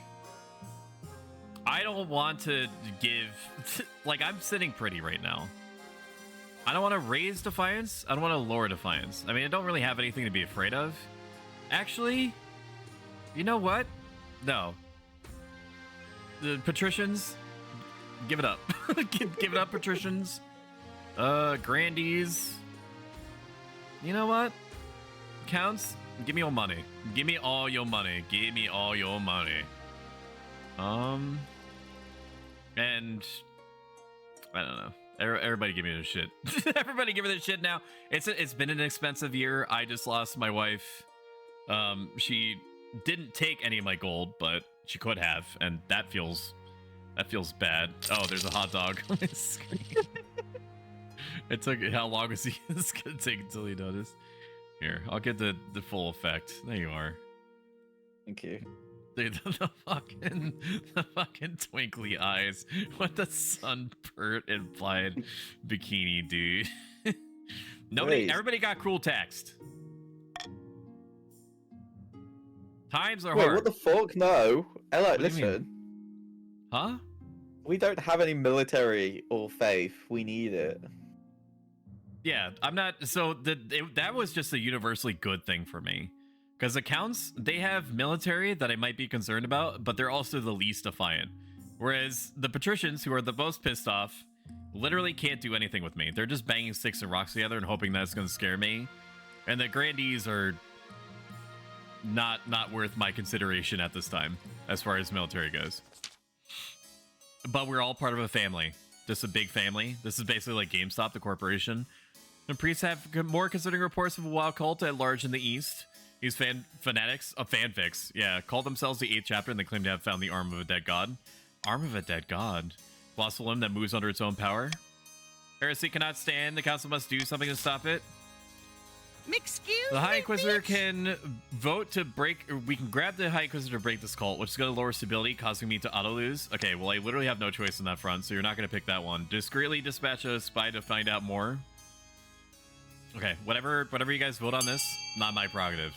I don't want to give... like, I'm sitting pretty right now. I don't want to raise Defiance. I don't want to lower Defiance. I mean, I don't really have anything to be afraid of. Actually, you know what? No. The Patricians, give it up. give it up, Patricians. Grandies. You know what? Counts, give me your money. Give me all your money. Give me all your money. And I don't know. Everybody give me this shit. Everybody give me this shit now. It's been an expensive year. I just lost my wife. She didn't take any of my gold, but she could have, and that feels bad. Oh, there's a hot dog on my screen. It took, how long was this gonna take until he noticed? Here, I'll get the full effect. There you are. Thank you. Dude, the fucking twinkly eyes. What the sunburnt implied bikini, dude. Everybody got cruel text. Times are hard. What the fuck? No. Ella, What do you listen. Huh? We don't have any military or faith. We need it. Yeah, I'm not. So that was just a universally good thing for me. Because accounts, they have military that I might be concerned about, but they're also the least defiant. Whereas the patricians, who are the most pissed off, literally can't do anything with me. They're just banging sticks and rocks together and hoping that's going to scare me. And the grandees are not worth my consideration at this time, as far as military goes. But we're all part of a family. Just a big family. This is basically like GameStop, the corporation. And priests have more concerning reports of a wild cult at large in the East. These fanatics of fanfics, yeah, call themselves the 8th chapter, and they claim to have found the arm of a dead god. Arm of a dead god? Colossal limb that moves under its own power? Heresy cannot stand. The council must do something to stop it. Excuse The High Inquisitor can vote to break... Or we can grab the High Inquisitor to break this cult, which is going to lower stability, causing me to auto-lose. Okay, well, I literally have no choice on that front, so you're not going to pick that one. Discreetly dispatch a spy to find out more. Okay, whatever you guys vote on this, not my prerogative.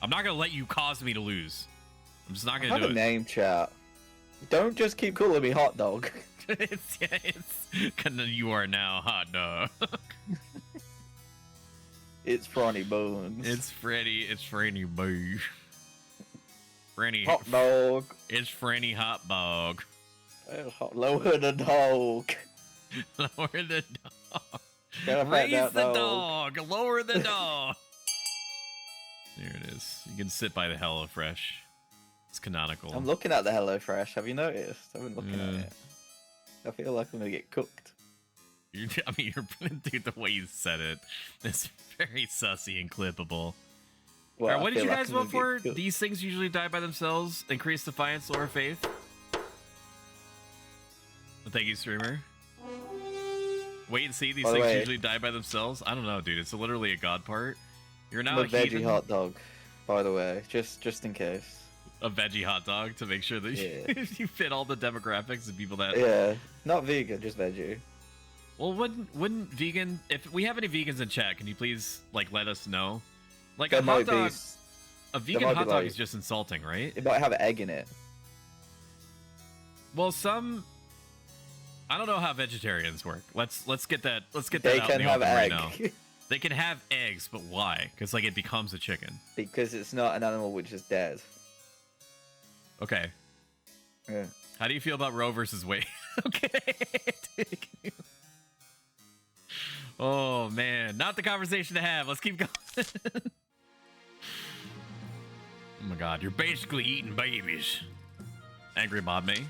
I'm not gonna let you cause me to lose. I'm just not gonna do it. Have a name, chat. Don't just keep calling me hot dog. it's you are now hot dog. It's Franny Bones. It's Franny Boo. Franny hot dog. It's Franny hot dog. Lower the dog. Lower the dog. Raise the dog. Lower the dog. There it is. You can sit by the HelloFresh. It's canonical. I'm looking at the HelloFresh. Have you noticed? I've been looking at it. I feel like I'm gonna get cooked. Dude, the way you said it, it's very sussy and clippable. Well, Alright, what did you guys vote for? Cooked. These things usually die by themselves. Increase defiance, lower faith. Well, thank you, streamer. Wait and see. These things usually die by themselves. I don't know, dude. It's literally a god part. You're now a veggie hot dog, by the way, just in case. A veggie hot dog to make sure that you fit all the demographics of people that. Yeah, not vegan, just veggie. Well, wouldn't vegan? If we have any vegans in chat, can you please let us know? Like There a hot might be dog, a vegan hot dog like- is just insulting, right? It might have an egg in it. Well, I don't know how vegetarians work. Let's get that. Let's get They that out in can the have open right egg. now. They can have eggs, but why? Because it becomes a chicken. Because it's not an animal which is dead. Okay. Yeah. How do you feel about Roe versus Wade? Okay. Oh man, not the conversation to have. Let's keep going. Oh my god, you're basically eating babies. Angry mob me.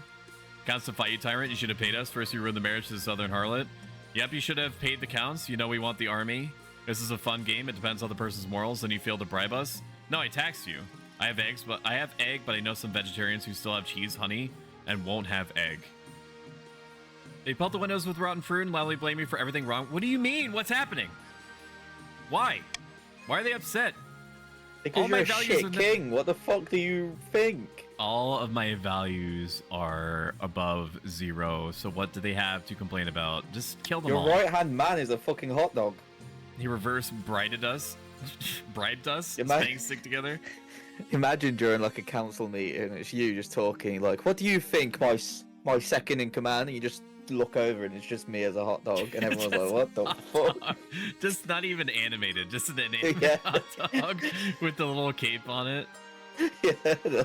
Counts to fight you, tyrant. You should have paid us. First, you ruined the marriage to the Southern Harlot. Yep, you should have paid the counts. You know we want the army. This is a fun game. It depends on the person's morals, and you failed to bribe us. No, I taxed you. I have egg, but I know some vegetarians who still have cheese, honey, and won't have egg. They pelt the windows with rotten fruit and loudly blame me for everything wrong. What do you mean? What's happening? Why? Why are they upset? Because you're a shit king. What the fuck do you think? All of my values are above 0, so what do they have to complain about? Just kill them all. Your right-hand man is a fucking hot dog. He reverse brided us. bribed us, Am I- staying sick together. Imagine during like a council meeting, it's you just talking like, "What do you think, my second in command?" And you just look over and it's just me as a hot dog, and everyone's like, "What the fuck?" Just not even animated, just an Yeah. animated hot dog with the little cape on it. Yeah. No.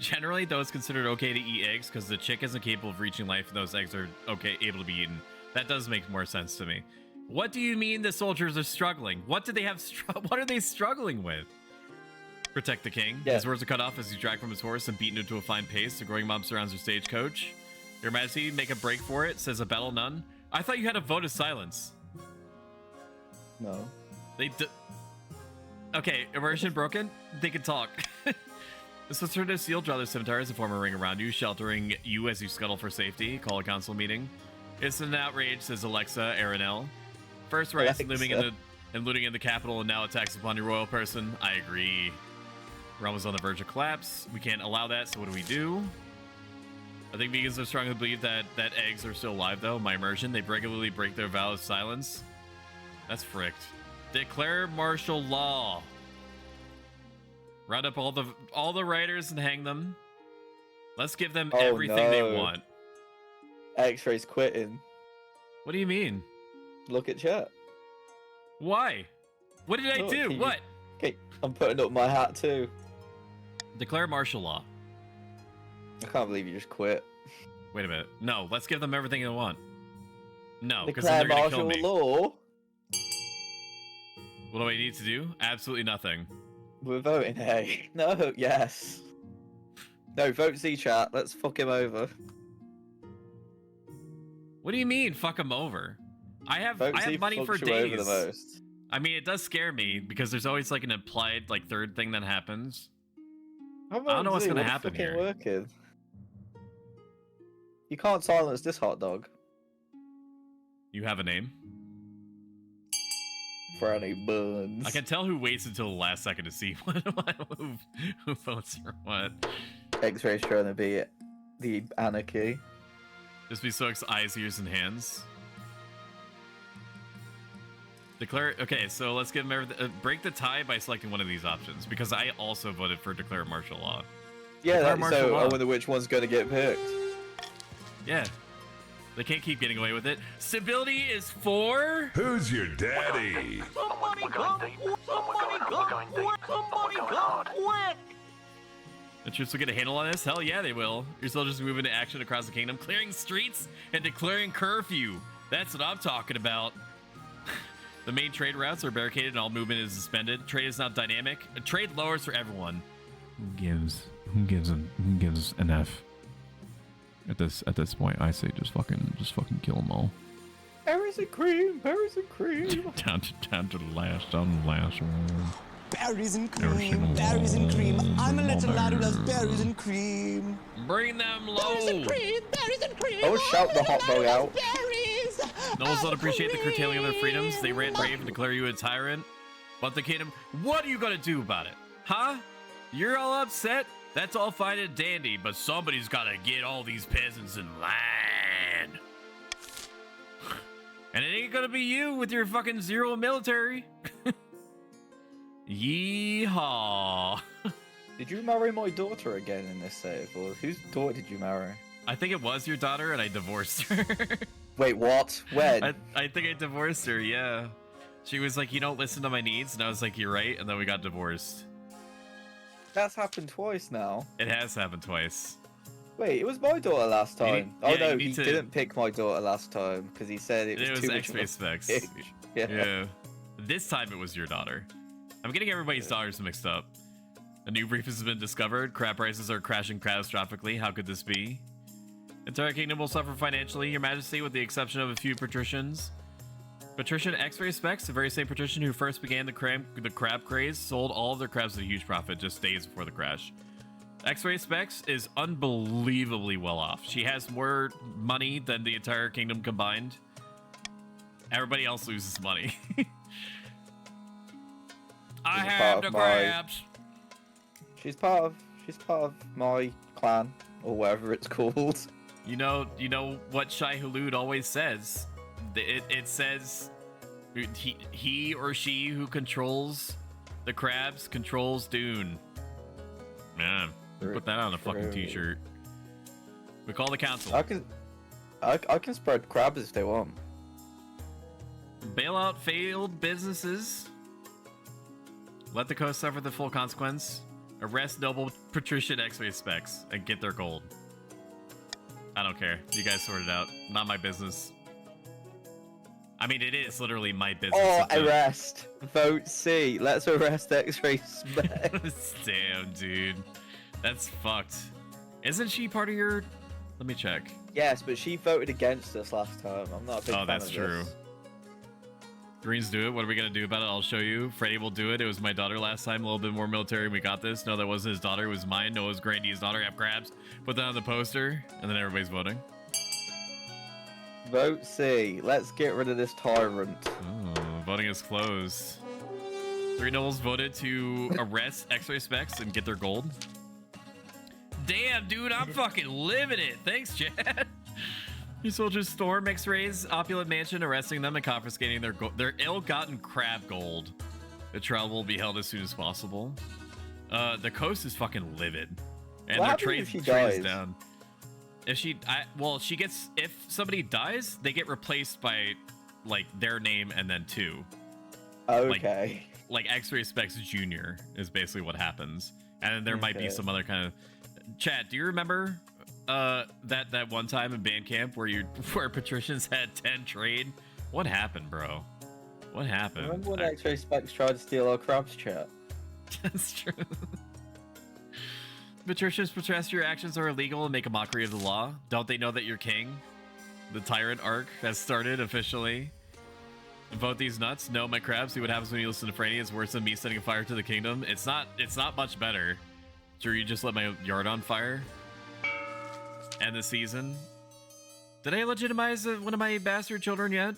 Generally, though, it's considered okay to eat eggs because the chick isn't capable of reaching life, and those eggs are able to be eaten. That does make more sense to me. What do you mean the soldiers are struggling? What do they have? What are they struggling with? Protect the king. Yeah. His words are cut off as he's dragged from his horse and beaten into a fine pace. The growing mob surrounds their stagecoach. Your Majesty, make a break for it, says a battle nun. I thought you had a vote of silence. No. Okay, immersion broken? They can talk. The Switzerland of Seal draw their scimitars and form a ring around you, sheltering you as you scuttle for safety. Call a council meeting. It's an outrage, says Alexa Aranel. First riots and looting in the capital, and now attacks upon your royal person. I agree. Rome is on the verge of collapse. We can't allow that, so what do? I think vegans are strongly believe that eggs are still alive, though. My immersion, they regularly break their vow of silence. That's fricked. Declare martial law. Round up all the writers and hang them. Let's give them everything they want. X-Ray's quitting. What do you mean? Look at chat. Why? What did I Look, do? What? Okay, I'm putting up my hat too. Declare martial law. I can't believe you just quit. Wait a minute. No, let's give them everything they want. No, because then Declare they're gonna kill martial me. law. What do I need to do? Absolutely nothing. We're voting A. No, yes. No, vote Z chat. Let's fuck him over. What do you mean, fuck them over? I have Vote Z money for fucks you over days. the most. I mean, it does scare me because there's always like an implied like third thing that happens. I don't know what's gonna happen fucking here. Working? You can't silence this hot dog. You have a name? Franny Buns. I can tell who waits until the last second to see who votes or what. X-Ray's trying to be the anarchy. Just be so eyes, ears, and hands. Declare. Okay, so let's give them everything. Break the tie by selecting one of these options because I also voted for declare martial law. Yeah, Declare that's martial so. law. I wonder which one's gonna get picked. Yeah, they can't keep getting away with it. Stability is 4. Who's your daddy? Somebody come quick! Somebody come quick! The troops will get a handle on this? Hell yeah, they will. Your soldiers move into action across the kingdom, clearing streets and declaring curfew. That's what I'm talking about. The main trade routes are barricaded and all movement is suspended. Trade is not dynamic. Trade lowers for everyone. Who gives an F? At this point, I say just fucking kill them all. Berries and cream, berries and cream. down to the last one. Berries and Never cream, seen berries and cream. I'm a little lad who loves water. berries and cream. Bring them low. Berries and cream, berries and cream. Oh, shout the hot dog out. Berries. Nobles don't appreciate the curtailing of their freedoms. They rant brave and declare you a tyrant. But the kingdom, what are you gonna do about it? Huh? You're all upset? That's all fine and dandy, but somebody's gotta get all these peasants in line. And it ain't gonna be you with your fucking zero military. Yeehaw. Did you marry my daughter again in this save, or whose daughter did you marry? I think it was your daughter and I divorced her. Wait, what? When? I think I divorced her, yeah. She was like, you don't listen to my needs, and I was like, you're right, and then we got divorced. That's happened twice now. It has happened twice. Wait, it was my daughter last time. Oh yeah, no, you he need to- didn't pick my daughter last time because he said it was too much of a X-Ray specs. bitch. Yeah. Yeah. This time it was your daughter. I'm getting everybody's daughters mixed up. A new reef has been discovered. Crab prices are crashing catastrophically. How could this be? Entire kingdom will suffer financially, Your Majesty, with the exception of a few patricians. Patrician X-Ray Specs, the very same patrician who first began the crab craze, sold all of their crabs at a huge profit just days before the crash. X-Ray Specs is unbelievably well off. She has more money than the entire kingdom combined. Everybody else loses money. I She's have part the of my- crabs. She's part of my clan or whatever it's called. You know what Shai Hulud always says. It says, He or she who controls the crabs controls Dune. Man, we put that on a fucking t-shirt. We call the council. I can spread crabs if they want. Bail out failed businesses. Let the coast suffer the full consequence. Arrest noble patrician X-ray specs and get their gold. I don't care. You guys sort it out. Not my business. I mean, it is literally my business. Oh, arrest. Vote C. Let's arrest X-ray spec. Damn, dude. That's fucked. Isn't she part of your... Let me check. Yes, but she voted against us last time. I'm not a big fan that's of true. this. Greens do it. What are we gonna do about it? I'll show you. Freddy will do it. It was my daughter last time. A little bit more military. We got this. No, that wasn't his daughter. It was mine. No, it was Grandy's daughter. Have crabs. Put that on the poster, and then everybody's voting. Vote C. Let's get rid of this tyrant. Oh, voting is closed. 3 nobles voted to arrest X-ray specs and get their gold. Damn, dude, I'm fucking living it. Thanks, Chad. You soldiers storm X-Ray's opulent mansion, arresting them and confiscating their ill-gotten crab gold. The trial will be held as soon as possible. The coast is fucking livid, and their trade is down. If if somebody dies, they get replaced by like their name and then 2. Okay. Like X-Ray Specs Junior is basically what happens, and then there might be some other kind of. Chat, do you remember that one time in band camp where patricians had 10 trade? What happened, bro? What happened? Remember when X-Ray Specs tried to steal our crabs, chat? That's true. Patricians protest your actions are illegal and make a mockery of the law. Don't they know that you're king? The tyrant arc has started officially. Vote these nuts. No, my crabs. See what happens when you listen to Franny. It's worse than me setting a fire to the kingdom. It's not much better. Sure, you just let my yard on fire. End the season. Did I legitimize one of my bastard children yet?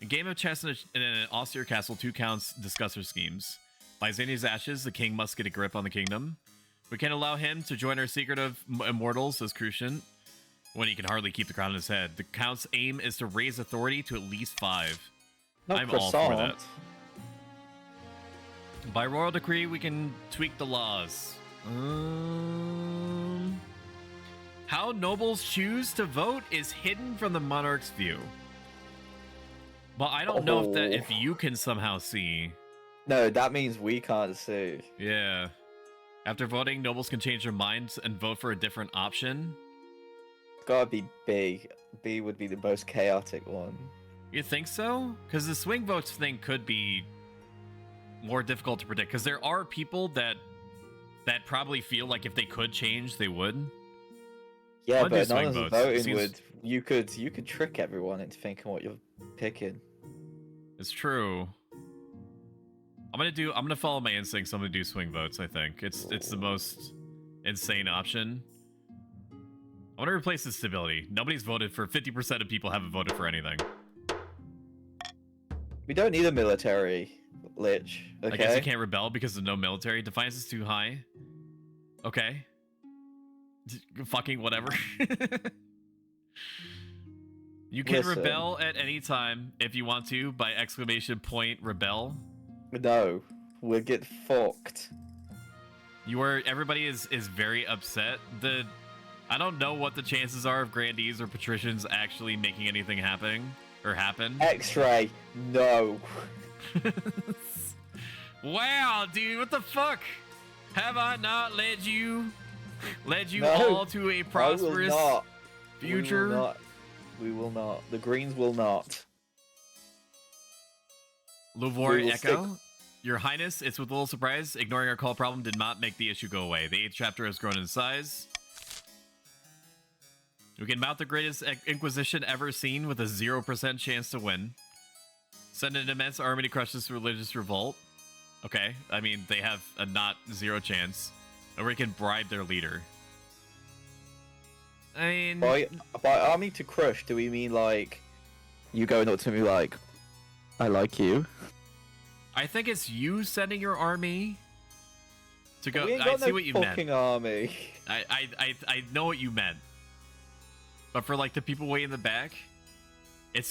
A game of chess in an austere castle. 2 counts. Discuss our schemes. By Zania's ashes, the king must get a grip on the kingdom. We can't allow him to join our secret of immortals, says Crucian, when he can hardly keep the crown on his head. The count's aim is to raise authority to at least 5. I'm all for that. By royal decree, we can tweak the laws. How nobles choose to vote is hidden from the monarch's view. Well, I don't know if you can somehow see. No, that means we can't see. Yeah. After voting, nobles can change their minds and vote for a different option. It's gotta be B. B would be the most chaotic one. You think so? Because the swing votes thing could be more difficult to predict. Because there are people that probably feel like if they could change, they would. Yeah, but none of the voting would. You could trick everyone into thinking what you're picking. It's true. I'm gonna follow my instincts. I'm gonna do swing votes. I think it's the most insane option. I want to replace the stability. Nobody's voted for 50% of people haven't voted for anything. We don't need a military, Lich. Okay? I guess you can't rebel because of no military. Defiance is too high. Okay. Fucking whatever. You can rebel at any time if you want to by ! Rebel. No, we'll get fucked. Everybody is very upset. I don't know what the chances are of grandees or patricians actually making anything happen. X-ray, no. Wow, dude, what the fuck? Have I not led you No, all to a prosperous future? We will not. The Greens will not. Luvor Echo, Your Highness, it's with a little surprise. Ignoring our call problem did not make the issue go away. The 8th chapter has grown in size. We can mount the greatest Inquisition ever seen with a 0% chance to win. Send an immense army to crush this religious revolt. Okay, I mean, they have a not 0 chance. Or we can bribe their leader. I mean... By army to crush, do we mean, like, you going up to me like, I like you? I think it's you sending your army to go... I see what you meant. Army. I know what you meant. But for, like, the people way in the back, It's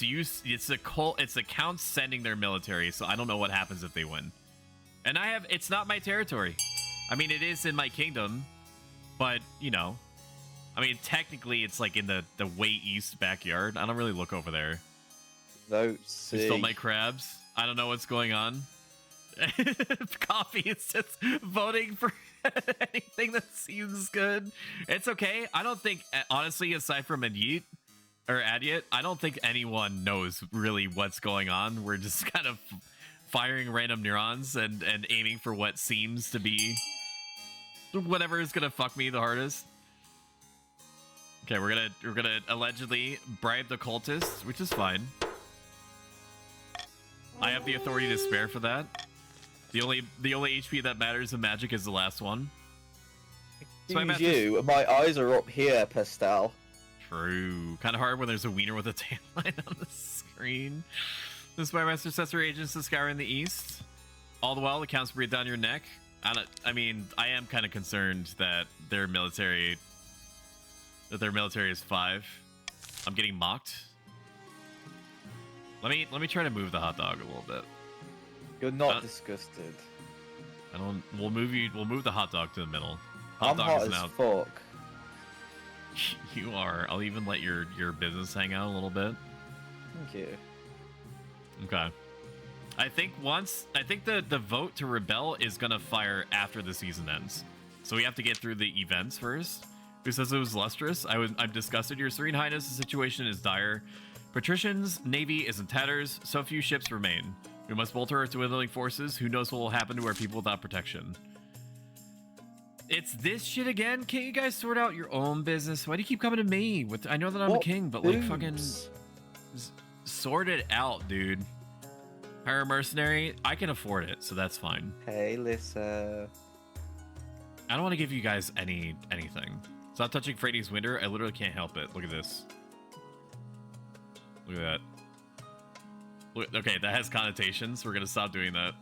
the counts sending their military, so I don't know what happens if they win. And it's not my territory. I mean, it is in my kingdom, but you know, I mean, technically it's like in the way east backyard. I don't really look over there. Vote You C. stole my crabs. I don't know what's going on. Coffee is just voting for anything that seems good. It's okay. I don't think, honestly, aside from Adyet, I don't think anyone knows really what's going on. We're just kind of firing random neurons and aiming for what seems to be whatever is gonna fuck me the hardest. Okay, we're gonna allegedly bribe the cultists, which is fine. I have the authority to spare for that. The only HP that matters in Magic is the last one. So my eyes are up here, Pastel. True. Kind of hard when there's a wiener with a tan line on the screen. The Spymaster sets her agents to scour in the east. All the while, the counts breathe down your neck. I mean, I am kind of concerned that their military is 5. I'm getting mocked. Let me try to move the hot dog a little bit. You're not disgusted. We'll move the hot dog to the middle. I'm hot as fuck. You are. I'll even let your business hang out a little bit. Thank you. Okay. I think the vote to rebel is gonna fire after the season ends. So we have to get through the events first. Who says it was lustrous? I'm disgusted. Your Serene Highness, the situation is dire. Patrician's navy is in tatters. So few ships remain. We must bolster our dwindling forces. Who knows what will happen to our people without protection? It's this shit again? Can't you guys sort out your own business? Why do you keep coming to me? I know that I'm a king, but like fucking sort it out, dude. Hire a mercenary. I can afford it, so that's fine. Hey, Lisa. I don't want to give you guys anything. Stop touching Freddy's winter. I literally can't help it. Look at this. Look at that. Look, okay, that has connotations. We're gonna stop doing that.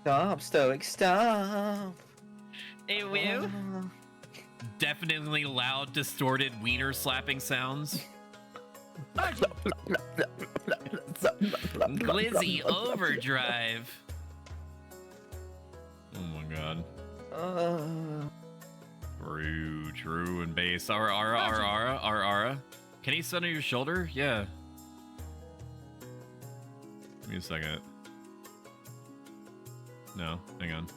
Stop, Stoic, stop. Hey, will. Definitely loud, distorted wiener slapping sounds. Glizzy overdrive. Oh my god. True and base. Ara. Can he stun on your shoulder? Yeah. Give me a second. No, hang on.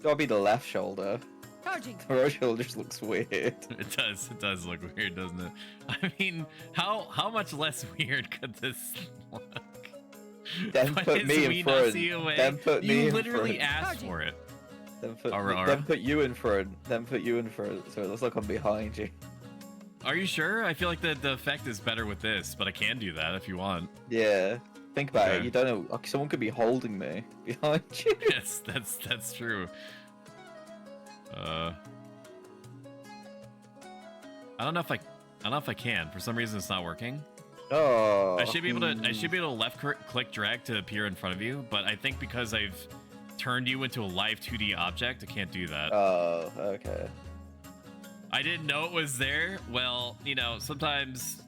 Gotta be the left shoulder. Charging. The right shoulder just looks weird. It does look weird, doesn't it? I mean, how much less weird could this look? Then put me in front. Then put me in front. You literally asked for it. Then put you in front. Then put you in front, so it looks like I'm behind you. Are you sure? I feel like the effect is better with this, but I can do that if you want. Yeah. Think about it. You don't know. Like, someone could be holding me behind you. Yes, that's true. I don't know if I can. For some reason, it's not working. Oh. I should be able to left click drag to appear in front of you, but I think because I've turned you into a live 2D object, I can't do that. Oh, okay. I didn't know it was there. Well, you know, sometimes,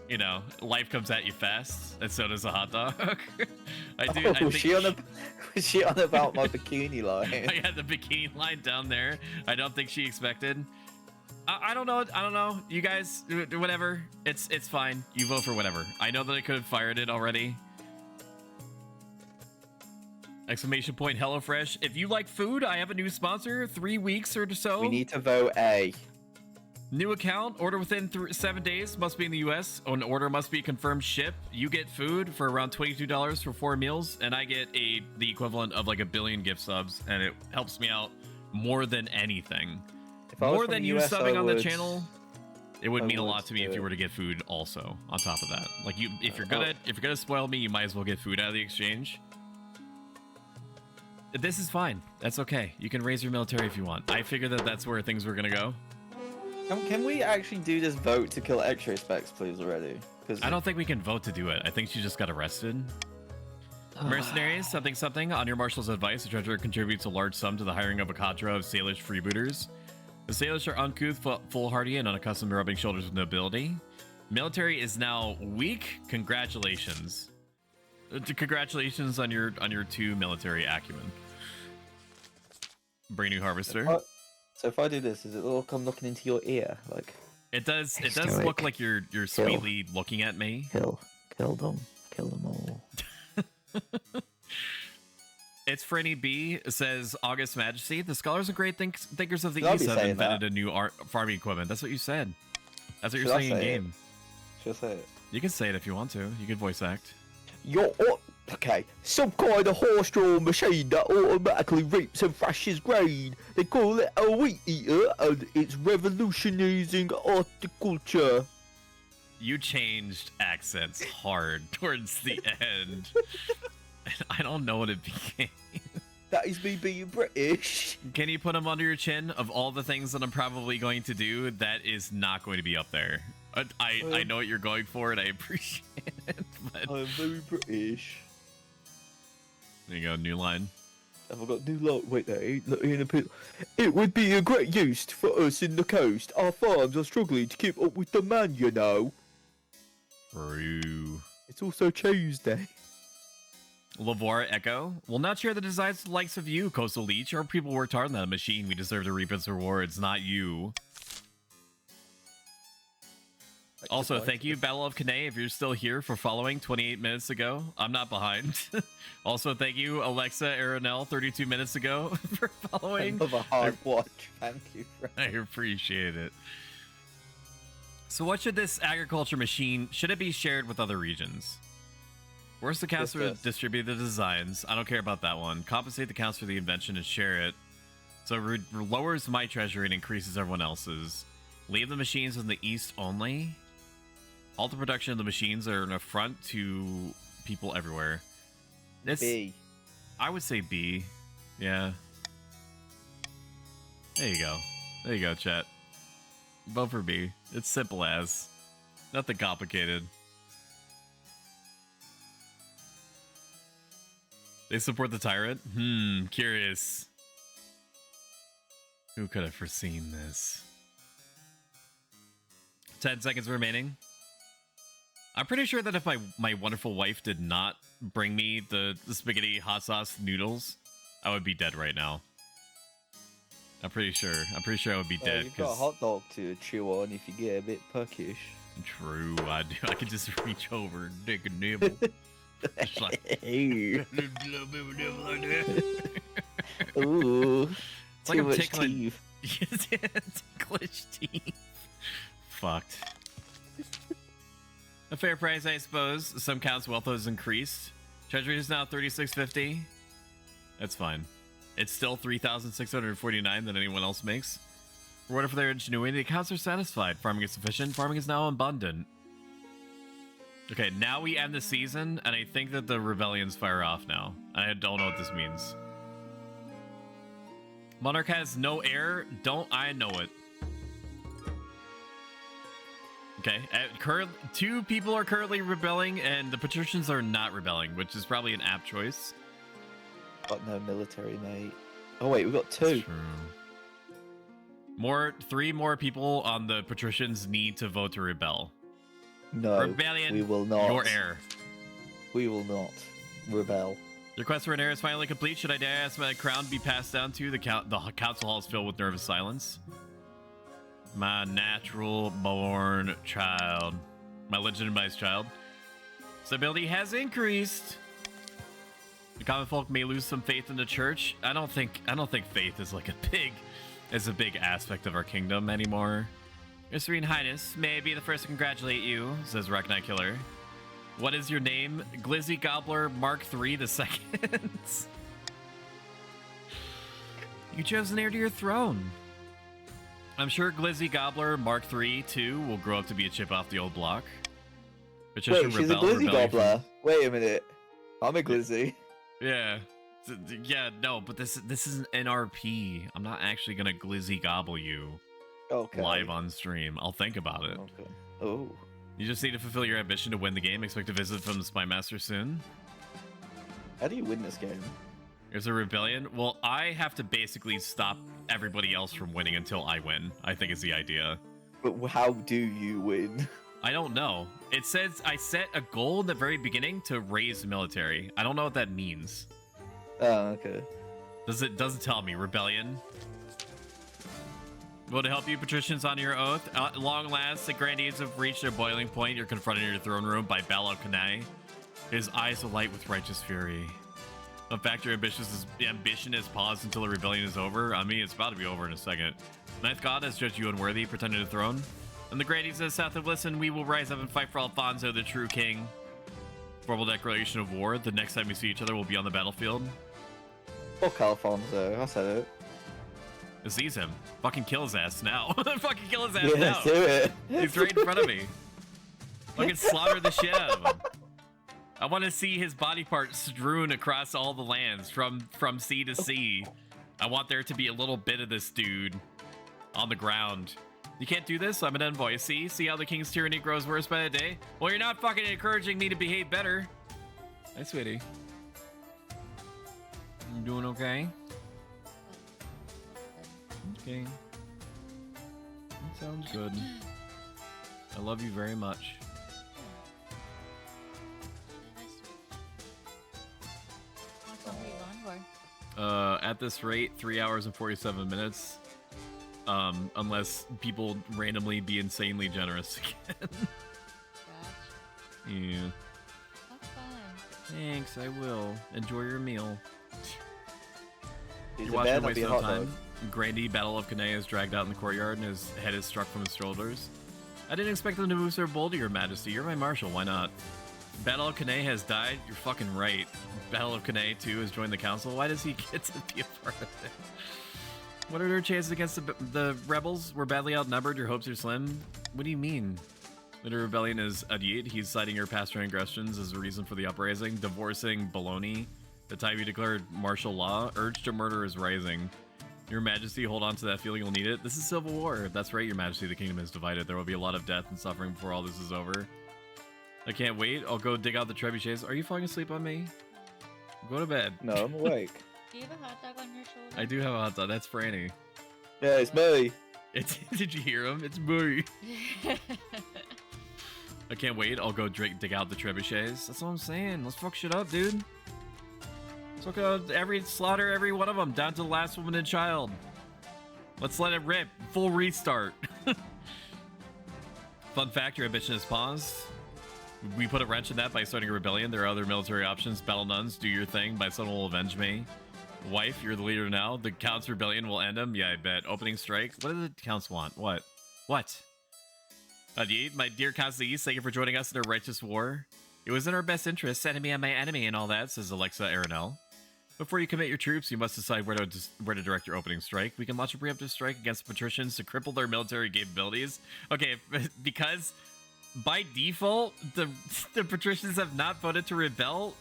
you know, life comes at you fast, and so does a hot dog. Was she on about my bikini line? I had the bikini line down there. I don't think she expected. I don't know. You guys, whatever. It's fine. You vote for whatever. I know that I could have fired it already. Exclamation point HelloFresh. If you like food, I have a new sponsor. 3 weeks or so. We need to vote A. New account. Order within 7 days. Must be in the US. An order must be confirmed ship. You get food for around $22 for 4 meals, and I get the equivalent of like 1 billion gift subs, and it helps me out more than anything. More than you subbing on the channel. It would mean a lot to me if you were to get food also on top of that. Like if you're gonna spoil me, you might as well get food out of the exchange. This is fine. That's okay. You can raise your military if you want. I figured that that's where things were gonna go. Can we actually do this vote to kill X-ray specs, please, already? I don't think we can vote to do it. I think she just got arrested. Mercenaries, something. On your marshal's advice, the treasurer contributes a large sum to the hiring of a cadre of Salish freebooters. The Salish are uncouth, foolhardy, and unaccustomed to rubbing shoulders with nobility. Military is now weak. Congratulations. Congratulations on your 2 military acumen. Bring new harvester. So if I do this, does it all come looking into your ear? Like It does look like you're sweetly looking at me. kill them all. It's Franny B says August Majesty. The scholars and great thinkers of the Should I East be have saying invented that? a new farming equipment. That's what you said. That's what Should you're I saying in say it? game. Should I say it? You can say it if you want to. You can voice act. Okay, some kind of horse-drawn machine that automatically reaps and thrashes grain. They call it a wheat eater, and it's revolutionizing horticulture. You changed accents hard towards the end. I don't know what it became. That is me being British. Can you put them under your chin? Of all the things that I'm probably going to do, that is not going to be up there. I know what you're going for, and I appreciate it. But I'm very British. there you go, new line. Have I got new lot? Wait, there ain't in a pit. It would be a great use for us in the coast. Our farms are struggling to keep up with demand, you know. True. It's also Tuesday. Lavora Echo will not share the designs the likes of you, Coastal Leech. Our people worked hard on that machine. We deserve to reap its rewards, not you. Also, thank you, Battle of Kane, if you're still here for following 28 minutes ago. I'm not behind. Also, thank you, Alexa Aronell, 32 minutes ago for following. Of a hard watch. Thank you. I appreciate it. So what should this agriculture machine, should it be shared with other regions? Force the council to distribute the designs. I don't care about that one. Compensate the council for the invention and share it. So it lowers my treasury and increases everyone else's. Leave the machines in the east only. All the production of the machines are an affront to people everywhere. This, B. I would say B. Yeah. There you go. There you go, chat. Vote for B. It's simple as. Nothing complicated. They support the tyrant? Curious. Who could have foreseen this? 10 seconds remaining. I'm pretty sure that if my wonderful wife did not bring me the spaghetti hot sauce noodles, I would be dead right now. I'm pretty sure I would be dead. You've got a hot dog to chew on if you get a bit puckish. True, I do. I could just reach over and take a nibble. Just like, Ooh. It's like too I'm much tickling. teeth. Ticklish teeth. Fucked. A fair price, I suppose. Some counts wealth has increased. Treasury is now 3650. That's fine. It's still 3,649 that anyone else makes. Rewarded for their ingenuity, the accounts are satisfied. Farming is sufficient. Farming is now abundant. Okay, now we end the season, and I think that the rebellions fire off now. I don't know what this means. Monarch has no heir. Don't I know it? Okay, two people are currently rebelling, and the patricians are not rebelling, which is probably an apt choice. Got no military, mate. Oh wait, we got 2. True. 3 more people on the patricians need to vote to rebel. No, Rebellion, we will not. Your heir. We will not rebel. The request for an heir is finally complete. Should I dare ask my crown be passed down to the council hall is filled with nervous silence? My natural born child. My legitimized child. Stability has increased. The common folk may lose some faith in the church. I don't think faith is like a big aspect of our kingdom anymore. Your Serene Highness, may I be the first to congratulate you, says Rocknight Killer. What is your name? Glizzy Gobbler Mark III the Second. You chose an heir to your throne. I'm sure Glizzy Gobbler Mark III too will grow up to be a chip off the old block. Patricia Wait, she's a Glizzy Gobbler. Wait a minute. I'm a Glizzy. Yeah. Yeah, no, but this is an NRP. I'm not actually gonna Glizzy Gobble you live on stream. I'll think about it. Okay. Oh. You just need to fulfill your ambition to win the game. Expect a visit from the Spy Master soon. How do you win this game? There's a rebellion. Well, I have to basically stop everybody else from winning until I win, I think is the idea. But how do you win? I don't know. It says I set a goal in the very beginning to raise the military. I don't know what that means. Oh, okay. Doesn't tell me. Rebellion. Will to help you, patricians, on your oath. At long last, the grandees have reached their boiling point. You're confronted in your throne room by Balo Kanai. His eyes alight with righteous fury. In fact, your ambition is paused until the rebellion is over. I mean, it's about to be over in a second. Ninth God has judged you unworthy, pretending to the throne. And the grandees of the south have listened. We will rise up and fight for Alfonso, the true king. Formal declaration of war. The next time we see each other, we'll be on the battlefield. Fuck Alfonso, I said it. It sees him. Fucking kill his ass now. Fucking kill his ass Yeah, now. let's do it. He's right in front of me. Fucking slaughter the shit out of him. I want to see his body parts strewn across all the lands from sea to sea. I want there to be a little bit of this dude on the ground. You can't do this? I'm an envoy. See how the king's tyranny grows worse by the day? Well, you're not fucking encouraging me to behave better. Hi, sweetie. You doing okay? Okay. That sounds good. I love you very much. At this rate, 3 hours and 47 minutes. Unless people randomly be insanely generous again. Yeah. Have fun. Thanks, I will. Enjoy your meal. He's You a watch bad, your I'll be waste a no hot time. dog. Grandee Battle of Kanea is dragged out in the courtyard and his head is struck from his shoulders. I didn't expect them to move so bold, your majesty. You're my marshal, why not? Battle of Kanea has died? You're fucking right. Battle of Kanea 2 has joined the council. Why does he get to be a part of it? What are their chances against the rebels? We're badly outnumbered. Your hopes are slim. What do you mean? The rebellion is Adid. He's citing your past transgressions as a reason for the uprising. Divorcing baloney. The time you declared martial law. Urge to murder is rising. Your majesty, hold on to that feeling. You'll need it. This is civil war. That's right, your majesty. The kingdom is divided. There will be a lot of death and suffering before all this is over. I can't wait. I'll go dig out the trebuchets. Are you falling asleep on me? Go to bed. No, I'm awake. Do you have a hot dog on your shoulder? I do have a hot dog. That's Franny. Yeah, it's me. Did you hear him? It's me. I can't wait. I'll go dig out the trebuchets. That's what I'm saying. Let's fuck shit up, dude. Let's look at slaughter every one of them, down to the last woman and child. Let's let it rip. Full restart. Fun fact, your ambition is paused. We put a wrench in that by starting a rebellion. There are other military options. Battle nuns, do your thing. My son will avenge me. Wife, you're the leader now. The Count's rebellion will end him. Yeah, I bet. Opening strike. What do the Counts want? What? Adid, my dear Counts of the East, thank you for joining us in our righteous war. It was in our best interest, enemy on my enemy and all that, says Alexa Arenell. Before you commit your troops, you must decide where to direct your opening strike. We can launch a preemptive strike against the patricians to cripple their military capabilities. Okay, because by default, the patricians have not voted to rebel.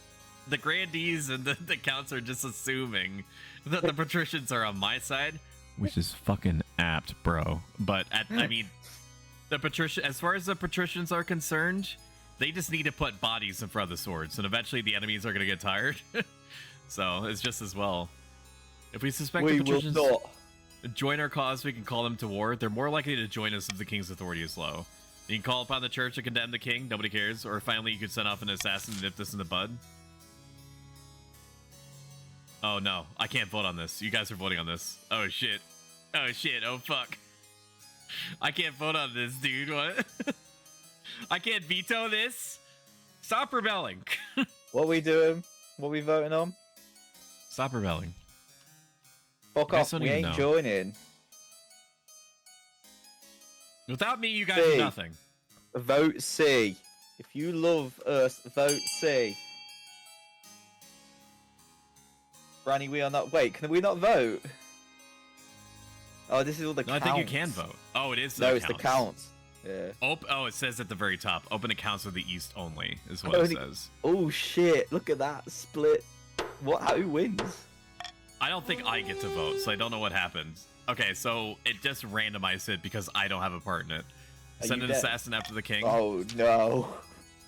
The grandees and the counts are just assuming that the patricians are on my side, which is fucking apt, bro. But I mean, as far as the patricians are concerned, they just need to put bodies in front of the swords, and eventually the enemies are gonna get tired. So it's just as well. If we suspect the patricians join our cause, we can call them to war. They're more likely to join us if the king's authority is low. You can call upon the church to condemn the king. Nobody cares. Or finally, you could send off an assassin to nip this in the bud. Oh no, I can't vote on this. You guys are voting on this. Oh shit. Oh shit. Oh fuck. I can't vote on this, dude. What? I can't veto this. Stop rebelling. What we doing? What we voting on? Stop rebelling. Fuck off. We ain't joining. Without me, you guys do nothing. Vote C. If you love us, vote C. Granny, we are not. Wait, can we not vote? Oh, this is all the counts. I think you can vote. Oh, it is. No, it's the counts. Yeah. Oh, it says at the very top, open accounts of the East only, is what it says. Oh shit! Look at that split. Who wins? I don't think I get to vote, so I don't know what happens. Okay, so it just randomized it because I don't have a part in it. Send an assassin after the king. Oh no.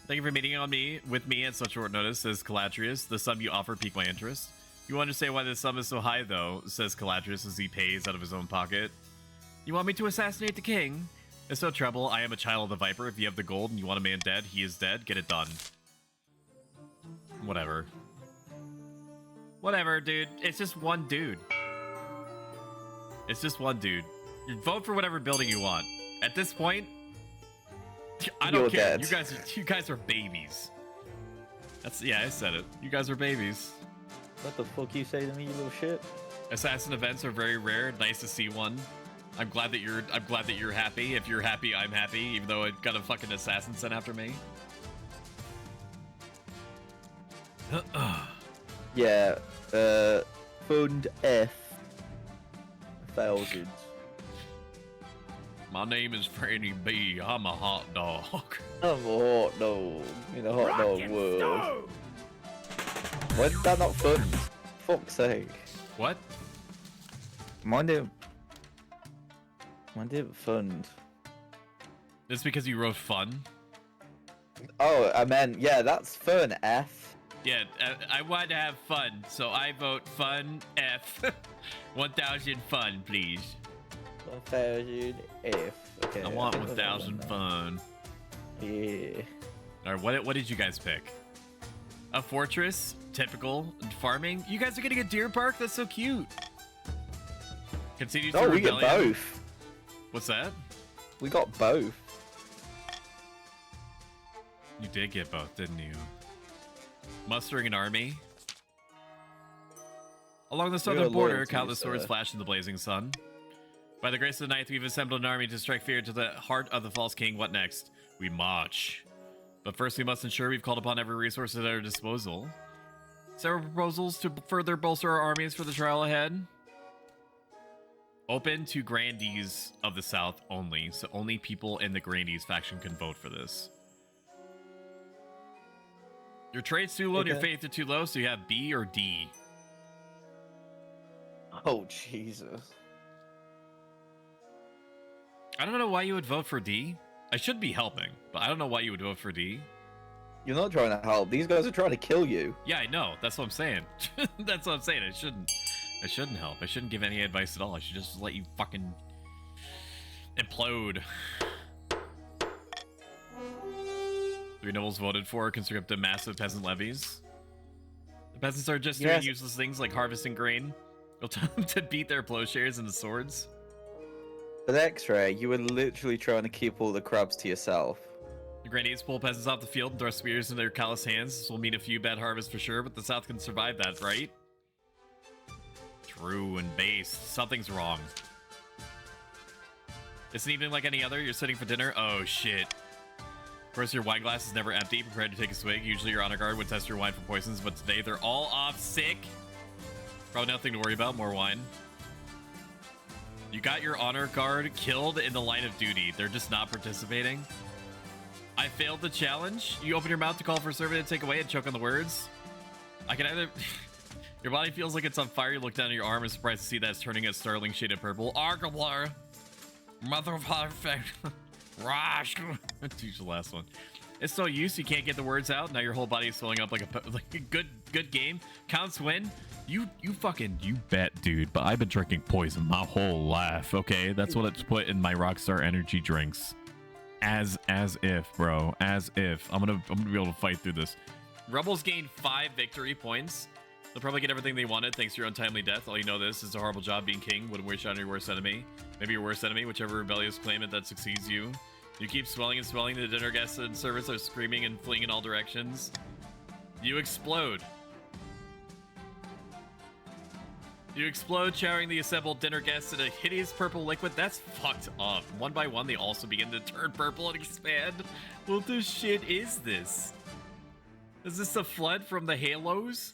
Thank you for meeting with me at such short notice, says Calatrius. The sum you offer piqued my interest. You understand why the sum is so high, though, says Calatrius as he pays out of his own pocket. You want me to assassinate the king? It's no trouble. I am a child of the Viper. If you have the gold and you want a man dead, he is dead. Get it done. Whatever. Whatever, dude. It's just one dude. It's just one dude. You vote for whatever building you want. At this point, I don't You're care. dead. You guys are babies. Yeah, I said it. You guys are babies. What the fuck you say to me, you little shit? Assassin events are very rare. Nice to see one. I'm glad that you're happy. If you're happy, I'm happy, even though I got a fucking assassin sent after me. Yeah, Fund F. Thousands. My name is Franny B. I'm a hot dog. I'm a hot dog in a hot dog world. Why did that not fund? Fuck's sake. What? Mine didn't fund. It's because you wrote fun? Oh, I meant, yeah, that's fun, F. Yeah, I want to have fun, so I vote fun F. 1000 fun, please. 1000 F. Okay. I want 1000 fun. Yeah. Alright, what did you guys pick? A fortress? Typical. Farming? You guys are getting a deer park? That's so cute. Continue to Oh, we get rebellion. both. What's that? We got both. You did get both, didn't you? Mustering an army. Along the southern border, countless swords flash in the blazing sun. By the grace of the ninth, we've assembled an army to strike fear to the heart of the false king. What next? We march. But first, we must ensure we've called upon every resource at our disposal. Several proposals to further bolster our armies for the trial ahead. Open to grandees of the south only, so only people in the grandees faction can vote for this. Your trade's too low and your faith are too low, so you have B or D. Oh, Jesus. I don't know why you would vote for D. I should be helping, but I don't know why you would vote for D. You're not trying to help. These guys are trying to kill you. Yeah, I know. That's what I'm saying. That's what I'm saying. I shouldn't help. I shouldn't give any advice at all. I should just let you fucking implode. 3 nobles voted for conscript massive peasant levies. The peasants are just doing useless things like harvesting grain. You'll tell them to beat their plowshares into swords. With X-Ray, you were literally trying to keep all the crabs to yourself. The grenadiers pull peasants off the field and throw spears in their callous hands. This will mean a few bad harvests for sure, but the South can survive that, right? True and based. Something's wrong. It's an evening like any other. You're sitting for dinner. Oh, shit. Of course, your wine glass is never empty. Prepared to take a swig. Usually your honor guard would test your wine for poisons, but today they're all off sick. Probably nothing to worry about. More wine. You got your honor guard killed in the line of duty. They're just not participating. I failed the challenge. You open your mouth to call for a servant to take away and choke on the words. I can either... Your body feels like it's on fire. You look down at your arm and surprised to see that it's turning a startling shade of purple. Argablar. Mother of perfect. Rash. Teach the last one. It's so used you can't get the words out. Now your whole body is swelling up like a good game. Counts win. You bet, dude. But I've been drinking poison my whole life. Okay, that's what it's put in my Rockstar energy drinks. As if, bro. As if. I'm gonna be able to fight through this. Rebels gained 5 victory points. They'll probably get everything they wanted thanks to your untimely death. All you know this is a horrible job being king. Wouldn't wish on your worst enemy. Maybe your worst enemy, whichever rebellious claimant that succeeds you. You keep swelling and swelling. The dinner guests and servants are screaming and fleeing in all directions. You explode. You explode, showering the assembled dinner guests in a hideous purple liquid. That's fucked up. One by one, they also begin to turn purple and expand. What the shit is this? Is this a flood from the Halos?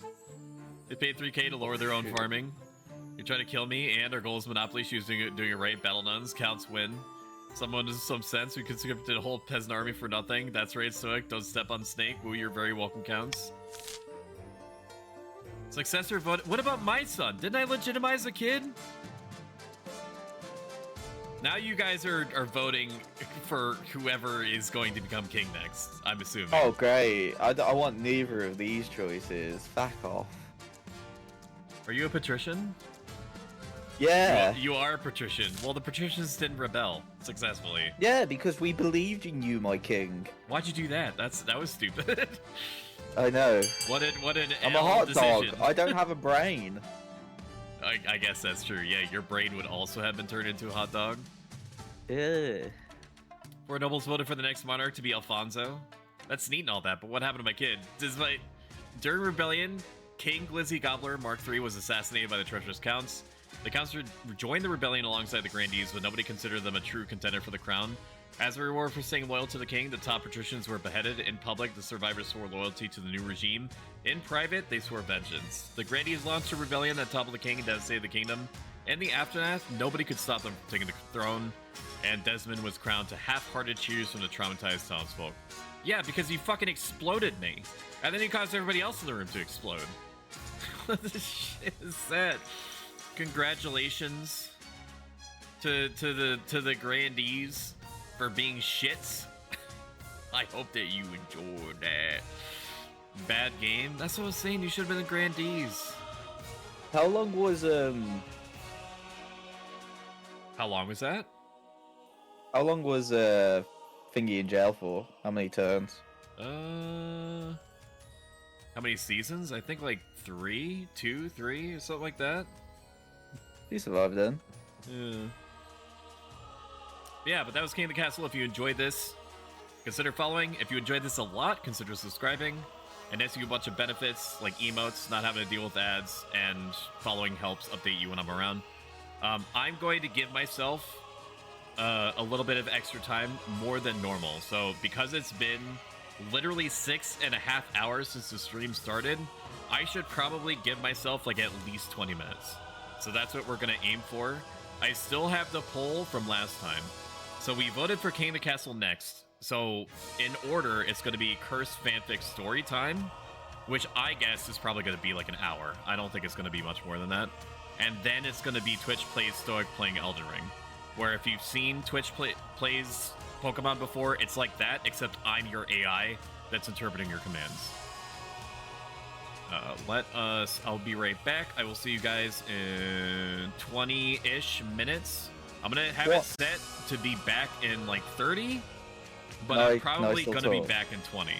They paid 3k to lower their own farming. You try to kill me, and our goal is Monopoly. She was doing it right. Battle nuns, counts win. Someone has some sense. We conscripted a whole peasant army for nothing. That's right, Stoic. Don't step on snake. Woo, you're very welcome, counts. Successor vote. What about my son? Didn't I legitimize a kid? Now you guys are voting for whoever is going to become king next, I'm assuming. Oh, great. I want neither of these choices. Back off. Are you a patrician? Yeah. You are a patrician. Well, the patricians didn't rebel successfully. Yeah, because we believed in you, my king. Why'd you do that? That was stupid. I know. What an I'm a L hot decision. dog. I don't have a brain. I guess that's true. Yeah, your brain would also have been turned into a hot dog. Yeah. 4 nobles voted for the next monarch to be Alfonso. That's neat and all that, but what happened to my kid? During rebellion, King Glizzy Gobbler Mark III was assassinated by the treacherous counts. The counts joined the rebellion alongside the grandees, but nobody considered them a true contender for the crown. As a reward for staying loyal to the king, the top patricians were beheaded. In public, the survivors swore loyalty to the new regime. In private, they swore vengeance. The grandees launched a rebellion that toppled the king and devastated the kingdom. In the aftermath, nobody could stop them from taking the throne, and Desmond was crowned to half-hearted cheers from the traumatized townsfolk. Yeah, because you fucking exploded me, and then you caused everybody else in the room to explode. What the shit is that? Congratulations to the grandees for being shits. I hope that you enjoyed that. Bad game? That's what I was saying, you should have been the grandees. How long was How long was that? How long was Thingy in jail for? How many turns? How many seasons? I think like 3, 2, 3, or something like that. He survived then. Yeah, but that was King of the Castle. If you enjoyed this, consider following. If you enjoyed this a lot, consider subscribing. And there's a bunch of benefits like emotes, not having to deal with ads, and following helps update you when I'm around. I'm going to give myself a little bit of extra time, more than normal. So because it's been literally 6.5 hours since the stream started, I should probably give myself like at least 20 minutes. So that's what we're going to aim for. I still have the poll from last time. So we voted for King of the Castle next. So in order, it's going to be Cursed Fanfic Story Time, which I guess is probably going to be like an hour. I don't think it's going to be much more than that. And then it's going to be Twitch Plays Stoic playing Elden Ring, where if you've seen Twitch plays Pokemon before, it's like that, except I'm your AI that's interpreting your commands. I'll be right back. I will see you guys in 20-ish minutes. I'm going to have it set to be back in like 30, but I'm probably going to be back in 20.